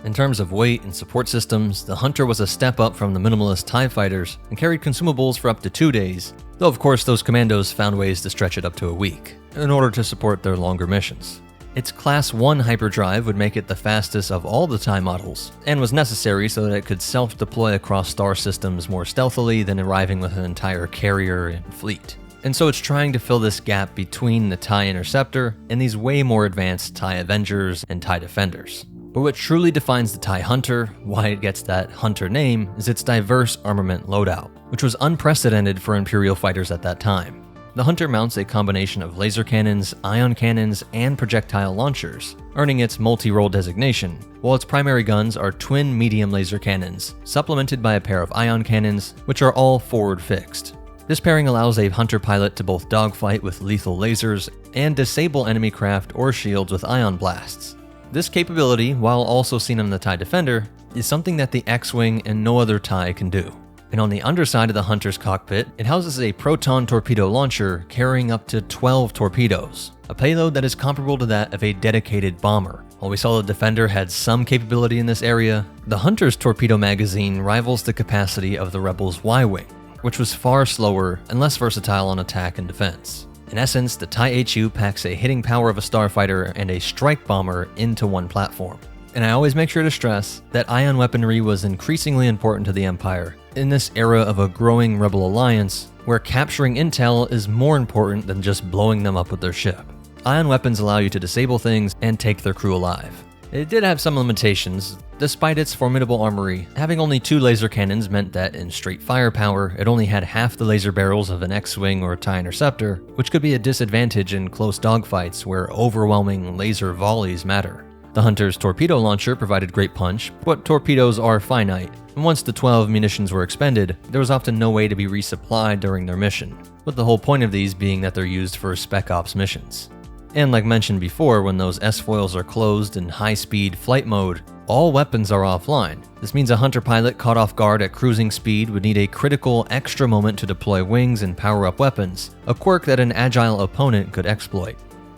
In terms of weight and support systems, the Hunter was a step up from the minimalist TIE fighters and carried consumables for up to 2 days, though of course those commandos found ways to stretch it up to a week, in order to support their longer missions. Its Class 1 hyperdrive would make it the fastest of all the TIE models, and was necessary so that it could self-deploy across star systems more stealthily than arriving with an entire carrier and fleet. And so it's trying to fill this gap between the TIE Interceptor and these way more advanced TIE Avengers and TIE Defenders. But what truly defines the TIE Hunter, why it gets that Hunter name, is its diverse armament loadout, which was unprecedented for Imperial fighters at that time. The Hunter mounts a combination of laser cannons, ion cannons, and projectile launchers, earning its multi-role designation, while its primary guns are twin medium laser cannons, supplemented by a pair of ion cannons, which are all forward-fixed. This pairing allows a Hunter pilot to both dogfight with lethal lasers and disable enemy craft or shields with ion blasts. This capability, while also seen on the TIE Defender, is something that the X-Wing and no other TIE can do. And on the underside of the Hunter's cockpit, it houses a proton torpedo launcher carrying up to 12 torpedoes, a payload that is comparable to that of a dedicated bomber. While we saw the Defender had some capability in this area, the Hunter's torpedo magazine rivals the capacity of the Rebels' Y-Wing, which was far slower and less versatile on attack and defense. In essence, the TIE HU packs a hitting power of a starfighter and a strike bomber into one platform. And I always make sure to stress that ion weaponry was increasingly important to the Empire in this era of a growing rebel alliance where capturing intel is more important than just blowing them up with their ship. Ion weapons allow you to disable things and take their crew alive. It did have some limitations. Despite its formidable armory, having only 2 laser cannons meant that in straight firepower, it only had half the laser barrels of an X-Wing or TIE Interceptor, which could be a disadvantage in close dogfights where overwhelming laser volleys matter. The Hunter's torpedo launcher provided great punch, but torpedoes are finite, and once the 12 munitions were expended, there was often no way to be resupplied during their mission, with the whole point of these being that they're used for Spec Ops missions. And like mentioned before, when those S-foils are closed in high-speed flight mode, all weapons are offline. This means a Hunter pilot caught off guard at cruising speed would need a critical extra moment to deploy wings and power up weapons, a quirk that an agile opponent could exploit.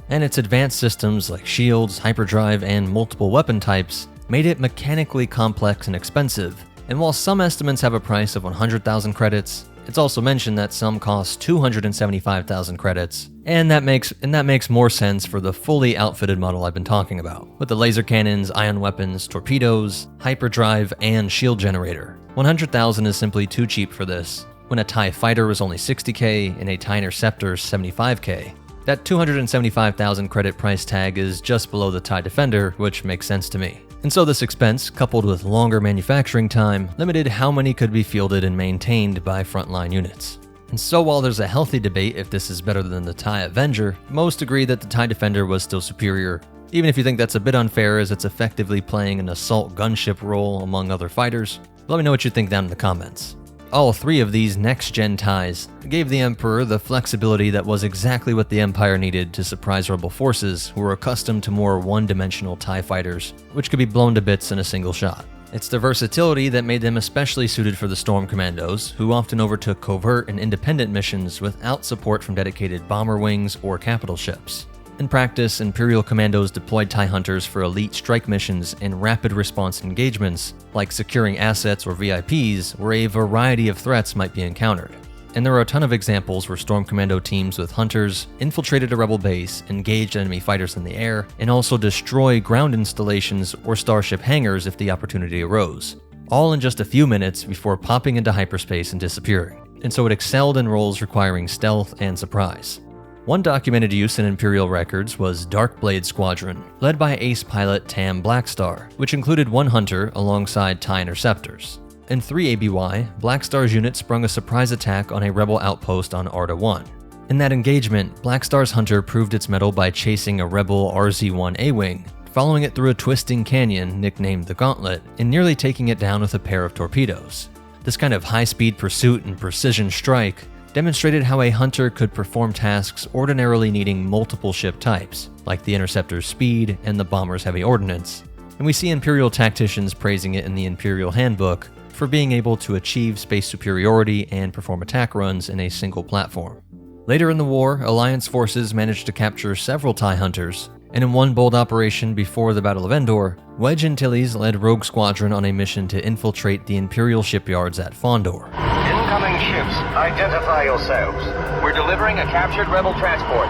And its advanced systems like shields, hyperdrive, and multiple weapon types made it mechanically complex and expensive. And while some estimates have a price of 100,000 credits, it's also mentioned that some cost 275,000 credits, and that makes more sense for the fully outfitted model I've been talking about, with the laser cannons, ion weapons, torpedoes, hyperdrive, and shield generator. 100,000 is simply too cheap for this, when a TIE fighter was only 60k and a TIE Interceptor 75k. That 275,000 credit price tag is just below the TIE Defender, which makes sense to me. And so this expense, coupled with longer manufacturing time, limited how many could be fielded and maintained by frontline units. And so while there's a healthy debate if this is better than the TIE Avenger, most agree that the TIE Defender was still superior, even if you think that's a bit unfair as it's effectively playing an assault gunship role among other fighters. Let me know what you think down in the comments. All 3 of these next-gen TIEs gave the Emperor the flexibility that was exactly what the Empire needed to surprise rebel forces who were accustomed to more one-dimensional TIE fighters, which could be blown to bits in a single shot. It's the versatility that made them especially suited for the Storm Commandos, who often overtook covert and independent missions without support from dedicated bomber wings or capital ships. In practice, Imperial commandos deployed TIE Hunters for elite strike missions and rapid response engagements, like securing assets or VIPs, where a variety of threats might be encountered. And there are a ton of examples where Storm Commando teams with Hunters infiltrated a rebel base, engaged enemy fighters in the air, and also destroy ground installations or starship hangars if the opportunity arose, all in just a few minutes before popping into hyperspace and disappearing. And so it excelled in roles requiring stealth and surprise. One documented use in Imperial records was Darkblade Squadron, led by ace pilot Tam Blackstar, which included 1 Hunter alongside TIE Interceptors. In 3 ABY, Blackstar's unit sprung a surprise attack on a rebel outpost on Arda 1. In that engagement, Blackstar's Hunter proved its mettle by chasing a rebel RZ-1 A-Wing, following it through a twisting canyon nicknamed the Gauntlet, and nearly taking it down with a pair of torpedoes. This kind of high-speed pursuit and precision strike demonstrated how a Hunter could perform tasks ordinarily needing multiple ship types, like the Interceptor's speed and the Bomber's heavy ordnance, and we see Imperial tacticians praising it in the Imperial Handbook for being able to achieve space superiority and perform attack runs in a single platform. Later in the war, Alliance forces managed to capture several TIE Hunters, And in one bold operation before the Battle of Endor, Wedge Antilles led Rogue Squadron on a mission to infiltrate the Imperial shipyards at Fondor. Incoming ships, identify yourselves. We're delivering a captured rebel transport.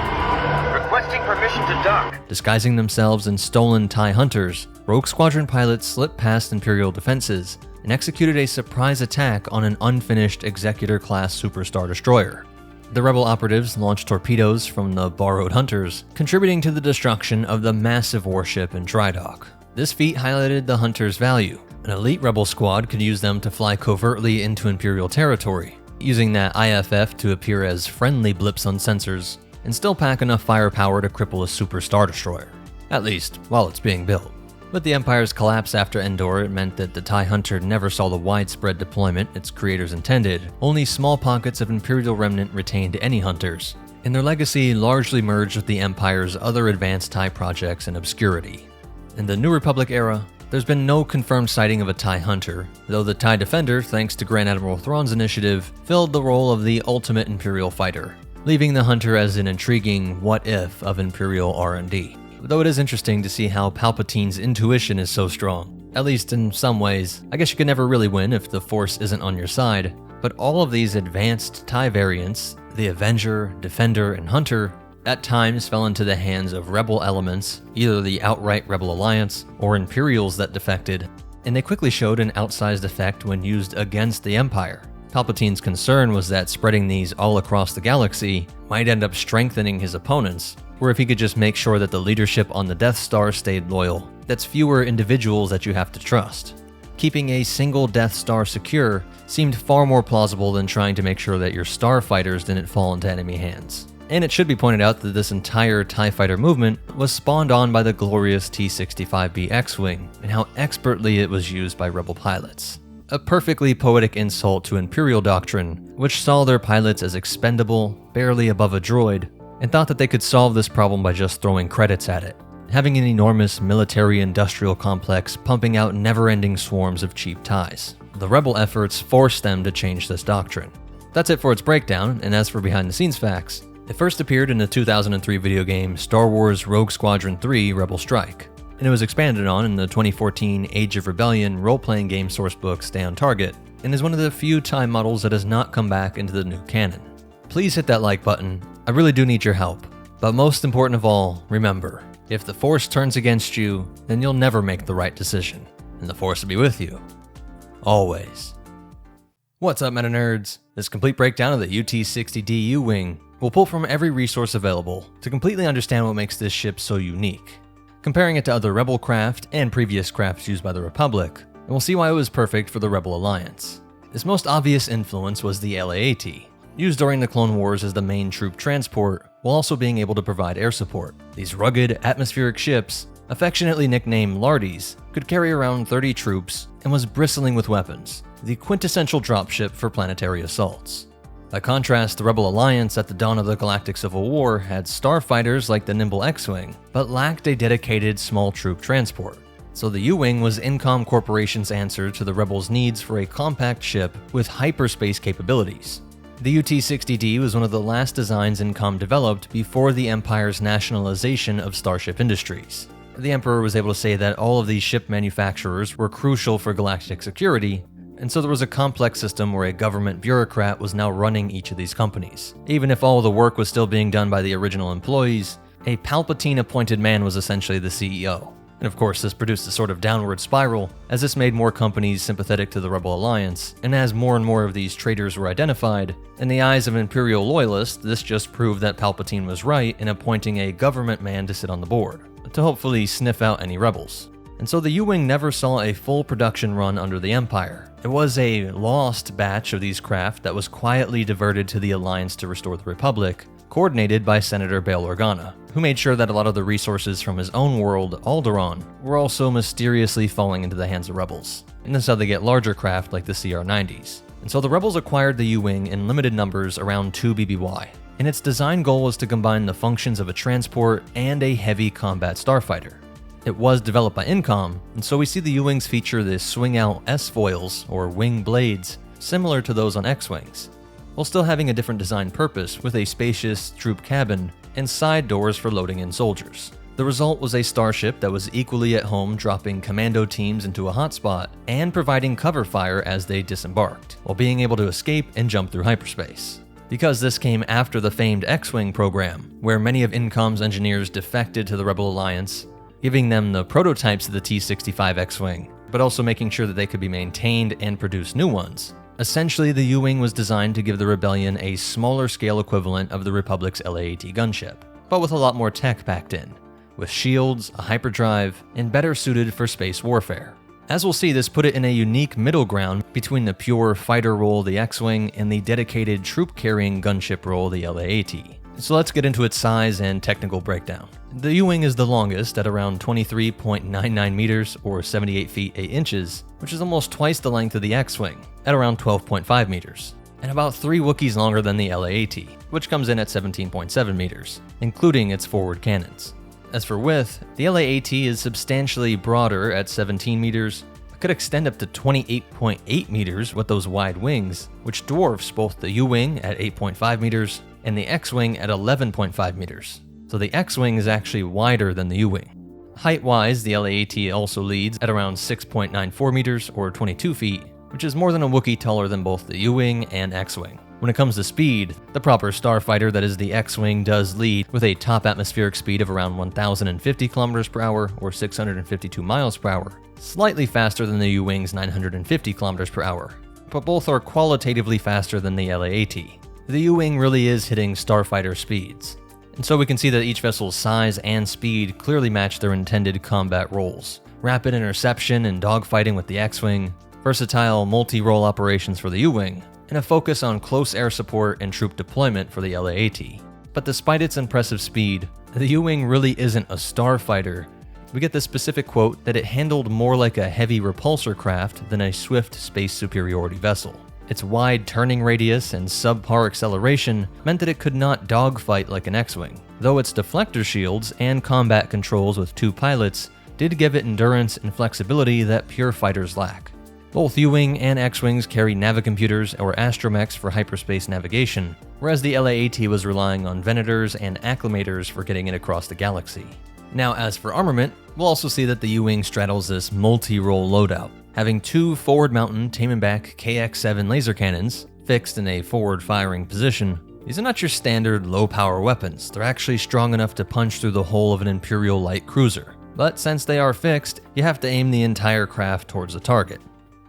Requesting permission to dock. Disguising themselves in stolen TIE hunters, Rogue Squadron pilots slipped past Imperial defenses and executed a surprise attack on an unfinished Executor-class Superstar destroyer. The rebel operatives launched torpedoes from the borrowed hunters, contributing to the destruction of the massive warship in dry dock. This feat highlighted the hunters' value. An elite rebel squad could use them to fly covertly into Imperial territory, using that IFF to appear as friendly blips on sensors, and still pack enough firepower to cripple a Super Star Destroyer, at least while it's being built. With the Empire's collapse after Endor, it meant that the TIE Hunter never saw the widespread deployment its creators intended. Only small pockets of Imperial remnant retained any hunters, and their legacy largely merged with the Empire's other advanced TIE projects in obscurity. In the New Republic era, there's been no confirmed sighting of a TIE Hunter, though the TIE Defender, thanks to Grand Admiral Thrawn's initiative, filled the role of the ultimate Imperial fighter, leaving the Hunter as an intriguing what-if of Imperial R&D. Though it is interesting to see how Palpatine's intuition is so strong. At least in some ways. I guess you can never really win if the Force isn't on your side, but all of these advanced TIE variants, the Avenger, Defender, and Hunter, at times fell into the hands of rebel elements, either the outright Rebel Alliance or Imperials that defected, and they quickly showed an outsized effect when used against the Empire. Palpatine's concern was that spreading these all across the galaxy might end up strengthening his opponents, where if he could just make sure that the leadership on the Death Star stayed loyal, that's fewer individuals that you have to trust. Keeping a single Death Star secure seemed far more plausible than trying to make sure that your starfighters didn't fall into enemy hands. And it should be pointed out that this entire TIE fighter movement was spawned on by the glorious T-65B X-wing, and how expertly it was used by rebel pilots. A perfectly poetic insult to Imperial doctrine, which saw their pilots as expendable, barely above a droid, and thought that they could solve this problem by just throwing credits at it, having an enormous military-industrial complex pumping out never-ending swarms of cheap TIEs. The rebel efforts forced them to change this doctrine. That's it for its breakdown, and as for behind-the-scenes facts, it first appeared in the 2003 video game Star Wars Rogue Squadron 3 Rebel Strike, and it was expanded on in the 2014 Age of Rebellion role-playing game sourcebook Stay on Target, and is one of the few TIE models that has not come back into the new canon. Please hit that like button. I really do need your help. But most important of all, remember, if the Force turns against you, then you'll never make the right decision, and the Force will be with you. Always. What's up, MetaNerdz? This complete breakdown of the UT-60D U-wing will pull from every resource available to completely understand what makes this ship so unique, comparing it to other Rebel craft and previous crafts used by the Republic, and we'll see why it was perfect for the Rebel Alliance. Its most obvious influence was the LAAT, used during the Clone Wars as the main troop transport, while also being able to provide air support. These rugged, atmospheric ships, affectionately nicknamed Lardies, could carry around 30 troops and was bristling with weapons, the quintessential dropship for planetary assaults. By contrast, the Rebel Alliance at the dawn of the Galactic Civil War had starfighters like the nimble X-wing, but lacked a dedicated small troop transport. So the U-wing was Incom Corporation's answer to the Rebels' needs for a compact ship with hyperspace capabilities. The UT-60D was one of the last designs Incom developed before the Empire's nationalization of Starship Industries. The Emperor was able to say that all of these ship manufacturers were crucial for galactic security, and so there was a complex system where a government bureaucrat was now running each of these companies. Even if all the work was still being done by the original employees, a Palpatine-appointed man was essentially the CEO. And of course, this produced a sort of downward spiral, as this made more companies sympathetic to the Rebel Alliance, and as more and more of these traitors were identified, in the eyes of Imperial loyalists, this just proved that Palpatine was right in appointing a government man to sit on the board, to hopefully sniff out any rebels. And so the U-wing never saw a full production run under the Empire. It was a lost batch of these craft that was quietly diverted to the Alliance to restore the Republic, coordinated by Senator Bail Organa, who made sure that a lot of the resources from his own world, Alderaan, were also mysteriously falling into the hands of rebels. And that's how they get larger craft like the CR-90s. And so the rebels acquired the U-wing in limited numbers around 2 BBY, and its design goal was to combine the functions of a transport and a heavy combat starfighter. It was developed by Incom, and so we see the U-wings feature the swing-out S-foils, or wing blades, similar to those on X-wings, while still having a different design purpose with a spacious troop cabin and side doors for loading in soldiers. The result was a starship that was equally at home dropping commando teams into a hotspot and providing cover fire as they disembarked, while being able to escape and jump through hyperspace. Because this came after the famed X-Wing program, where many of Incom's engineers defected to the Rebel Alliance, giving them the prototypes of the T-65 X-Wing, but also making sure that they could be maintained and produce new ones. Essentially, the U-wing was designed to give the Rebellion a smaller scale equivalent of the Republic's LAAT gunship, but with a lot more tech packed in, with shields, a hyperdrive, and better suited for space warfare. As we'll see, this put it in a unique middle ground between the pure fighter role, the X-Wing, and the dedicated troop-carrying gunship role, the LAAT. So let's get into its size and technical breakdown. The U-wing is the longest at around 23.99 meters or 78 feet 8 inches, which is almost twice the length of the X-Wing at around 12.5 meters, and about 3 Wookiees longer than the LAAT, which comes in at 17.7 meters, including its forward cannons. As for width, the LAAT is substantially broader at 17 meters, but could extend up to 28.8 meters with those wide wings, which dwarfs both the U-wing at 8.5 meters and the X-wing at 11.5 meters. So the X-wing is actually wider than the U-wing. Height-wise, the LAAT also leads at around 6.94 meters or 22 feet, which is more than a Wookiee taller than both the U-wing and X-wing. When it comes to speed, the proper starfighter that is the X-wing does lead with a top atmospheric speed of around 1,050 km per hour or 652 miles per hour, slightly faster than the U-wing's 950 km per hour, but both are qualitatively faster than the LAAT. The U-wing really is hitting starfighter speeds, and so we can see that each vessel's size and speed clearly match their intended combat roles. Rapid interception and dogfighting with the X-wing, versatile multi-role operations for the U-wing, and a focus on close air support and troop deployment for the LAAT. But despite its impressive speed, the U-wing really isn't a starfighter. We get the specific quote that it handled more like a heavy repulsor craft than a swift space superiority vessel. Its wide turning radius and subpar acceleration meant that it could not dogfight like an X-wing, though its deflector shields and combat controls with 2 pilots did give it endurance and flexibility that pure fighters lack. Both U-wing and X-wings carry navicomputers or astromechs for hyperspace navigation, whereas the LAAT was relying on venators and acclimators for getting it across the galaxy. Now, as for armament, we'll also see that the U-wing straddles this multi-role loadout, having 2 forward-mounted Taeminbak KX-7 laser cannons fixed in a forward-firing position. These are not your standard low-power weapons. They're actually strong enough to punch through the hull of an Imperial light cruiser. But since they are fixed, you have to aim the entire craft towards the target.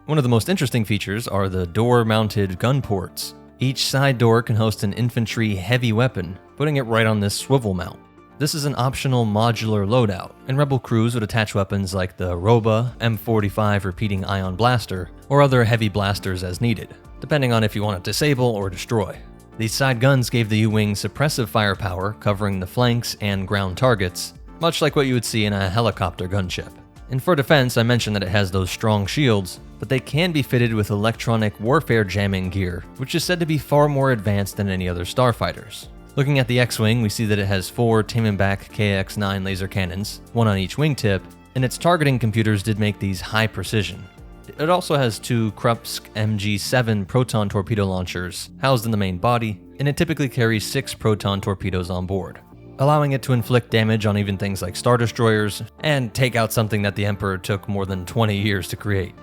One of the most interesting features are the door-mounted gun ports. Each side door can host an infantry heavy weapon, putting it right on this swivel mount. This is an optional modular loadout, and Rebel crews would attach weapons like the Roba M45 repeating ion blaster, or other heavy blasters as needed, depending on if you want to disable or destroy. These side guns gave the U-wing suppressive firepower covering the flanks and ground targets, much like what you would see in a helicopter gunship. And for defense, I mentioned that it has those strong shields, but they can be fitted with electronic warfare jamming gear, which is said to be far more advanced than any other starfighters. Looking at the X-wing, we see that it has 4 Taeminbak KX-9 laser cannons, 1 on each wingtip, and its targeting computers did make these high precision. It also has 2 Krupsk MG7 proton torpedo launchers housed in the main body, and it typically carries 6 proton torpedoes on board, allowing it to inflict damage on even things like Star Destroyers and take out something that the Emperor took more than 20 years to create.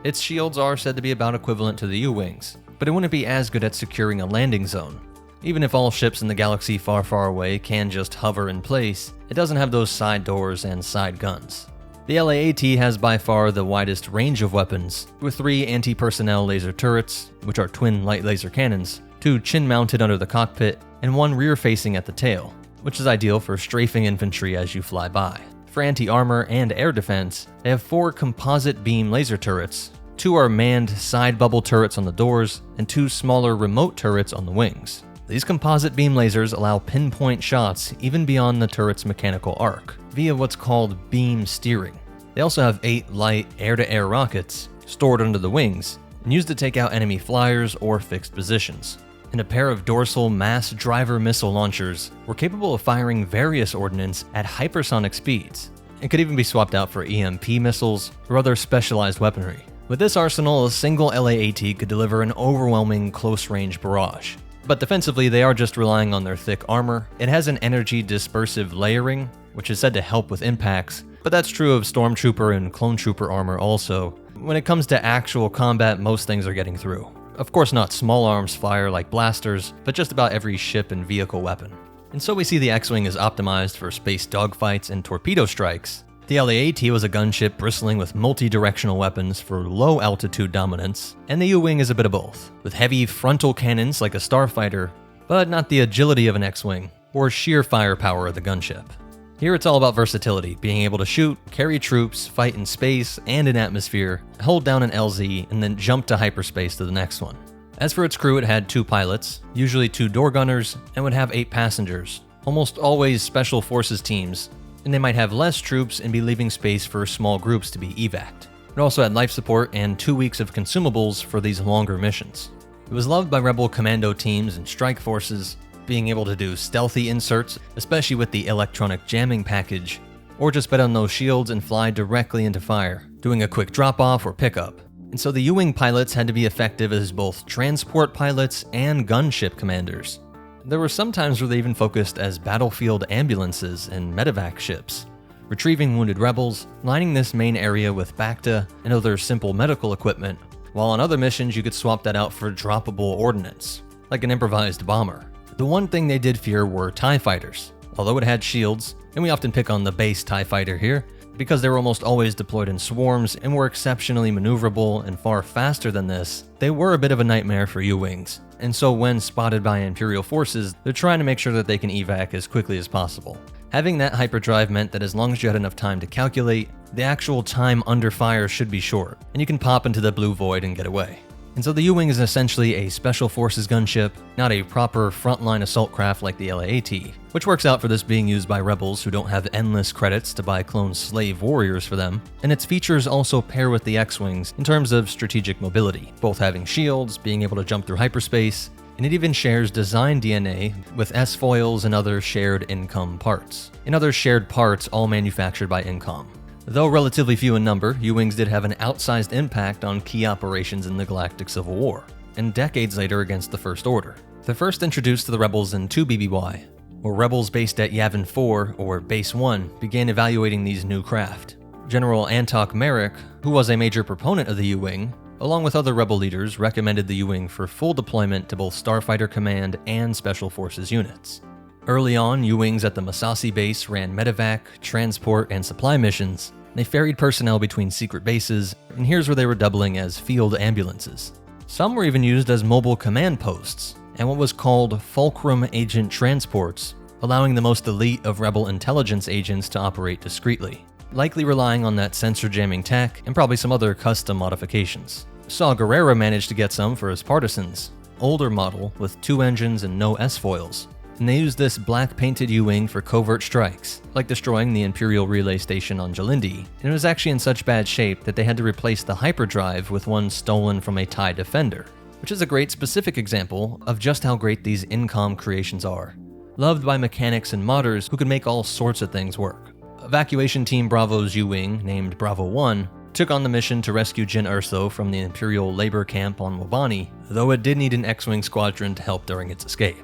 Its shields are said to be about equivalent to the U-wings, but it wouldn't be as good at securing a landing zone. Even if all ships in the galaxy far, far away can just hover in place, it doesn't have those side doors and side guns. The LAAT has by far the widest range of weapons, with 3 anti-personnel laser turrets, which are twin light laser cannons, 2 chin-mounted under the cockpit, and 1 rear-facing at the tail, which is ideal for strafing infantry as you fly by. For anti-armor and air defense, they have 4 composite beam laser turrets, 2 are manned side bubble turrets on the doors, and 2 smaller remote turrets on the wings. These composite beam lasers allow pinpoint shots even beyond the turret's mechanical arc, via what's called beam steering. They also have 8 light air-to-air rockets stored under the wings, and used to take out enemy flyers or fixed positions. And a pair of dorsal mass driver missile launchers were capable of firing various ordnance at hypersonic speeds, and could even be swapped out for EMP missiles or other specialized weaponry. With this arsenal, a single LAAT could deliver an overwhelming close-range barrage. But defensively, they are just relying on their thick armor. It has an energy dispersive layering, which is said to help with impacts, but that's true of Stormtrooper and Clone Trooper armor also. When it comes to actual combat, most things are getting through. Of course not small arms fire like blasters, but just about every ship and vehicle weapon. And so we see the X-Wing is optimized for space dogfights and torpedo strikes. The LAAT was a gunship bristling with multi-directional weapons for low-altitude dominance, and the U-Wing is a bit of both, with heavy frontal cannons like a starfighter, but not the agility of an X-Wing, or sheer firepower of the gunship. Here it's all about versatility, being able to shoot, carry troops, fight in space and in atmosphere, hold down an LZ, and then jump to hyperspace to the next one. As for its crew, it had 2 pilots, usually 2 door gunners, and would have 8 passengers, almost always special forces teams, and they might have less troops and be leaving space for small groups to be evac'd. It also had life support and 2 weeks of consumables for these longer missions. It was loved by Rebel commando teams and strike forces, being able to do stealthy inserts, especially with the electronic jamming package, or just bet on those shields and fly directly into fire, doing a quick drop-off or pickup. And so the U-Wing pilots had to be effective as both transport pilots and gunship commanders. There were some times where they even focused as battlefield ambulances and medevac ships, retrieving wounded rebels, lining this main area with Bacta and other simple medical equipment, while on other missions you could swap that out for droppable ordnance, like an improvised bomber. The one thing they did fear were TIE fighters. Although it had shields, and we often pick on the base TIE fighter here, because they were almost always deployed in swarms and were exceptionally maneuverable and far faster than this, they were a bit of a nightmare for U-Wings. And so when spotted by Imperial forces, they're trying to make sure that they can evac as quickly as possible. Having that hyperdrive meant that as long as you had enough time to calculate, the actual time under fire should be short, and you can pop into the blue void and get away. And so the U-Wing is essentially a special forces gunship, not a proper frontline assault craft like the LAAT, which works out for this being used by rebels who don't have endless credits to buy clone slave warriors for them, and its features also pair with the X-Wings in terms of strategic mobility, both having shields, being able to jump through hyperspace, and it even shares design DNA with S-foils and other shared Incom parts, and other shared parts all manufactured by Incom. Though relatively few in number, U-Wings did have an outsized impact on key operations in the Galactic Civil War, and decades later against the First Order. They're first introduced to the rebels in 2 BBY, where rebels based at Yavin 4, or Base 1, began evaluating these new craft. General Antok Merrick, who was a major proponent of the U-Wing, along with other rebel leaders, recommended the U-Wing for full deployment to both Starfighter Command and Special Forces units. Early on, U-Wings at the Masasi base ran medevac, transport, and supply missions. They ferried personnel between secret bases, and here's where they were doubling as field ambulances. Some were even used as mobile command posts, and what was called fulcrum agent transports, allowing the most elite of rebel intelligence agents to operate discreetly, likely relying on that sensor jamming tech and probably some other custom modifications. Saw Gerrera managed to get some for his partisans, older model with 2 engines and no S-foils. And they used this black-painted U-Wing for covert strikes, like destroying the Imperial relay station on Jalindi, and it was actually in such bad shape that they had to replace the hyperdrive with one stolen from a TIE Defender, which is a great specific example of just how great these Incom creations are. Loved by mechanics and modders who could make all sorts of things work. Evacuation Team Bravo's U-Wing, named Bravo 1, took on the mission to rescue Jyn Erso from the Imperial labor camp on Wobani, though it did need an X-Wing squadron to help during its escape.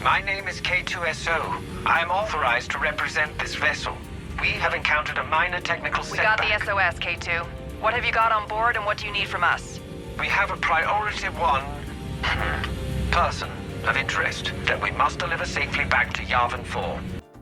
My name is K2SO. I am authorized to represent this vessel. We have encountered a minor technical setback. We got the SOS, K2. What have you got on board and what do you need from us? We have a priority 1 person of interest that we must deliver safely back to Yavin 4.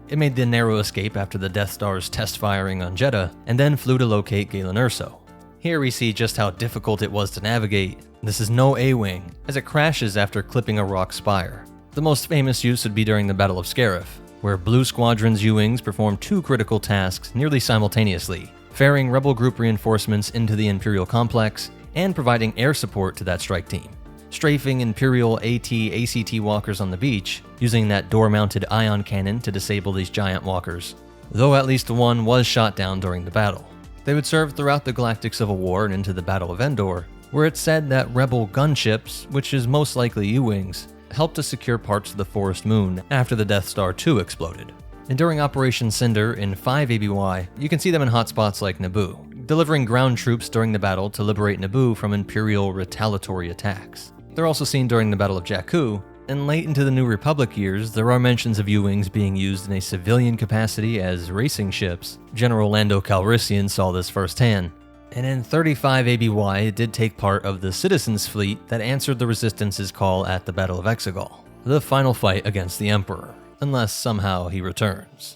It made the narrow escape after the Death Star's test firing on Jeddah, and then flew to locate Galen Erso. Here we see just how difficult it was to navigate. This is no A-Wing, as it crashes after clipping a rock spire. The most famous use would be during the Battle of Scarif, where Blue Squadron's U-Wings performed 2 critical tasks nearly simultaneously, ferrying Rebel group reinforcements into the Imperial complex and providing air support to that strike team, strafing Imperial AT walkers on the beach, using that door-mounted ion cannon to disable these giant walkers, though at least one was shot down during the battle. They would serve throughout the Galactic Civil War and into the Battle of Endor, where it's said that Rebel gunships, which is most likely U-Wings, helped to secure parts of the Forest Moon after the Death Star 2 exploded. And during Operation Cinder in 5 ABY, you can see them in hotspots like Naboo, delivering ground troops during the battle to liberate Naboo from Imperial retaliatory attacks. They're also seen during the Battle of Jakku, And late into the New Republic years, there are mentions of U-wings being used in a civilian capacity as racing ships. General Lando Calrissian saw this firsthand. And in 35 ABY, it did take part of the Citizens Fleet that answered the Resistance's call at the Battle of Exegol, the final fight against the Emperor, unless somehow he returns.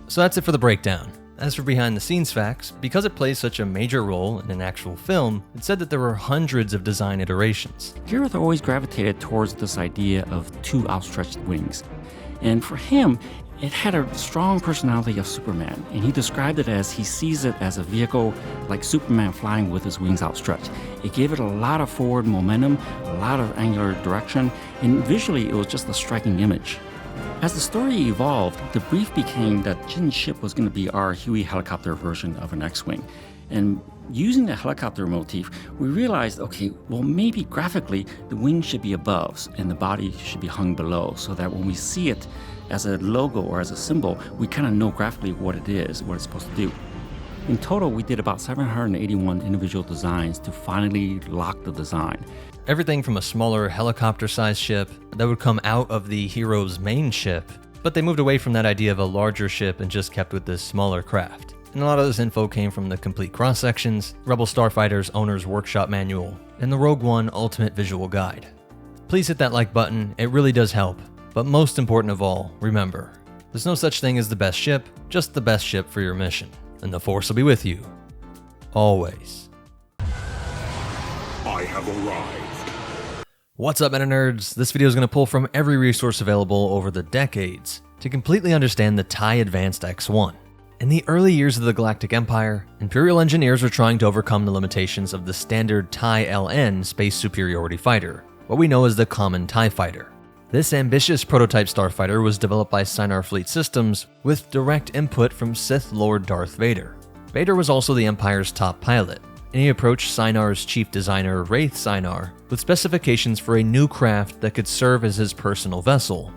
So that's it for the breakdown. As for behind the scenes facts, because it plays such a major role in an actual film, it said that there were hundreds of design iterations. Gareth always gravitated towards this idea of two outstretched wings. And for him, it had a strong personality of Superman, and he described it as he sees it as a vehicle like Superman flying with his wings outstretched. It gave it a lot of forward momentum, a lot of angular direction, and visually it was just a striking image. As the story evolved, the brief became that Jin's ship was going to be our Huey helicopter version of an X-Wing. And using the helicopter motif, we realized, okay, well maybe graphically the wing should be above and the body should be hung below, so that when we see it as a logo or as a symbol, we kind of know graphically what it is, what it's supposed to do. In total, we did about 781 individual designs to finally lock the design. Everything from a smaller helicopter-sized ship that would come out of the hero's main ship, but they moved away from that idea of a larger ship and just kept with this smaller craft. And a lot of this info came from the complete cross-sections, Rebel Starfighters Owner's Workshop Manual, and the Rogue One Ultimate Visual Guide. Please hit that like button, it really does help. But most important of all, remember, there's no such thing as the best ship, just the best ship for your mission. And the Force will be with you. Always. I have arrived. What's up, MetaNerdz? This video is going to pull from every resource available over the decades to completely understand the TIE Advanced X-1. In the early years of the Galactic Empire, Imperial engineers were trying to overcome the limitations of the standard TIE LN space superiority fighter, what we know as the common TIE fighter. This ambitious prototype starfighter was developed by Sinar Fleet Systems with direct input from Sith Lord Darth Vader. Vader was also the Empire's top pilot, and he approached Sinar's chief designer Wraith Sinar with specifications for a new craft that could serve as his personal vessel,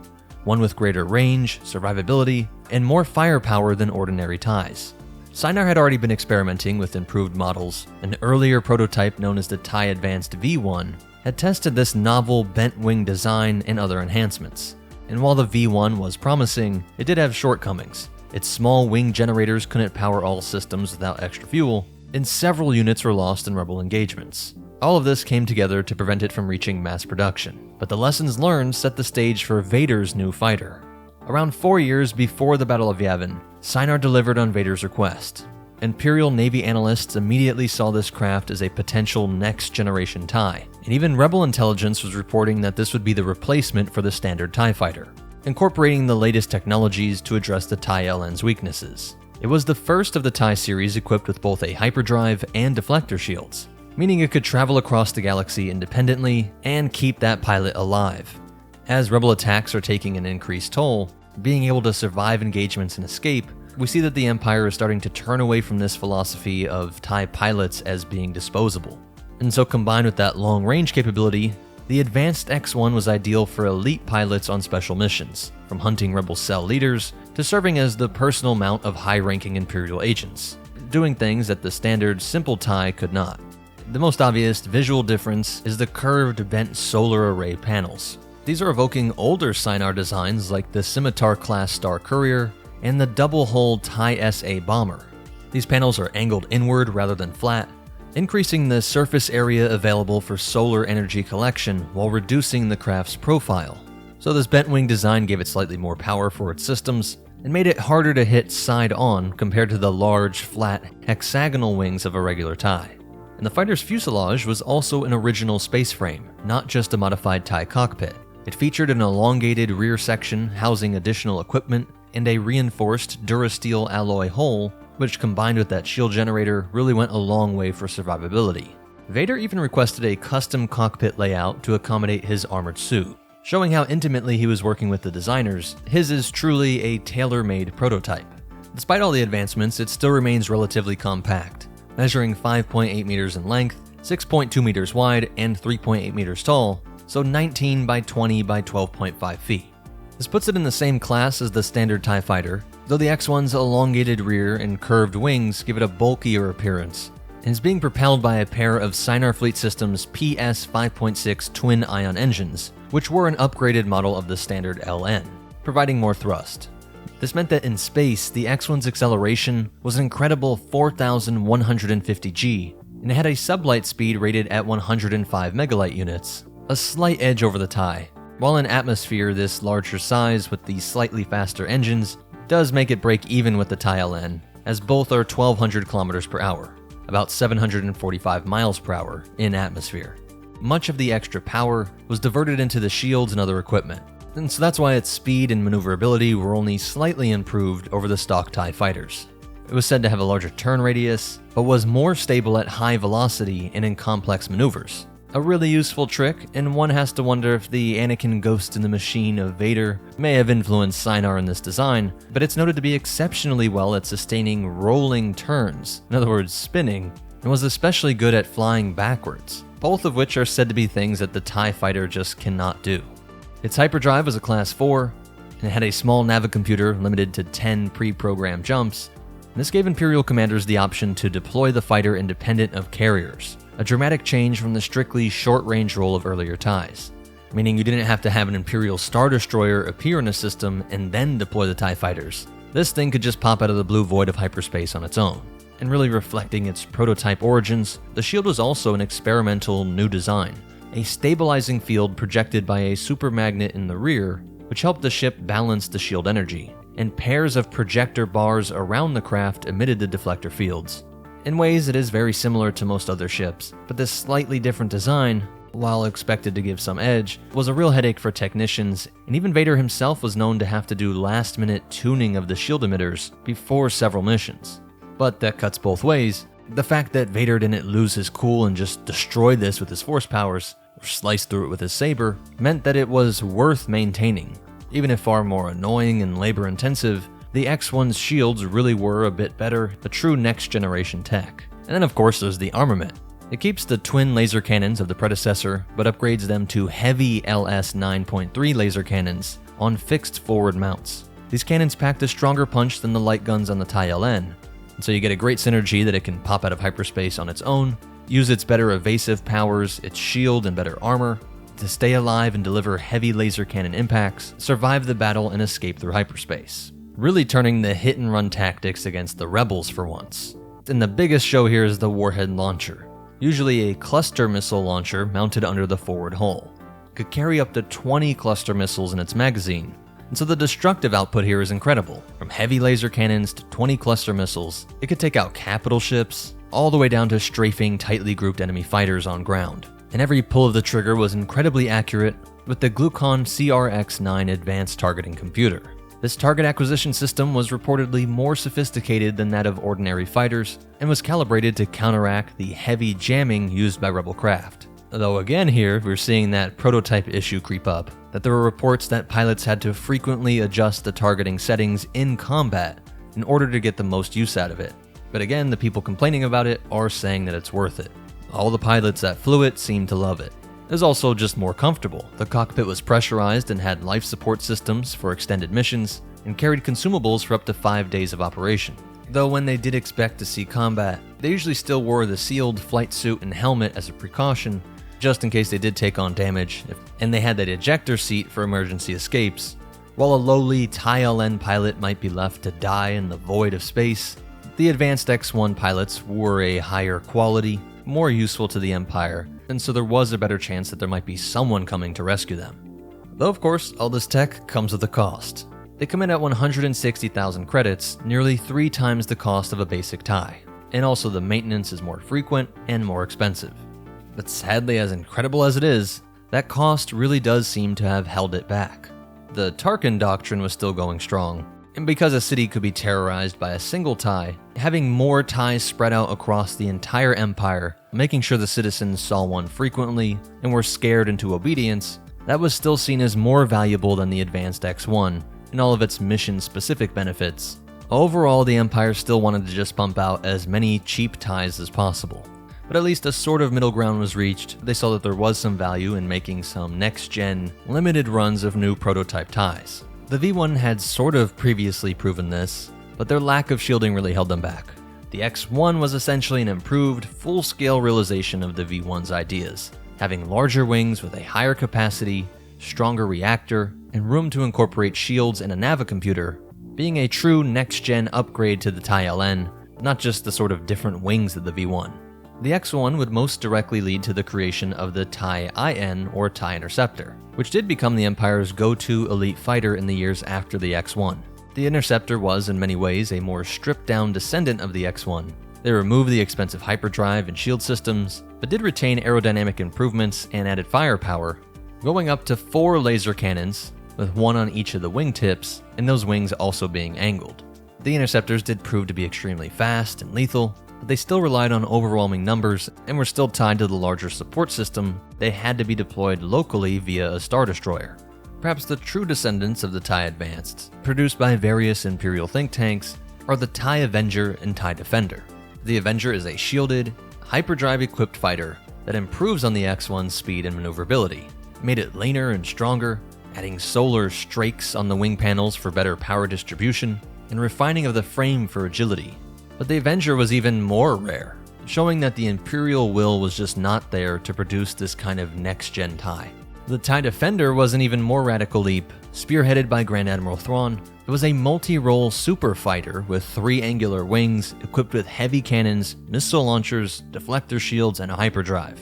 one with greater range, survivability, and more firepower than ordinary TIEs. Sinar had already been experimenting with improved models. An earlier prototype known as the TIE Advanced V1 had tested this novel bent wing design and other enhancements. And while the V1 was promising, it did have shortcomings. Its small wing generators couldn't power all systems without extra fuel, and several units were lost in rebel engagements. All of this came together to prevent it from reaching mass production, but the lessons learned set the stage for Vader's new fighter. Around 4 years before the Battle of Yavin, Sinar delivered on Vader's request. Imperial Navy analysts immediately saw this craft as a potential next-generation TIE, and even Rebel intelligence was reporting that this would be the replacement for the standard TIE fighter, incorporating the latest technologies to address the TIE LN's weaknesses. It was the first of the TIE series equipped with both a hyperdrive and deflector shields, meaning it could travel across the galaxy independently and keep that pilot alive. As Rebel attacks are taking an increased toll, being able to survive engagements and escape, we see that the Empire is starting to turn away from this philosophy of TIE pilots as being disposable. And so combined with that long-range capability, the Advanced X-1 was ideal for elite pilots on special missions, from hunting Rebel cell leaders to serving as the personal mount of high-ranking Imperial agents, doing things that the standard simple TIE could not. The most obvious visual difference is the curved bent solar array panels. These are evoking older Sinar designs like the Scimitar-class Star Courier and the double-hull TIE SA bomber. These panels are angled inward rather than flat, increasing the surface area available for solar energy collection while reducing the craft's profile. So this bent wing design gave it slightly more power for its systems and made it harder to hit side-on compared to the large, flat, hexagonal wings of a regular TIE. And the fighter's fuselage was also an original space frame, not just a modified TIE cockpit. It featured an elongated rear section housing additional equipment and a reinforced Durasteel alloy hull, which combined with that shield generator really went a long way for survivability. Vader even requested a custom cockpit layout to accommodate his armored suit, showing how intimately he was working with the designers. His is truly a tailor-made prototype. Despite all the advancements, it still remains relatively compact, measuring 5.8 meters in length, 6.2 meters wide, and 3.8 meters tall, so 19 by 20 by 12.5 feet. This puts it in the same class as the standard TIE fighter, though the X-1's elongated rear and curved wings give it a bulkier appearance, and is being propelled by a pair of Starfleet Systems PS 5.6 twin-ion engines, which were an upgraded model of the standard LN, providing more thrust. This meant that in space, the X-1's acceleration was an incredible 4,150 G, and it had a sublight speed rated at 105 megalight units, a slight edge over the TIE. While in atmosphere, this larger size with the slightly faster engines does make it break even with the TIE LN, as both are 1,200 kilometers per hour, about 745 miles per hour in atmosphere. Much of the extra power was diverted into the shields and other equipment, and so that's why its speed and maneuverability were only slightly improved over the stock TIE fighters. It was said to have a larger turn radius, but was more stable at high velocity and in complex maneuvers. A really useful trick, and one has to wonder if the Anakin Ghost in the Machine of Vader may have influenced Sinar in this design, but it's noted to be exceptionally well at sustaining rolling turns, in other words spinning, and was especially good at flying backwards, both of which are said to be things that the TIE fighter just cannot do. Its hyperdrive was a Class 4, and it had a small navicomputer limited to 10 pre-programmed jumps. This gave Imperial commanders the option to deploy the fighter independent of carriers, a dramatic change from the strictly short-range role of earlier TIEs, meaning you didn't have to have an Imperial Star Destroyer appear in a system and then deploy the TIE fighters. This thing could just pop out of the blue void of hyperspace on its own. And really reflecting its prototype origins, the shield was also an experimental new design, a stabilizing field projected by a supermagnet in the rear, which helped the ship balance the shield energy, and pairs of projector bars around the craft emitted the deflector fields. In ways, it is very similar to most other ships, but this slightly different design, while expected to give some edge, was a real headache for technicians, and even Vader himself was known to have to do last-minute tuning of the shield emitters before several missions. But that cuts both ways. The fact that Vader didn't lose his cool and just destroy this with his force powers, or slice through it with his saber, meant that it was worth maintaining. Even if far more annoying and labor-intensive, the X-1's shields really were a bit better, a true next-generation tech. And then of course there's the armament. It keeps the twin laser cannons of the predecessor, but upgrades them to heavy LS 9.3 laser cannons on fixed forward mounts. These cannons packed a stronger punch than the light guns on the TIE LN, and so you get a great synergy that it can pop out of hyperspace on its own, use its better evasive powers, its shield and better armor, to stay alive and deliver heavy laser cannon impacts, survive the battle and escape through hyperspace. Really turning the hit-and-run tactics against the rebels for once. And the biggest show here is the warhead launcher, usually a cluster missile launcher mounted under the forward hull. It could carry up to 20 cluster missiles in its magazine, and so the destructive output here is incredible. From heavy laser cannons to 20 cluster missiles, it could take out capital ships, all the way down to strafing tightly grouped enemy fighters on ground. And every pull of the trigger was incredibly accurate with the Glucon CRX-9 advanced targeting computer. This target acquisition system was reportedly more sophisticated than that of ordinary fighters and was calibrated to counteract the heavy jamming used by Rebel craft. Though again here, we're seeing that prototype issue creep up, that there were reports that pilots had to frequently adjust the targeting settings in combat in order to get the most use out of it. But again, the people complaining about it are saying that it's worth it. All the pilots that flew it seemed to love it. It was also just more comfortable. The cockpit was pressurized and had life support systems for extended missions, and carried consumables for up to 5 days of operation. Though when they did expect to see combat, they usually still wore the sealed flight suit and helmet as a precaution, just in case they did take on damage, and they had that ejector seat for emergency escapes. While a lowly TIE LN pilot might be left to die in the void of space, the advanced X-1 pilots were a higher quality, more useful to the Empire, and so there was a better chance that there might be someone coming to rescue them. Though of course, all this tech comes with a cost. They come in at 160,000 credits, nearly 3 times the cost of a basic TIE, and also the maintenance is more frequent and more expensive. But sadly, as incredible as it is, that cost really does seem to have held it back. The Tarkin doctrine was still going strong, and because a city could be terrorized by a single TIE, having more TIEs spread out across the entire Empire, making sure the citizens saw one frequently and were scared into obedience, that was still seen as more valuable than the advanced X-1 and all of its mission-specific benefits. Overall, the Empire still wanted to just pump out as many cheap TIEs as possible. But at least a sort of middle ground was reached. They saw that there was some value in making some next-gen, limited runs of new prototype TIEs. The V1 had sort of previously proven this, but their lack of shielding really held them back. The The X-1 was essentially an improved, full-scale realization of the V-1's ideas, having larger wings with a higher capacity, stronger reactor, and room to incorporate shields and a navicomputer, being a true next-gen upgrade to the TIE LN, not just the sort of different wings of the V-1. The X-1 would most directly lead to the creation of the TIE IN, or TIE Interceptor, which did become the Empire's go-to elite fighter in the years after the X-1. The Interceptor was, in many ways, a more stripped-down descendant of the X-1. They removed the expensive hyperdrive and shield systems, but did retain aerodynamic improvements and added firepower, going up to 4 laser cannons, with 1 on each of the wingtips, and those wings also being angled. The Interceptors did prove to be extremely fast and lethal, but they still relied on overwhelming numbers and were still tied to the larger support system. They had to be deployed locally via a Star Destroyer. Perhaps the true descendants of the TIE Advanced, produced by various Imperial think tanks, are the TIE Avenger and TIE Defender. The Avenger is a shielded, hyperdrive-equipped fighter that improves on the X-1's speed and maneuverability, made it leaner and stronger, adding solar strakes on the wing panels for better power distribution, and refining of the frame for agility. But the Avenger was even more rare, showing that the Imperial will was just not there to produce this kind of next-gen TIE. The TIE Defender was an even more radical leap, spearheaded by Grand Admiral Thrawn. It was a multi-role super fighter with 3 angular wings, equipped with heavy cannons, missile launchers, deflector shields, and a hyperdrive.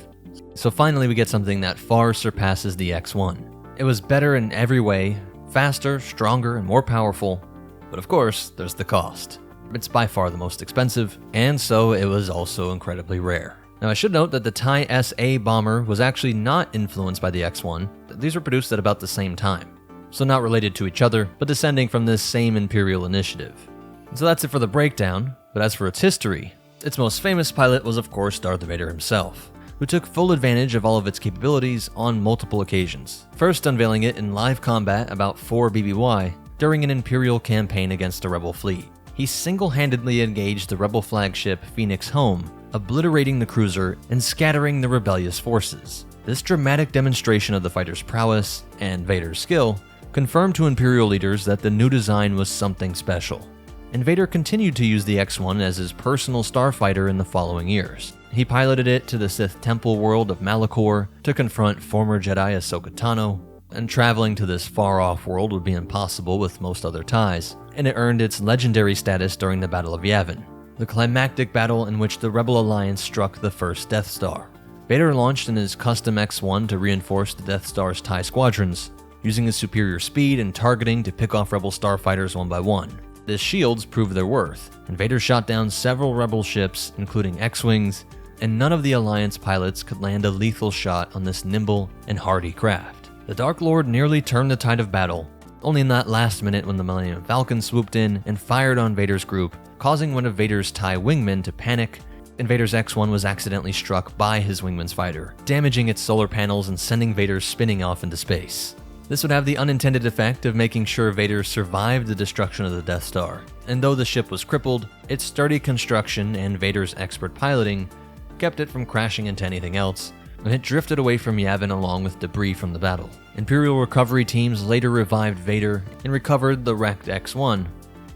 So finally we get something that far surpasses the X-1. It was better in every way, faster, stronger, and more powerful, but of course, there's the cost. It's by far the most expensive, and so it was also incredibly rare. Now I should note that the TIE SA bomber was actually not influenced by the X-1. These were produced at about the same time, so not related to each other, but descending from this same Imperial initiative. So that's it for the breakdown, but as for its history, its most famous pilot was of course Darth Vader himself, who took full advantage of all of its capabilities on multiple occasions, first unveiling it in live combat about 4 BBY during an Imperial campaign against a Rebel fleet. He single-handedly engaged the Rebel flagship Phoenix home, obliterating the cruiser and scattering the rebellious forces. This dramatic demonstration of the fighter's prowess and Vader's skill confirmed to Imperial leaders that the new design was something special, and Vader continued to use the X-1 as his personal starfighter in the following years. He piloted it to the Sith temple world of Malachor to confront former Jedi Ahsoka Tano, and traveling to this far-off world would be impossible with most other TIEs, and it earned its legendary status during the Battle of Yavin, the climactic battle in which the Rebel Alliance struck the first Death Star. Vader launched in his custom X-1 to reinforce the Death Star's TIE squadrons, using his superior speed and targeting to pick off Rebel starfighters one by one. His shields proved their worth, and Vader shot down several Rebel ships, including X-Wings, and none of the Alliance pilots could land a lethal shot on this nimble and hardy craft. The Dark Lord nearly turned the tide of battle, only in that last minute when the Millennium Falcon swooped in and fired on Vader's group, causing one of Vader's TIE wingmen to panic, and Vader's X-1 was accidentally struck by his wingman's fighter, damaging its solar panels and sending Vader spinning off into space. This would have the unintended effect of making sure Vader survived the destruction of the Death Star, and though the ship was crippled, its sturdy construction and Vader's expert piloting kept it from crashing into anything else, and it drifted away from Yavin along with debris from the battle. Imperial recovery teams later revived Vader and recovered the wrecked X-1,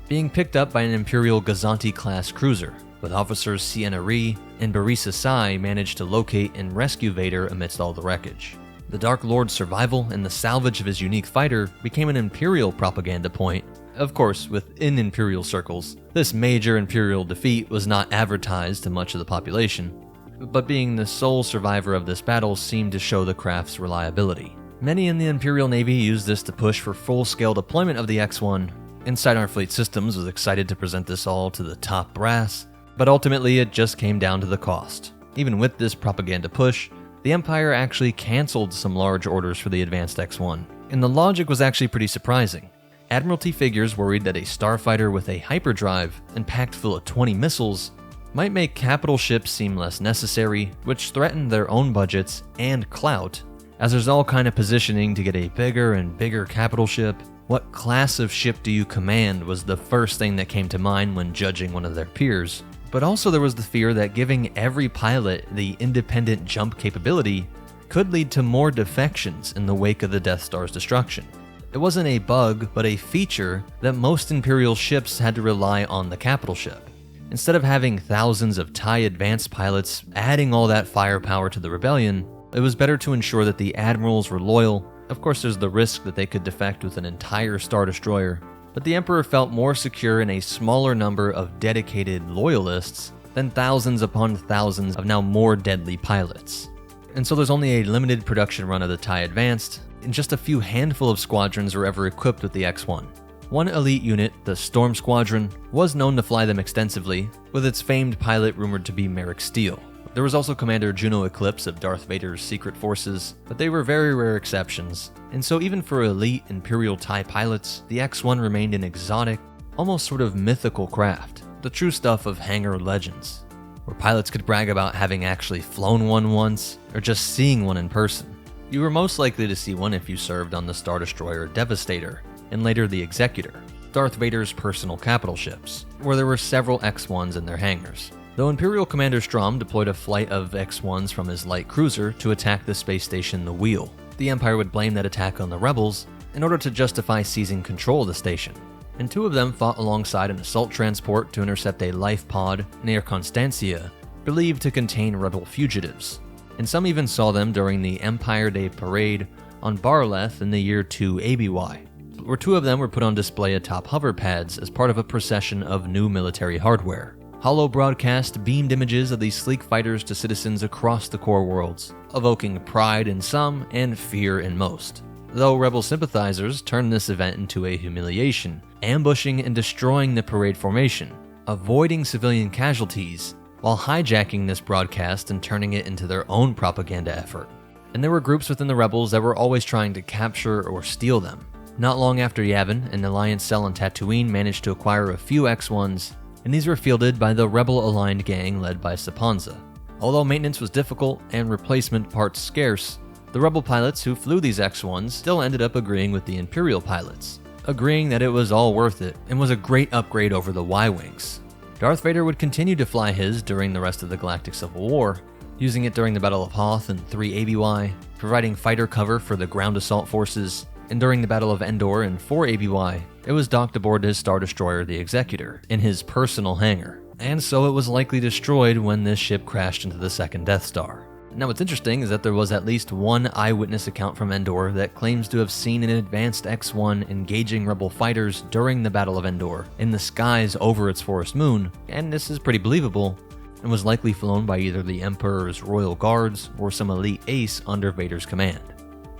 being picked up by an Imperial Gazanti-class cruiser, with officers Sienna Ree and Barisa Sai managed to locate and rescue Vader amidst all the wreckage. The Dark Lord's survival and the salvage of his unique fighter became an Imperial propaganda point. Of course, within Imperial circles, this major Imperial defeat was not advertised to much of the population, but being the sole survivor of this battle seemed to show the craft's reliability. Many in the Imperial Navy used this to push for full-scale deployment of the X-1, and Starfleet Systems was excited to present this all to the top brass, but ultimately it just came down to the cost. Even with this propaganda push, the Empire actually cancelled some large orders for the advanced X-1, and the logic was actually pretty surprising. Admiralty figures worried that a starfighter with a hyperdrive and packed full of 20 missiles might make capital ships seem less necessary, which threatened their own budgets and clout, as there's all kind of positioning to get a bigger and bigger capital ship. What class of ship do you command was the first thing that came to mind when judging one of their peers. But also there was the fear that giving every pilot the independent jump capability could lead to more defections in the wake of the Death Star's destruction. It wasn't a bug, but a feature that most Imperial ships had to rely on the capital ship. Instead of having thousands of TIE advanced pilots adding all that firepower to the rebellion, it was better to ensure that the admirals were loyal. Of course, there's the risk that they could defect with an entire Star Destroyer, but the Emperor felt more secure in a smaller number of dedicated loyalists than thousands upon thousands of now more deadly pilots. And so there's only a limited production run of the TIE Advanced, and just a few handful of squadrons were ever equipped with the X-1. One elite unit, the Storm Squadron, was known to fly them extensively, with its famed pilot rumored to be Merrick Steele. There was also Commander Juno Eclipse of Darth Vader's secret forces, but they were very rare exceptions, and so even for elite Imperial TIE pilots, the X-1 remained an exotic, almost sort of mythical craft, the true stuff of hangar legends, where pilots could brag about having actually flown one once, or just seeing one in person. You were most likely to see one if you served on the Star Destroyer Devastator, and later the Executor, Darth Vader's personal capital ships, where there were several X-1s in their hangars. Though Imperial Commander Strom deployed a flight of X-1s from his light cruiser to attack the space station The Wheel, the Empire would blame that attack on the rebels in order to justify seizing control of the station, and two of them fought alongside an assault transport to intercept a life pod near Constancia, believed to contain rebel fugitives, and some even saw them during the Empire Day Parade on Barleth in the year 2 ABY, where two of them were put on display atop hover pads as part of a procession of new military hardware. Holo broadcast beamed images of these sleek fighters to citizens across the core worlds, evoking pride in some and fear in most. Though rebel sympathizers turned this event into a humiliation, ambushing and destroying the parade formation, avoiding civilian casualties, while hijacking this broadcast and turning it into their own propaganda effort. And there were groups within the rebels that were always trying to capture or steal them. Not long after Yavin, an Alliance cell on Tatooine managed to acquire a few X-1s, and these were fielded by the rebel-aligned gang led by Sapanza. Although maintenance was difficult and replacement parts scarce, the rebel pilots who flew these X-1s still ended up agreeing with the Imperial pilots, agreeing that it was all worth it and was a great upgrade over the Y-wings. Darth Vader would continue to fly his during the rest of the Galactic Civil War, using it during the Battle of Hoth and 3 ABY, providing fighter cover for the ground assault forces, and during the Battle of Endor in 4 ABY, it was docked aboard his Star Destroyer the Executor in his personal hangar, and so it was likely destroyed when this ship crashed into the second Death Star. Now what's interesting is that there was at least one eyewitness account from Endor that claims to have seen an advanced X-1 engaging rebel fighters during the Battle of Endor in the skies over its forest moon, and this is pretty believable, and was likely flown by either the Emperor's royal guards or some elite ace under Vader's command.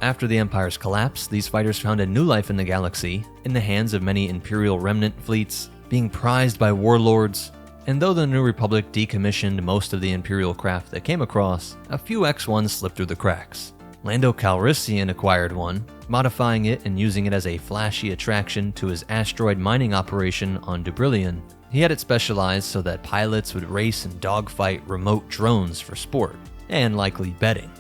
After the Empire's collapse, these fighters found a new life in the galaxy, in the hands of many Imperial remnant fleets, being prized by warlords, and though the New Republic decommissioned most of the Imperial craft they came across, a few X-1s slipped through the cracks. Lando Calrissian acquired one, modifying it and using it as a flashy attraction to his asteroid mining operation on Dubrillion. He had it specialized so that pilots would race and dogfight remote drones for sport, and likely betting.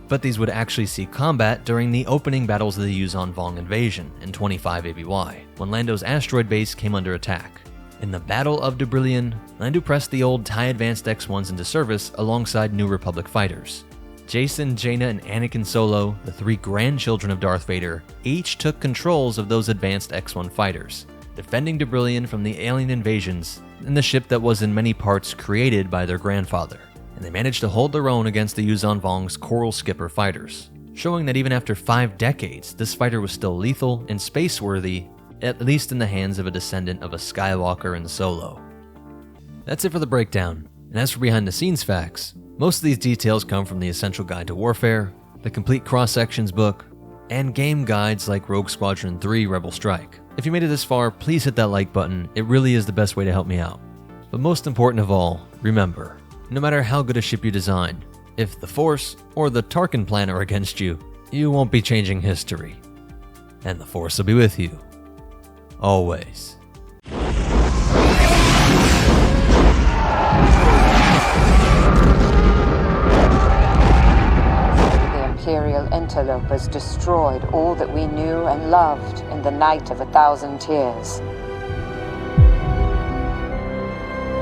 But these would actually see combat during the opening battles of the Yuuzhan Vong invasion in 25 ABY, when Lando's asteroid base came under attack. In the Battle of Dubrillion, Lando pressed the old TIE Advanced X-1s into service alongside New Republic fighters. Jacen, Jaina, and Anakin Solo, the three grandchildren of Darth Vader, each took controls of those advanced X-1 fighters, defending Dubrillion from the alien invasions and the ship that was in many parts created by their grandfather. And they managed to hold their own against the Yuuzhan Vong's Coral Skipper fighters, showing that even after 5 decades, this fighter was still lethal and space-worthy, at least in the hands of a descendant of a Skywalker and Solo. That's it for the breakdown, and as for behind-the-scenes facts, most of these details come from the Essential Guide to Warfare, the Complete Cross-Sections book, and game guides like Rogue Squadron 3 Rebel Strike. If you made it this far, please hit that like button, it really is the best way to help me out. But most important of all, remember, no matter how good a ship you design, if the Force or the Tarkin plan are against you, you won't be changing history. And the Force will be with you. Always. The Imperial interlopers destroyed all that we knew and loved in the Night of 1,000 Tears.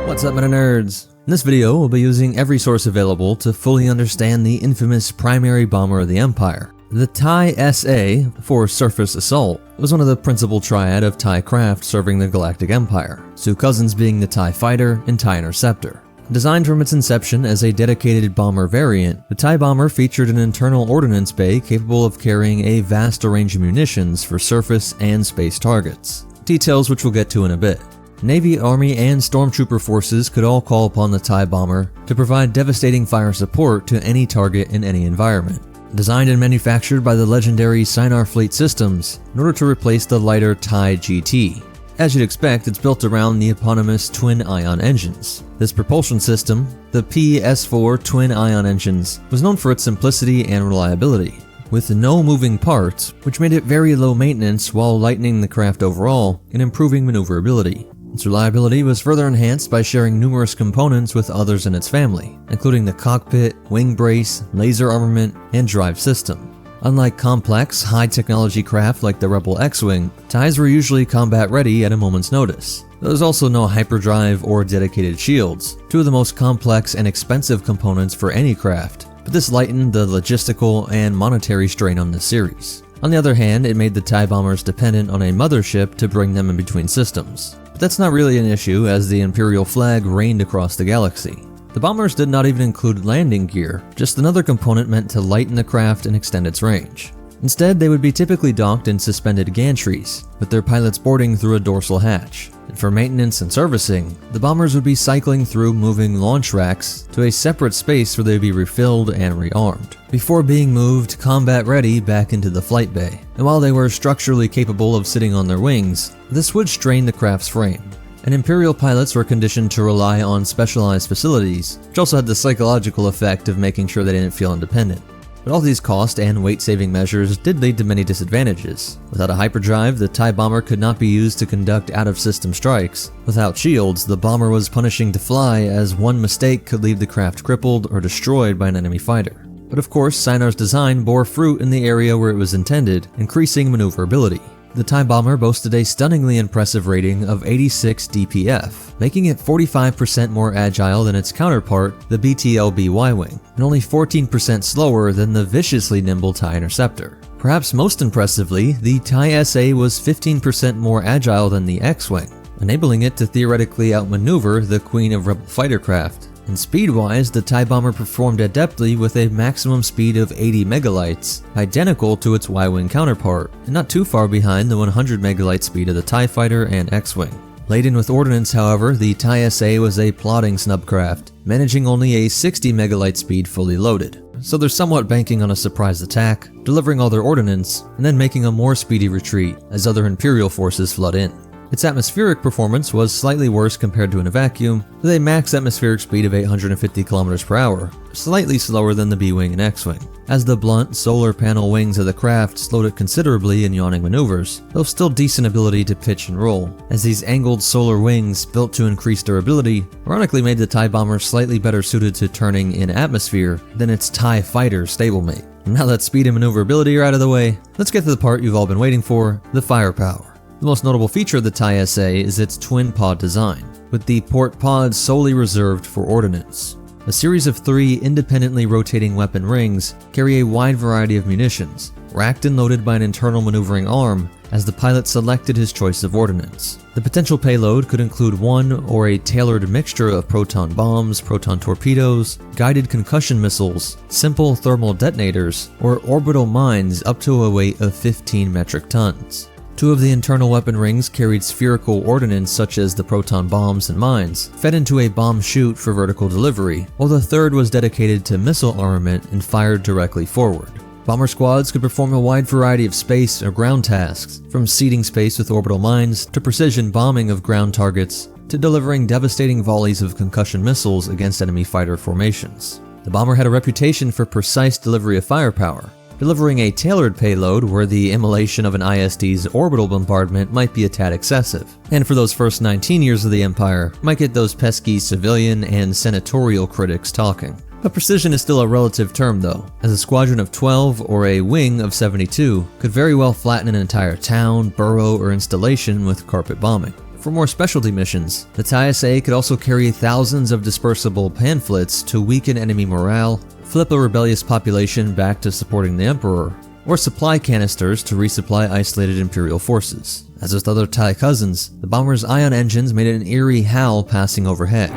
What's up, MetaNerdz? In this video, we'll be using every source available to fully understand the infamous primary bomber of the Empire, The TIE-SA, for surface assault, was one of the principal triad of TIE craft serving the Galactic Empire, two cousins being the TIE Fighter and TIE Interceptor. Designed from its inception as a dedicated bomber variant, the TIE Bomber featured an internal ordnance bay capable of carrying a vast range of munitions for surface and space targets, details which we'll get to in a bit. Navy, Army, and Stormtrooper forces could all call upon the TIE Bomber to provide devastating fire support to any target in any environment. Designed and manufactured by the legendary Sinar Fleet Systems in order to replace the lighter TIE GT. As you'd expect, it's built around the eponymous twin-ion engines. This propulsion system, the PS4 twin-ion engines, was known for its simplicity and reliability, with no moving parts, which made it very low maintenance while lightening the craft overall and improving maneuverability. Its reliability was further enhanced by sharing numerous components with others in its family, including the cockpit, wing brace, laser armament, and drive system. Unlike complex, high-technology craft like the Rebel X-Wing, TIEs were usually combat-ready at a moment's notice. There was also no hyperdrive or dedicated shields, two of the most complex and expensive components for any craft, but this lightened the logistical and monetary strain on the series. On the other hand, it made the TIE bombers dependent on a mothership to bring them in between systems. But that's not really an issue, as the Imperial flag reigned across the galaxy. The bombers did not even include landing gear, just another component meant to lighten the craft and extend its range. Instead, they would be typically docked in suspended gantries, with their pilots boarding through a dorsal hatch. And for maintenance and servicing, the bombers would be cycling through moving launch racks to a separate space where they'd be refilled and rearmed, before being moved combat-ready back into the flight bay. And while they were structurally capable of sitting on their wings, this would strain the craft's frame. And Imperial pilots were conditioned to rely on specialized facilities, which also had the psychological effect of making sure they didn't feel independent. But all these cost and weight-saving measures did lead to many disadvantages. Without a hyperdrive, the TIE Bomber could not be used to conduct out-of-system strikes. Without shields, the bomber was punishing to fly, as one mistake could leave the craft crippled or destroyed by an enemy fighter. But of course, Sinar's design bore fruit in the area where it was intended, increasing maneuverability. The TIE Bomber boasted a stunningly impressive rating of 86 DPF, making it 45% more agile than its counterpart, the BTLB Y-wing, and only 14% slower than the viciously nimble TIE Interceptor. Perhaps most impressively, the TIE SA was 15% more agile than the X-wing, enabling it to theoretically outmaneuver the queen of Rebel fighter craft. And speed-wise, the TIE Bomber performed adeptly with a maximum speed of 80 megalights, identical to its Y-wing counterpart, and not too far behind the 100 megalight speed of the TIE Fighter and X-wing. Laden with ordnance, however, the TIE SA was a plodding snubcraft, managing only a 60 megalight speed fully loaded. So they're somewhat banking on a surprise attack, delivering all their ordnance, and then making a more speedy retreat as other Imperial forces flood in. Its atmospheric performance was slightly worse compared to in a vacuum, with a max atmospheric speed of 850 km per hour, slightly slower than the B-wing and X-wing, as the blunt, solar panel wings of the craft slowed it considerably in yawning maneuvers, though still decent ability to pitch and roll, as these angled solar wings, built to increase durability, ironically made the TIE Bomber slightly better suited to turning in atmosphere than its TIE Fighter stablemate. Now that speed and maneuverability are out of the way, let's get to the part you've all been waiting for, the firepower. The most notable feature of the TIE SA is its twin pod design, with the port pod solely reserved for ordnance. A series of 3 independently rotating weapon rings carry a wide variety of munitions, racked and loaded by an internal maneuvering arm as the pilot selected his choice of ordnance. The potential payload could include one or a tailored mixture of proton bombs, proton torpedoes, guided concussion missiles, simple thermal detonators, or orbital mines up to a weight of 15 metric tons. 2 of the internal weapon rings carried spherical ordnance such as the proton bombs and mines, fed into a bomb chute for vertical delivery, while the 3rd was dedicated to missile armament and fired directly forward. Bomber squads could perform a wide variety of space or ground tasks, from seeding space with orbital mines to precision bombing of ground targets to delivering devastating volleys of concussion missiles against enemy fighter formations. The bomber had a reputation for precise delivery of firepower, delivering a tailored payload where the immolation of an ISD's orbital bombardment might be a tad excessive, and for those first 19 years of the Empire, might get those pesky civilian and senatorial critics talking. But precision is still a relative term though, as a squadron of 12 or a wing of 72 could very well flatten an entire town, borough, or installation with carpet bombing. For more specialty missions, the TIE SA could also carry thousands of dispersible pamphlets to weaken enemy morale, flip a rebellious population back to supporting the Emperor, or supply canisters to resupply isolated Imperial forces. As with other TIE cousins, the bomber's ion engines made an eerie howl passing overhead.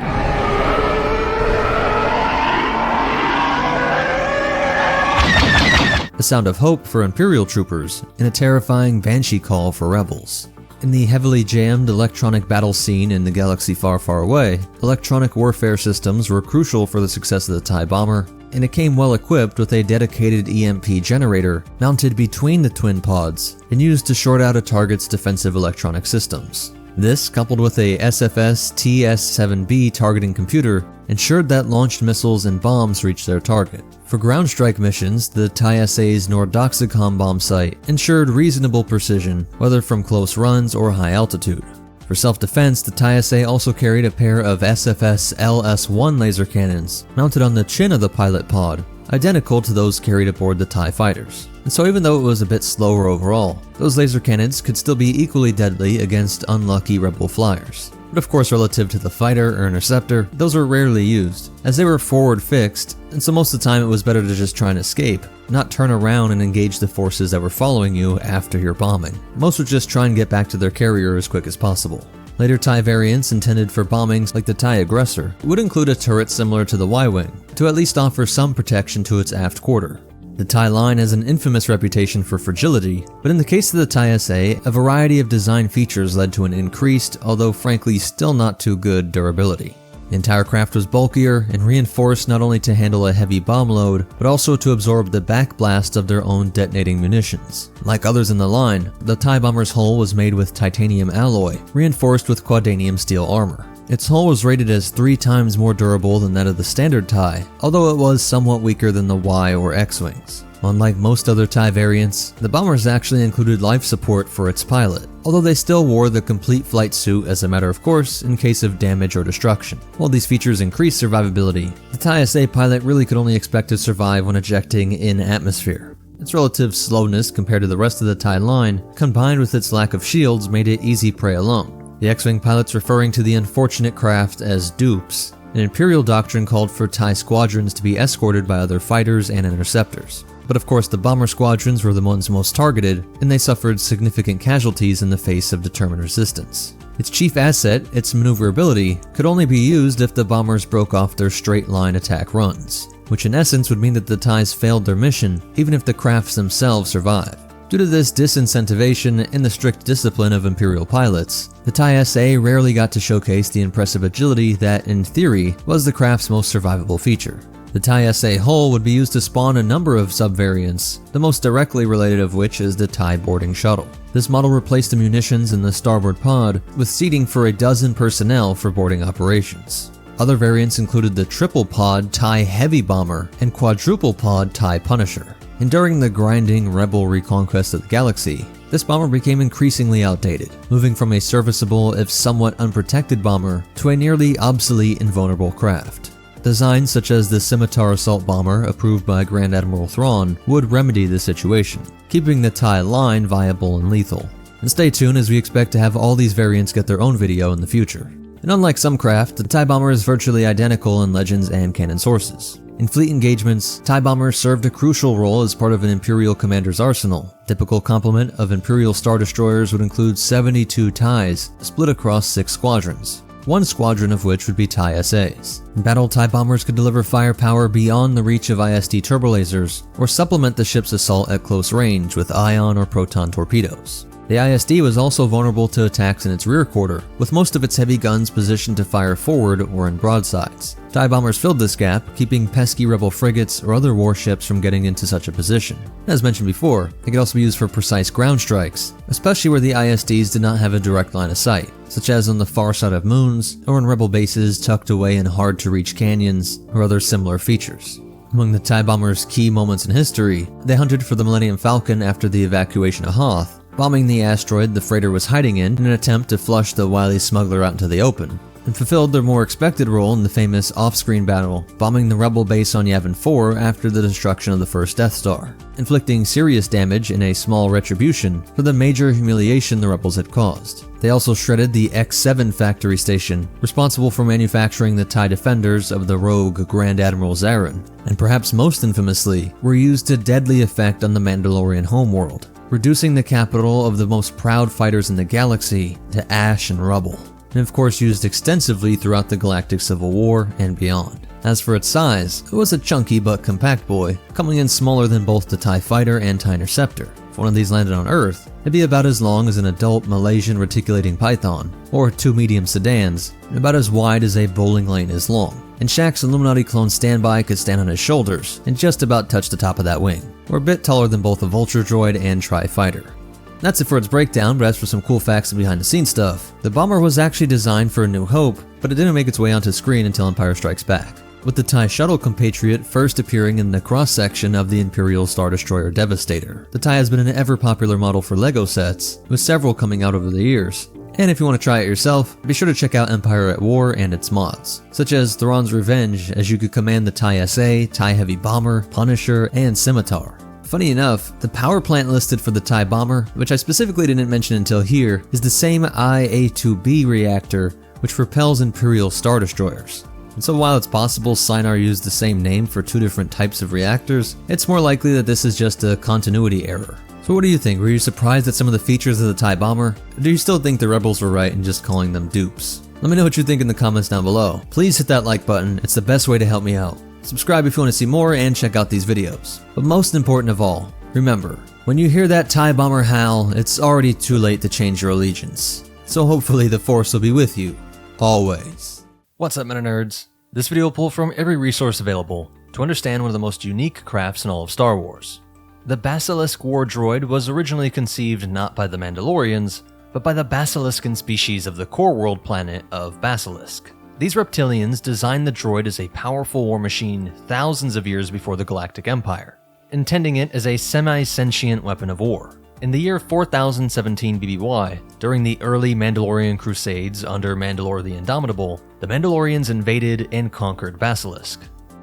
A sound of hope for Imperial troopers, and a terrifying banshee call for rebels. In the heavily jammed electronic battle scene in the galaxy far, far away, electronic warfare systems were crucial for the success of the TIE bomber, and it came well equipped with a dedicated EMP generator mounted between the twin pods and used to short out a target's defensive electronic systems. This, coupled with a SFS TS-7B targeting computer, ensured that launched missiles and bombs reached their target. For ground strike missions, the TIE SA's Nordoxicom bomb site ensured reasonable precision, whether from close runs or high altitude. For self-defense, the TIE SA also carried a pair of SFS LS-1 laser cannons mounted on the chin of the pilot pod, identical to those carried aboard the TIE fighters. And so even though it was a bit slower overall, those laser cannons could still be equally deadly against unlucky rebel flyers. But of course, relative to the fighter or interceptor, those were rarely used, as they were forward fixed, and so most of the time it was better to just try and escape, not turn around and engage the forces that were following you after your bombing. Most would just try and get back to their carrier as quick as possible. Later TIE variants intended for bombings like the TIE Aggressor would include a turret similar to the Y-wing, to at least offer some protection to its aft quarter. The TIE line has an infamous reputation for fragility, but in the case of the TIE SA, a variety of design features led to an increased, although frankly still not too good, durability. The entire craft was bulkier and reinforced not only to handle a heavy bomb load, but also to absorb the backblast of their own detonating munitions. Like others in the line, the TIE bomber's hull was made with titanium alloy, reinforced with quadanium steel armor. Its hull was rated as 3 times more durable than that of the standard TIE, although it was somewhat weaker than the Y or X-wings. Unlike most other TIE variants, the bombers actually included life support for its pilot, although they still wore the complete flight suit as a matter of course in case of damage or destruction. While these features increased survivability, the TIE SA pilot really could only expect to survive when ejecting in atmosphere. Its relative slowness compared to the rest of the TIE line, combined with its lack of shields, made it easy prey alone. The X-wing pilots referring to the unfortunate craft as dupes. An Imperial doctrine called for TIE squadrons to be escorted by other fighters and interceptors. But of course the bomber squadrons were the ones most targeted, and they suffered significant casualties in the face of determined resistance. Its chief asset, its maneuverability, could only be used if the bombers broke off their straight-line attack runs, which in essence would mean that the TIEs failed their mission even if the crafts themselves survived. Due to this disincentivation and the strict discipline of Imperial pilots, the TIE SA rarely got to showcase the impressive agility that, in theory, was the craft's most survivable feature. The TIE SA hull would be used to spawn a number of sub-variants, the most directly related of which is the TIE boarding shuttle. This model replaced the munitions in the starboard pod, with seating for a dozen personnel for boarding operations. Other variants included the triple pod TIE Heavy Bomber and quadruple pod TIE Punisher. And during the grinding rebel reconquest of the galaxy, this bomber became increasingly outdated, moving from a serviceable if somewhat unprotected bomber to a nearly obsolete and vulnerable craft. Designs such as the Scimitar Assault Bomber, approved by Grand Admiral Thrawn, would remedy the situation, keeping the TIE line viable and lethal. And stay tuned as we expect to have all these variants get their own video in the future. And unlike some craft, the TIE bomber is virtually identical in legends and canon sources. In fleet engagements, TIE bombers served a crucial role as part of an Imperial commander's arsenal. A typical complement of Imperial Star Destroyers would include 72 TIEs, split across 6 squadrons. One squadron of which would be TIE SAs. Battle TIE bombers could deliver firepower beyond the reach of IST turbolasers, or supplement the ship's assault at close range with ion or proton torpedoes. The ISD was also vulnerable to attacks in its rear quarter, with most of its heavy guns positioned to fire forward or in broadsides. TIE bombers filled this gap, keeping pesky rebel frigates or other warships from getting into such a position. As mentioned before, they could also be used for precise ground strikes, especially where the ISDs did not have a direct line of sight, such as on the far side of moons, or in rebel bases tucked away in hard-to-reach canyons, or other similar features. Among the TIE bombers' key moments in history, they hunted for the Millennium Falcon after the evacuation of Hoth, bombing the asteroid the freighter was hiding in an attempt to flush the wily smuggler out into the open, and and fulfilled their more expected role in the famous off-screen battle, bombing the Rebel base on Yavin 4 after the destruction of the first Death Star, inflicting serious damage in a small retribution for the major humiliation the Rebels had caused. They also shredded the X-7 factory station, responsible for manufacturing the TIE defenders of the rogue Grand Admiral Zarin, and perhaps most infamously, were used to deadly effect on the Mandalorian homeworld, reducing the capital of the most proud fighters in the galaxy to ash and rubble, and of course used extensively throughout the Galactic Civil War and beyond. As for its size, it was a chunky but compact boy, coming in smaller than both the TIE Fighter and TIE Interceptor. If one of these landed on Earth, it'd be about as long as an adult Malaysian reticulating python, or 2 medium sedans, and about as wide as a bowling lane is long. And Shaq's Illuminati clone standby could stand on his shoulders and just about touch the top of that wing, or a bit taller than both a Vulture droid and Tri-Fighter. That's it for its breakdown, but as for some cool facts and behind the scenes stuff, the bomber was actually designed for A New Hope, but it didn't make its way onto screen until Empire Strikes Back, with the TIE Shuttle compatriot first appearing in the cross-section of the Imperial Star Destroyer Devastator. The TIE has been an ever-popular model for LEGO sets, with several coming out over the years. And if you want to try it yourself, be sure to check out Empire at War and its mods, such as Thrawn's Revenge, as you could command the TIE SA, TIE Heavy Bomber, Punisher, and Scimitar. Funny enough, the power plant listed for the TIE Bomber, which I specifically didn't mention until here, is the same IA-2B reactor which propels Imperial Star Destroyers. And so while it's possible Sinar used the same name for 2 different types of reactors, it's more likely that this is just a continuity error. So what do you think? Were you surprised at some of the features of the TIE Bomber? Or do you still think the Rebels were right in just calling them dupes? Let me know what you think in the comments down below. Please hit that like button, it's the best way to help me out. Subscribe if you want to see more and check out these videos. But most important of all, remember, when you hear that TIE Bomber howl, it's already too late to change your allegiance. So hopefully the Force will be with you, always. What's up, MetaNerdz? This video will pull from every resource available to understand one of the most unique crafts in all of Star Wars. The Basilisk war droid was originally conceived not by the Mandalorians, but by the Basiliscan species of the core world planet of Basilisk. These reptilians designed the droid as a powerful war machine thousands of years before the Galactic Empire, intending it as a semi-sentient weapon of war. In the year 4017 BBY, during the early Mandalorian Crusades under Mandalore the Indomitable, the Mandalorians invaded and conquered Basilisk.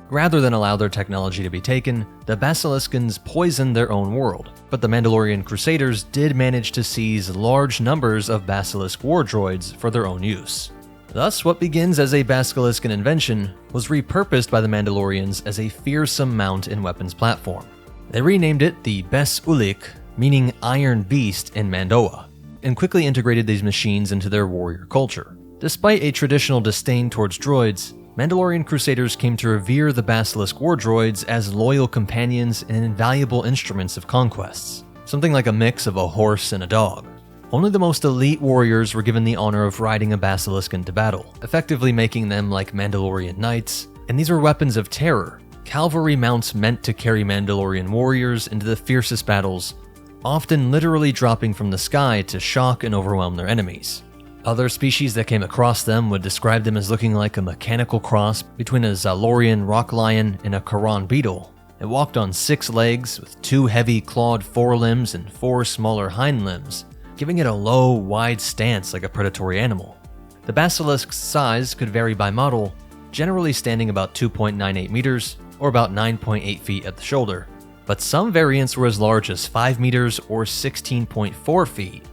Rather than allow their technology to be taken, the Basiliskans poisoned their own world, but the Mandalorian Crusaders did manage to seize large numbers of Basilisk war droids for their own use. Thus, what begins as a Basiliscan invention was repurposed by the Mandalorians as a fearsome mount and weapons platform. They renamed it the Bes Ulik, meaning Iron Beast in Mandoa, and quickly integrated these machines into their warrior culture. Despite a traditional disdain towards droids, Mandalorian Crusaders came to revere the Basilisk war droids as loyal companions and invaluable instruments of conquests, something like a mix of a horse and a dog. Only the most elite warriors were given the honor of riding a Basilisk into battle, effectively making them like Mandalorian knights, and these were weapons of terror, cavalry mounts meant to carry Mandalorian warriors into the fiercest battles, often literally dropping from the sky to shock and overwhelm their enemies. Other species that came across them would describe them as looking like a mechanical cross between a Zalorian rock lion and a Karan beetle. It walked on 6 legs with 2 heavy clawed forelimbs and 4 smaller hind limbs, giving it a low, wide stance like a predatory animal. The Basilisk's size could vary by model, generally standing about 2.98 meters or about 9.8 feet at the shoulder, but some variants were as large as 5 meters or 16.4 feet.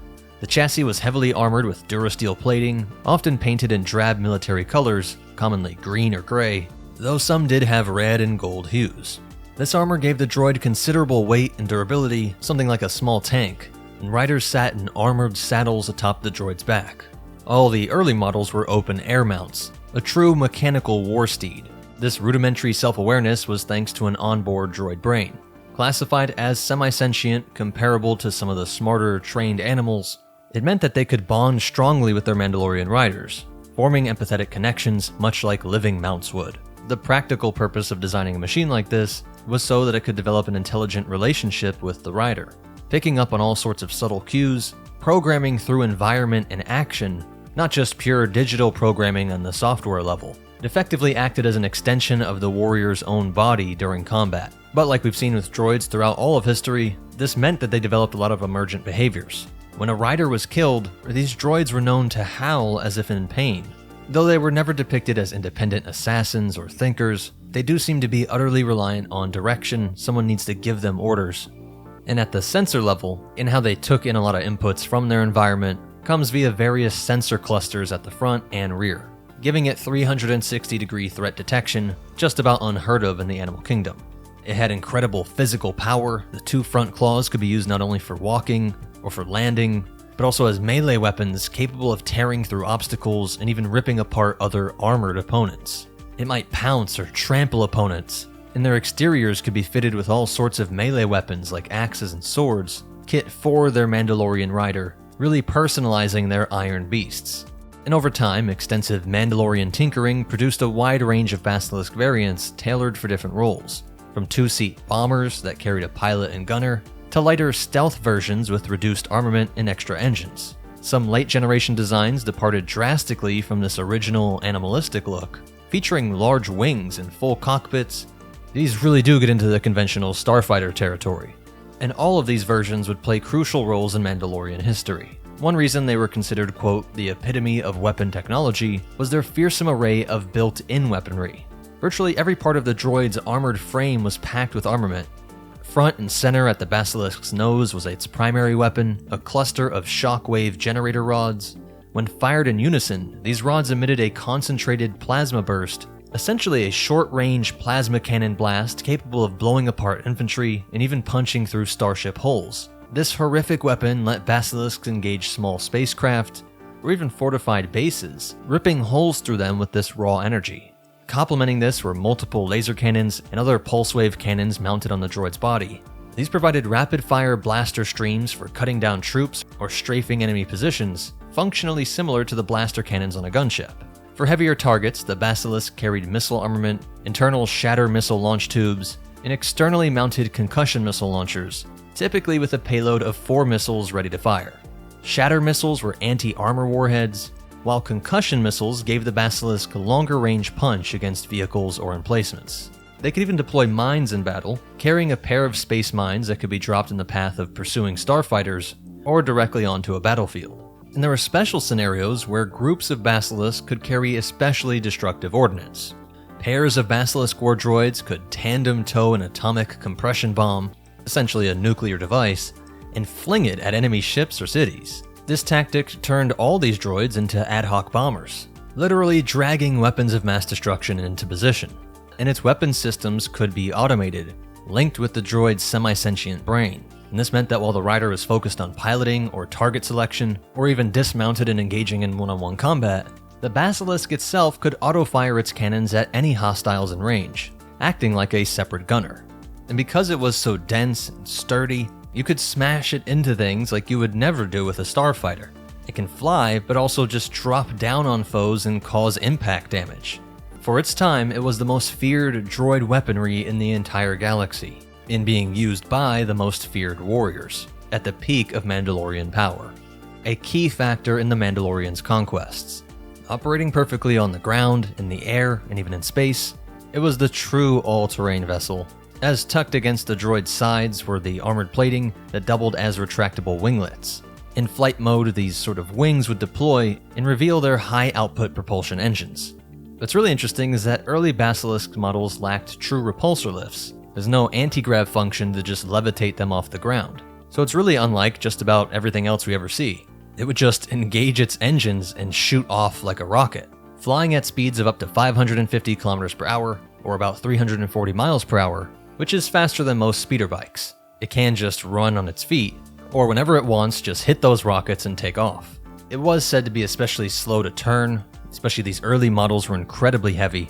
The chassis was heavily armored with Durasteel plating, often painted in drab military colors, commonly green or gray, though some did have red and gold hues. This armor gave the droid considerable weight and durability, something like a small tank, and riders sat in armored saddles atop the droid's back. All the early models were open air mounts, a true mechanical war steed. This rudimentary self-awareness was thanks to an onboard droid brain. Classified as semi-sentient, comparable to some of the smarter, trained animals, it meant that they could bond strongly with their Mandalorian riders, forming empathetic connections much like living mounts would. The practical purpose of designing a machine like this was so that it could develop an intelligent relationship with the rider, picking up on all sorts of subtle cues, programming through environment and action, not just pure digital programming on the software level. It effectively acted as an extension of the warrior's own body during combat. But like we've seen with droids throughout all of history, this meant that they developed a lot of emergent behaviors. When a rider was killed, these droids were known to howl as if in pain, Though they were never depicted as independent assassins or thinkers, they do seem to be utterly reliant on direction. Someone needs to give them orders. And at the sensor level, in how they took in a lot of inputs from their environment, comes via various sensor clusters at the front and rear, giving it 360-degree threat detection, just about unheard of in the animal kingdom. It had incredible physical power. The 2 front claws could be used not only for walking or for landing, but also as melee weapons capable of tearing through obstacles and even ripping apart other armored opponents. It might pounce or trample opponents, and their exteriors could be fitted with all sorts of melee weapons like axes and swords, kit for their Mandalorian rider, really personalizing their iron beasts. And over time, extensive Mandalorian tinkering produced a wide range of Basilisk variants tailored for different roles, from 2-seat bombers that carried a pilot and gunner, to lighter stealth versions with reduced armament and extra engines. Some late generation designs departed drastically from this original animalistic look, featuring large wings and full cockpits. These really do get into the conventional starfighter territory. And all of these versions would play crucial roles in Mandalorian history. One reason they were considered, quote, the epitome of weapon technology was their fearsome array of built-in weaponry. Virtually every part of the droid's armored frame was packed with armament. Front and center at the Basilisk's nose was its primary weapon, a cluster of shockwave generator rods. When fired in unison, these rods emitted a concentrated plasma burst, essentially a short-range plasma cannon blast capable of blowing apart infantry and even punching through starship hulls. This horrific weapon let Basilisks engage small spacecraft, or even fortified bases, ripping holes through them with this raw energy. Complementing this were multiple laser cannons and other pulse wave cannons mounted on the droid's body. These provided rapid-fire blaster streams for cutting down troops or strafing enemy positions, functionally similar to the blaster cannons on a gunship. For heavier targets, the Basilisk carried missile armament, internal shatter missile launch tubes, and externally mounted concussion missile launchers, typically with a payload of 4 missiles ready to fire. Shatter missiles were anti-armor warheads, while concussion missiles gave the Basilisk a longer range punch against vehicles or emplacements. They could even deploy mines in battle, carrying a pair of space mines that could be dropped in the path of pursuing starfighters, or directly onto a battlefield. And there were special scenarios where groups of Basilisk could carry especially destructive ordnance. Pairs of Basilisk war droids could tandem tow an atomic compression bomb, essentially a nuclear device, and fling it at enemy ships or cities. This tactic turned all these droids into ad hoc bombers, literally dragging weapons of mass destruction into position. And its weapon systems could be automated, linked with the droid's semi-sentient brain. And this meant that while the rider was focused on piloting or target selection, or even dismounted and engaging in one-on-one combat, the Basilisk itself could auto-fire its cannons at any hostiles in range, acting like a separate gunner. And because it was so dense and sturdy, you could smash it into things like you would never do with a starfighter. It can fly, but also just drop down on foes and cause impact damage. For its time, it was the most feared droid weaponry in the entire galaxy, in being used by the most feared warriors, at the peak of Mandalorian power. A key factor in the Mandalorians' conquests. Operating perfectly on the ground, in the air, and even in space, it was the true all-terrain vessel, as tucked against the droid's sides were the armored plating that doubled as retractable winglets. In flight mode, these sort of wings would deploy and reveal their high-output propulsion engines. What's really interesting is that early Basilisk models lacked true repulsor lifts. There's no anti-grav function to just levitate them off the ground. So it's really unlike just about everything else we ever see. It would just engage its engines and shoot off like a rocket, flying at speeds of up to 550 kilometers per hour, or about 340 miles per hour, which is faster than most speeder bikes. It can just run on its feet, or whenever it wants, just hit those rockets and take off. It was said to be especially slow to turn, especially these early models were incredibly heavy.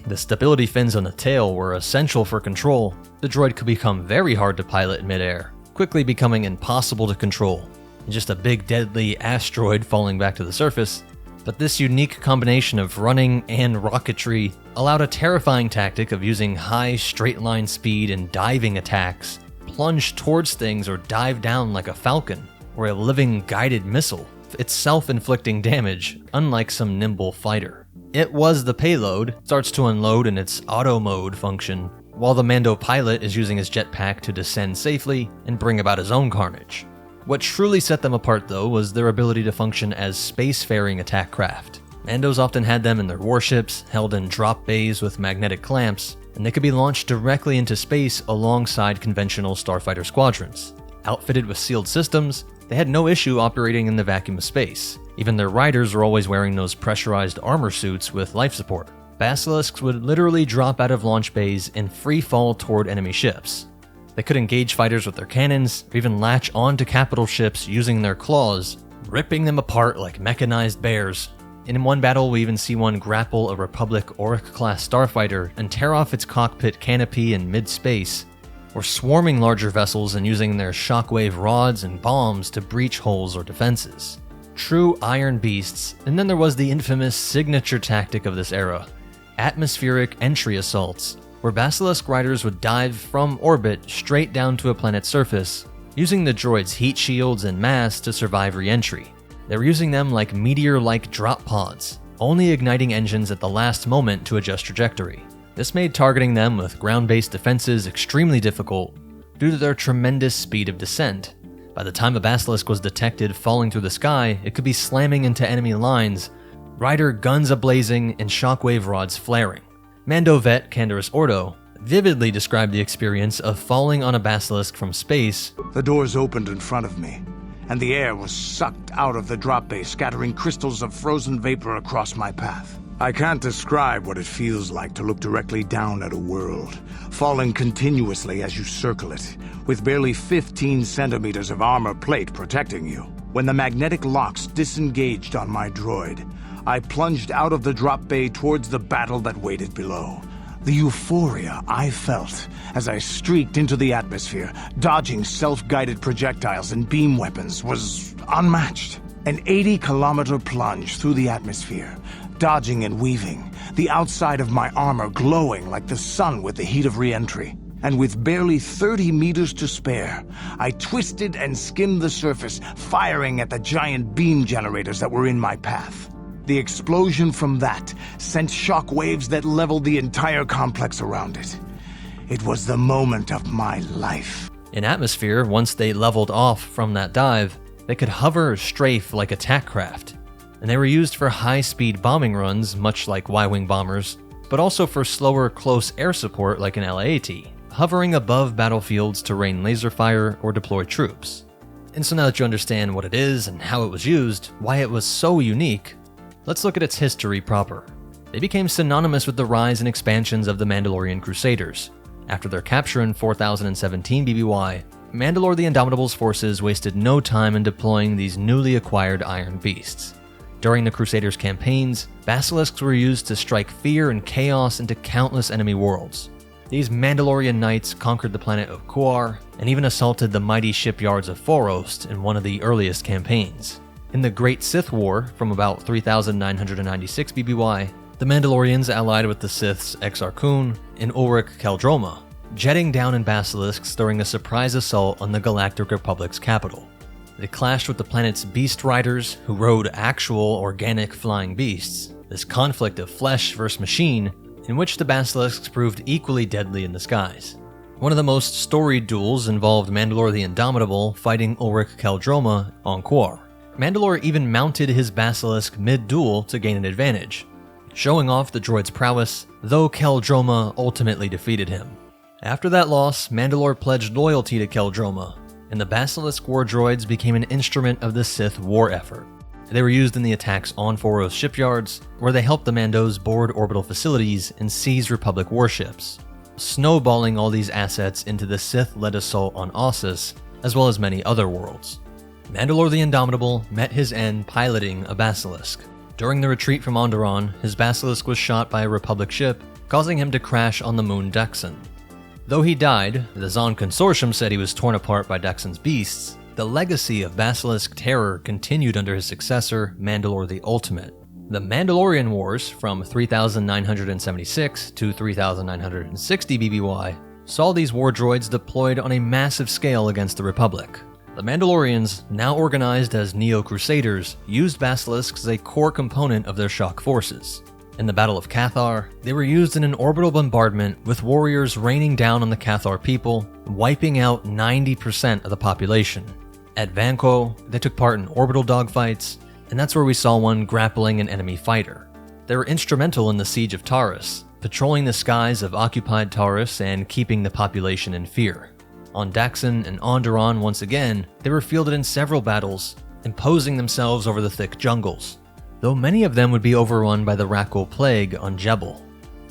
The stability fins on the tail were essential for control. The droid could become very hard to pilot in midair, quickly becoming impossible to control, and just a big deadly asteroid falling back to the surface. But this unique combination of running and rocketry allowed a terrifying tactic of using high straight-line speed and diving attacks, plunge towards things or dive down like a falcon, or a living guided missile, itself inflicting damage, unlike some nimble fighter. It was the payload, starts to unload in its auto mode function, while the Mando pilot is using his jetpack to descend safely and bring about his own carnage. What truly set them apart, though, was their ability to function as spacefaring attack craft. Mandos often had them in their warships, held in drop bays with magnetic clamps, and they could be launched directly into space alongside conventional starfighter squadrons. Outfitted with sealed systems, they had no issue operating in the vacuum of space. Even their riders were always wearing those pressurized armor suits with life support. Basilisks would literally drop out of launch bays and free fall toward enemy ships. They could engage fighters with their cannons, or even latch onto capital ships using their claws, ripping them apart like mechanized bears. And in one battle, we even see one grapple a Republic Auric-class starfighter and tear off its cockpit canopy in mid-space, or swarming larger vessels and using their shockwave rods and bombs to breach holes or defenses. True iron beasts. And then there was the infamous signature tactic of this era, atmospheric entry assaults, where Basilisk riders would dive from orbit straight down to a planet's surface, using the droid's heat shields and mass to survive re-entry. They were using them like meteor-like drop pods, only igniting engines at the last moment to adjust trajectory. This made targeting them with ground-based defenses extremely difficult due to their tremendous speed of descent. By the time a Basilisk was detected falling through the sky, it could be slamming into enemy lines, rider guns ablazing and shockwave rods flaring. Mando vet Canderous Ordo vividly described the experience of falling on a Basilisk from space. The doors opened in front of me, and the air was sucked out of the drop bay, scattering crystals of frozen vapor across my path. I can't describe what it feels like to look directly down at a world, falling continuously as you circle it, with barely 15 centimeters of armor plate protecting you. When the magnetic locks disengaged on my droid, I plunged out of the drop bay towards the battle that waited below. The euphoria I felt as I streaked into the atmosphere, dodging self-guided projectiles and beam weapons, was unmatched. An 80-kilometer plunge through the atmosphere, dodging and weaving, the outside of my armor glowing like the sun with the heat of re-entry. And with barely 30 meters to spare, I twisted and skimmed the surface, firing at the giant beam generators that were in my path. The explosion from that sent shock waves that leveled the entire complex around it. It was the moment of my life. In atmosphere, once they leveled off from that dive, they could hover or strafe like attack craft. And they were used for high-speed bombing runs, much like Y-wing bombers, but also for slower close air support like an LAAT, hovering above battlefields to rain laser fire or deploy troops. And so now that you understand what it is and how it was used, why it was so unique, let's look at its history proper. They became synonymous with the rise and expansions of the Mandalorian Crusaders. After their capture in 4017 BBY, Mandalore the Indomitable's forces wasted no time in deploying these newly acquired Iron Beasts. During the Crusaders' campaigns, Basilisks were used to strike fear and chaos into countless enemy worlds. These Mandalorian knights conquered the planet of Kuar, and even assaulted the mighty shipyards of Forost in one of the earliest campaigns. In the Great Sith War from about 3996 BBY, the Mandalorians allied with the Sith's Exar Kun in Ulrich Keldroma, jetting down in Basilisks during a surprise assault on the Galactic Republic's capital. They clashed with the planet's beast riders, who rode actual organic flying beasts, this conflict of flesh versus machine, in which the Basilisks proved equally deadly in the skies. One of the most storied duels involved Mandalore the Indomitable fighting Ulrich Keldroma on Kuar. Mandalore even mounted his Basilisk mid-duel to gain an advantage, showing off the droid's prowess, though Keldroma ultimately defeated him. After that loss, Mandalore pledged loyalty to Keldroma, and the Basilisk war droids became an instrument of the Sith war effort. They were used in the attacks on Foros shipyards, where they helped the Mandos board orbital facilities and seize Republic warships, snowballing all these assets into the Sith-led assault on Ossus, as well as many other worlds. Mandalore the Indomitable met his end piloting a Basilisk. During the retreat from Onderon, his Basilisk was shot by a Republic ship, causing him to crash on the moon Dexon. Though he died, the Zon Consortium said he was torn apart by Dexon's beasts, the legacy of Basilisk terror continued under his successor, Mandalore the Ultimate. The Mandalorian Wars from 3976 to 3960 BBY saw these war droids deployed on a massive scale against the Republic. The Mandalorians, now organized as Neo-Crusaders, used Basilisks as a core component of their shock forces. In the Battle of Cathar, they were used in an orbital bombardment with warriors raining down on the Cathar people, wiping out 90% of the population. At Vanko, they took part in orbital dogfights, and that's where we saw one grappling an enemy fighter. They were instrumental in the siege of Taurus, patrolling the skies of occupied Taurus and keeping the population in fear. On Daxon and Onderon once again, they were fielded in several battles, imposing themselves over the thick jungles, though many of them would be overrun by the Rakul Plague on Jebel.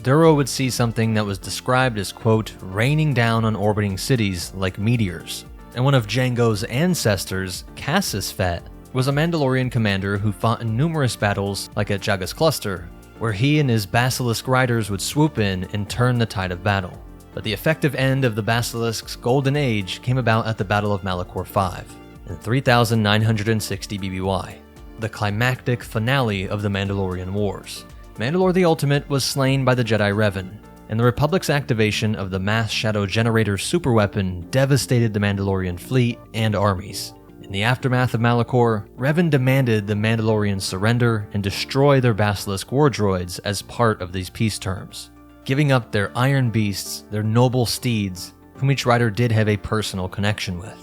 Duro would see something that was described as, quote, raining down on orbiting cities like meteors. And one of Jango's ancestors, Cassis Fett, was a Mandalorian commander who fought in numerous battles like at Jaga's Cluster, where he and his Basilisk riders would swoop in and turn the tide of battle. But the effective end of the Basilisk's golden age came about at the Battle of Malachor V, in 3960 BBY, the climactic finale of the Mandalorian Wars. Mandalore the Ultimate was slain by the Jedi Revan, and the Republic's activation of the Mass Shadow Generator superweapon devastated the Mandalorian fleet and armies. In the aftermath of Malachor, Revan demanded the Mandalorians surrender and destroy their Basilisk war droids as part of these peace terms, giving up their iron beasts, their noble steeds, whom each rider did have a personal connection with.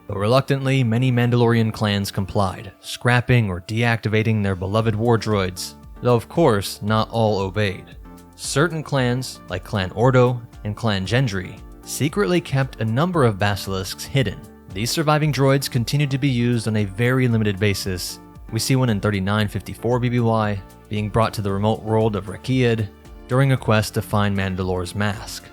But reluctantly, many Mandalorian clans complied, scrapping or deactivating their beloved war droids, though of course not all obeyed. Certain clans, like Clan Ordo and Clan Gendry, secretly kept a number of basilisks hidden. These surviving droids continued to be used on a very limited basis. We see one in 3954 BBY, being brought to the remote world of Rakiad during a quest to find Mandalore's mask.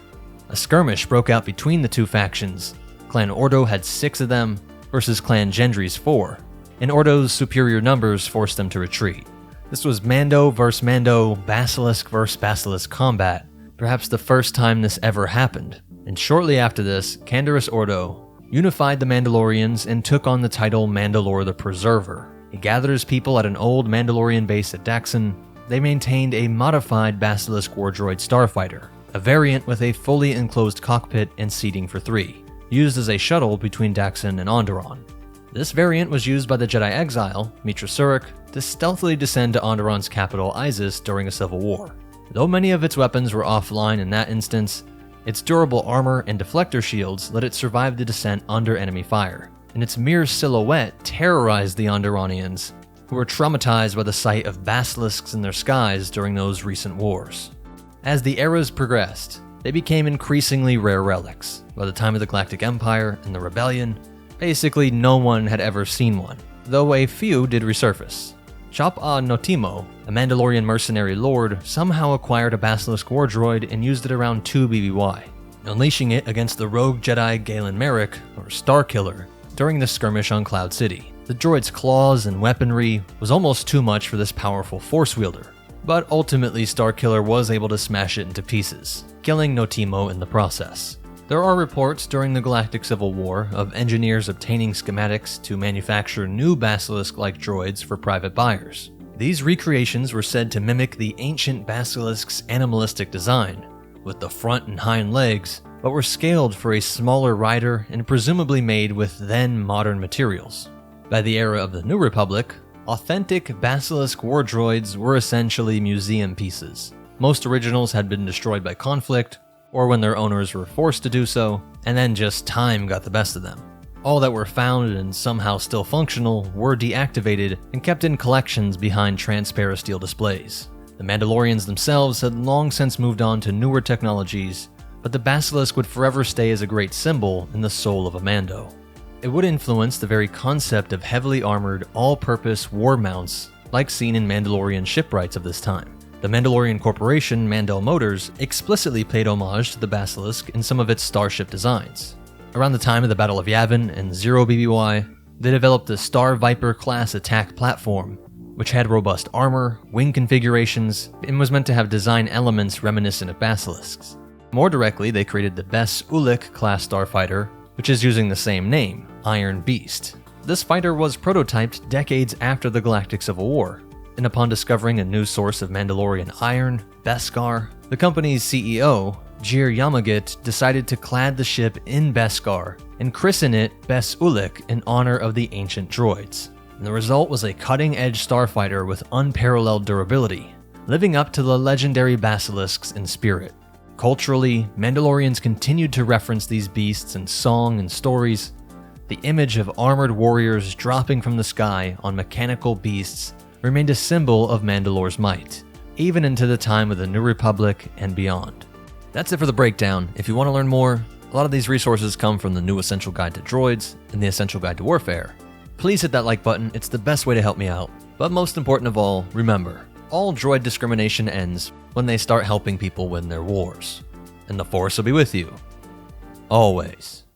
A skirmish broke out between the two factions. Clan Ordo had 6 of them, versus Clan Gendry's 4, and Ordo's superior numbers forced them to retreat. This was Mando vs. Mando, Basilisk vs. Basilisk combat, perhaps the first time this ever happened. And shortly after this, Canderous Ordo unified the Mandalorians and took on the title Mandalore the Preserver. He gathered his people at an old Mandalorian base at Daxon. They maintained a modified Basilisk war droid starfighter, a variant with a fully enclosed cockpit and seating for 3, used as a shuttle between Daxon and Onderon. This variant was used by the Jedi Exile, Mitra Surik, to stealthily descend to Onderon's capital Isis during a civil war. Though many of its weapons were offline in that instance, its durable armor and deflector shields let it survive the descent under enemy fire, and its mere silhouette terrorized the Onderonians, who were traumatized by the sight of basilisks in their skies during those recent wars. As the eras progressed, they became increasingly rare relics. By the time of the Galactic Empire and the Rebellion, basically no one had ever seen one, though a few did resurface. Chop-A Notimo, a Mandalorian mercenary lord, somehow acquired a Basilisk war droid and used it around 2 BBY, unleashing it against the rogue Jedi Galen Merrick, or Starkiller, during the skirmish on Cloud City. The droid's claws and weaponry was almost too much for this powerful force wielder, but ultimately Starkiller was able to smash it into pieces, killing Notimo in the process. There are reports during the Galactic Civil War of engineers obtaining schematics to manufacture new Basilisk-like droids for private buyers. These recreations were said to mimic the ancient Basilisk's animalistic design, with the front and hind legs, but were scaled for a smaller rider and presumably made with then modern materials. By the era of the New Republic, authentic Basilisk war droids were essentially museum pieces. Most originals had been destroyed by conflict, or when their owners were forced to do so, and then just time got the best of them. All that were found and somehow still functional were deactivated and kept in collections behind transparent steel displays. The Mandalorians themselves had long since moved on to newer technologies, but the Basilisk would forever stay as a great symbol in the soul of a Mando. It would influence the very concept of heavily armored, all-purpose war mounts like seen in Mandalorian shipwrights of this time. The Mandalorian Corporation, Mandel Motors, explicitly paid homage to the Basilisk in some of its starship designs. Around the time of the Battle of Yavin and 0 BBY, they developed the Star Viper-class attack platform, which had robust armor, wing configurations, and was meant to have design elements reminiscent of Basilisks. More directly, they created the Bes Ulic-class starfighter, which is using the same name, Iron Beast. This fighter was prototyped decades after the Galactic Civil War, and upon discovering a new source of Mandalorian iron, Beskar, the company's CEO, Jir Yamagit, decided to clad the ship in Beskar and christen it Bes Ulic in honor of the ancient droids. And the result was a cutting-edge starfighter with unparalleled durability, living up to the legendary basilisks in spirit. Culturally, Mandalorians continued to reference these beasts in song and stories, The image of armored warriors dropping from the sky on mechanical beasts remained a symbol of Mandalore's might, even into the time of the New Republic and beyond. That's it for the breakdown. If you want to learn more, a lot of these resources come from the new Essential Guide to Droids and the Essential Guide to Warfare. Please hit that like button, it's the best way to help me out. But most important of all, remember, all droid discrimination ends when they start helping people win their wars. And the Force will be with you. Always.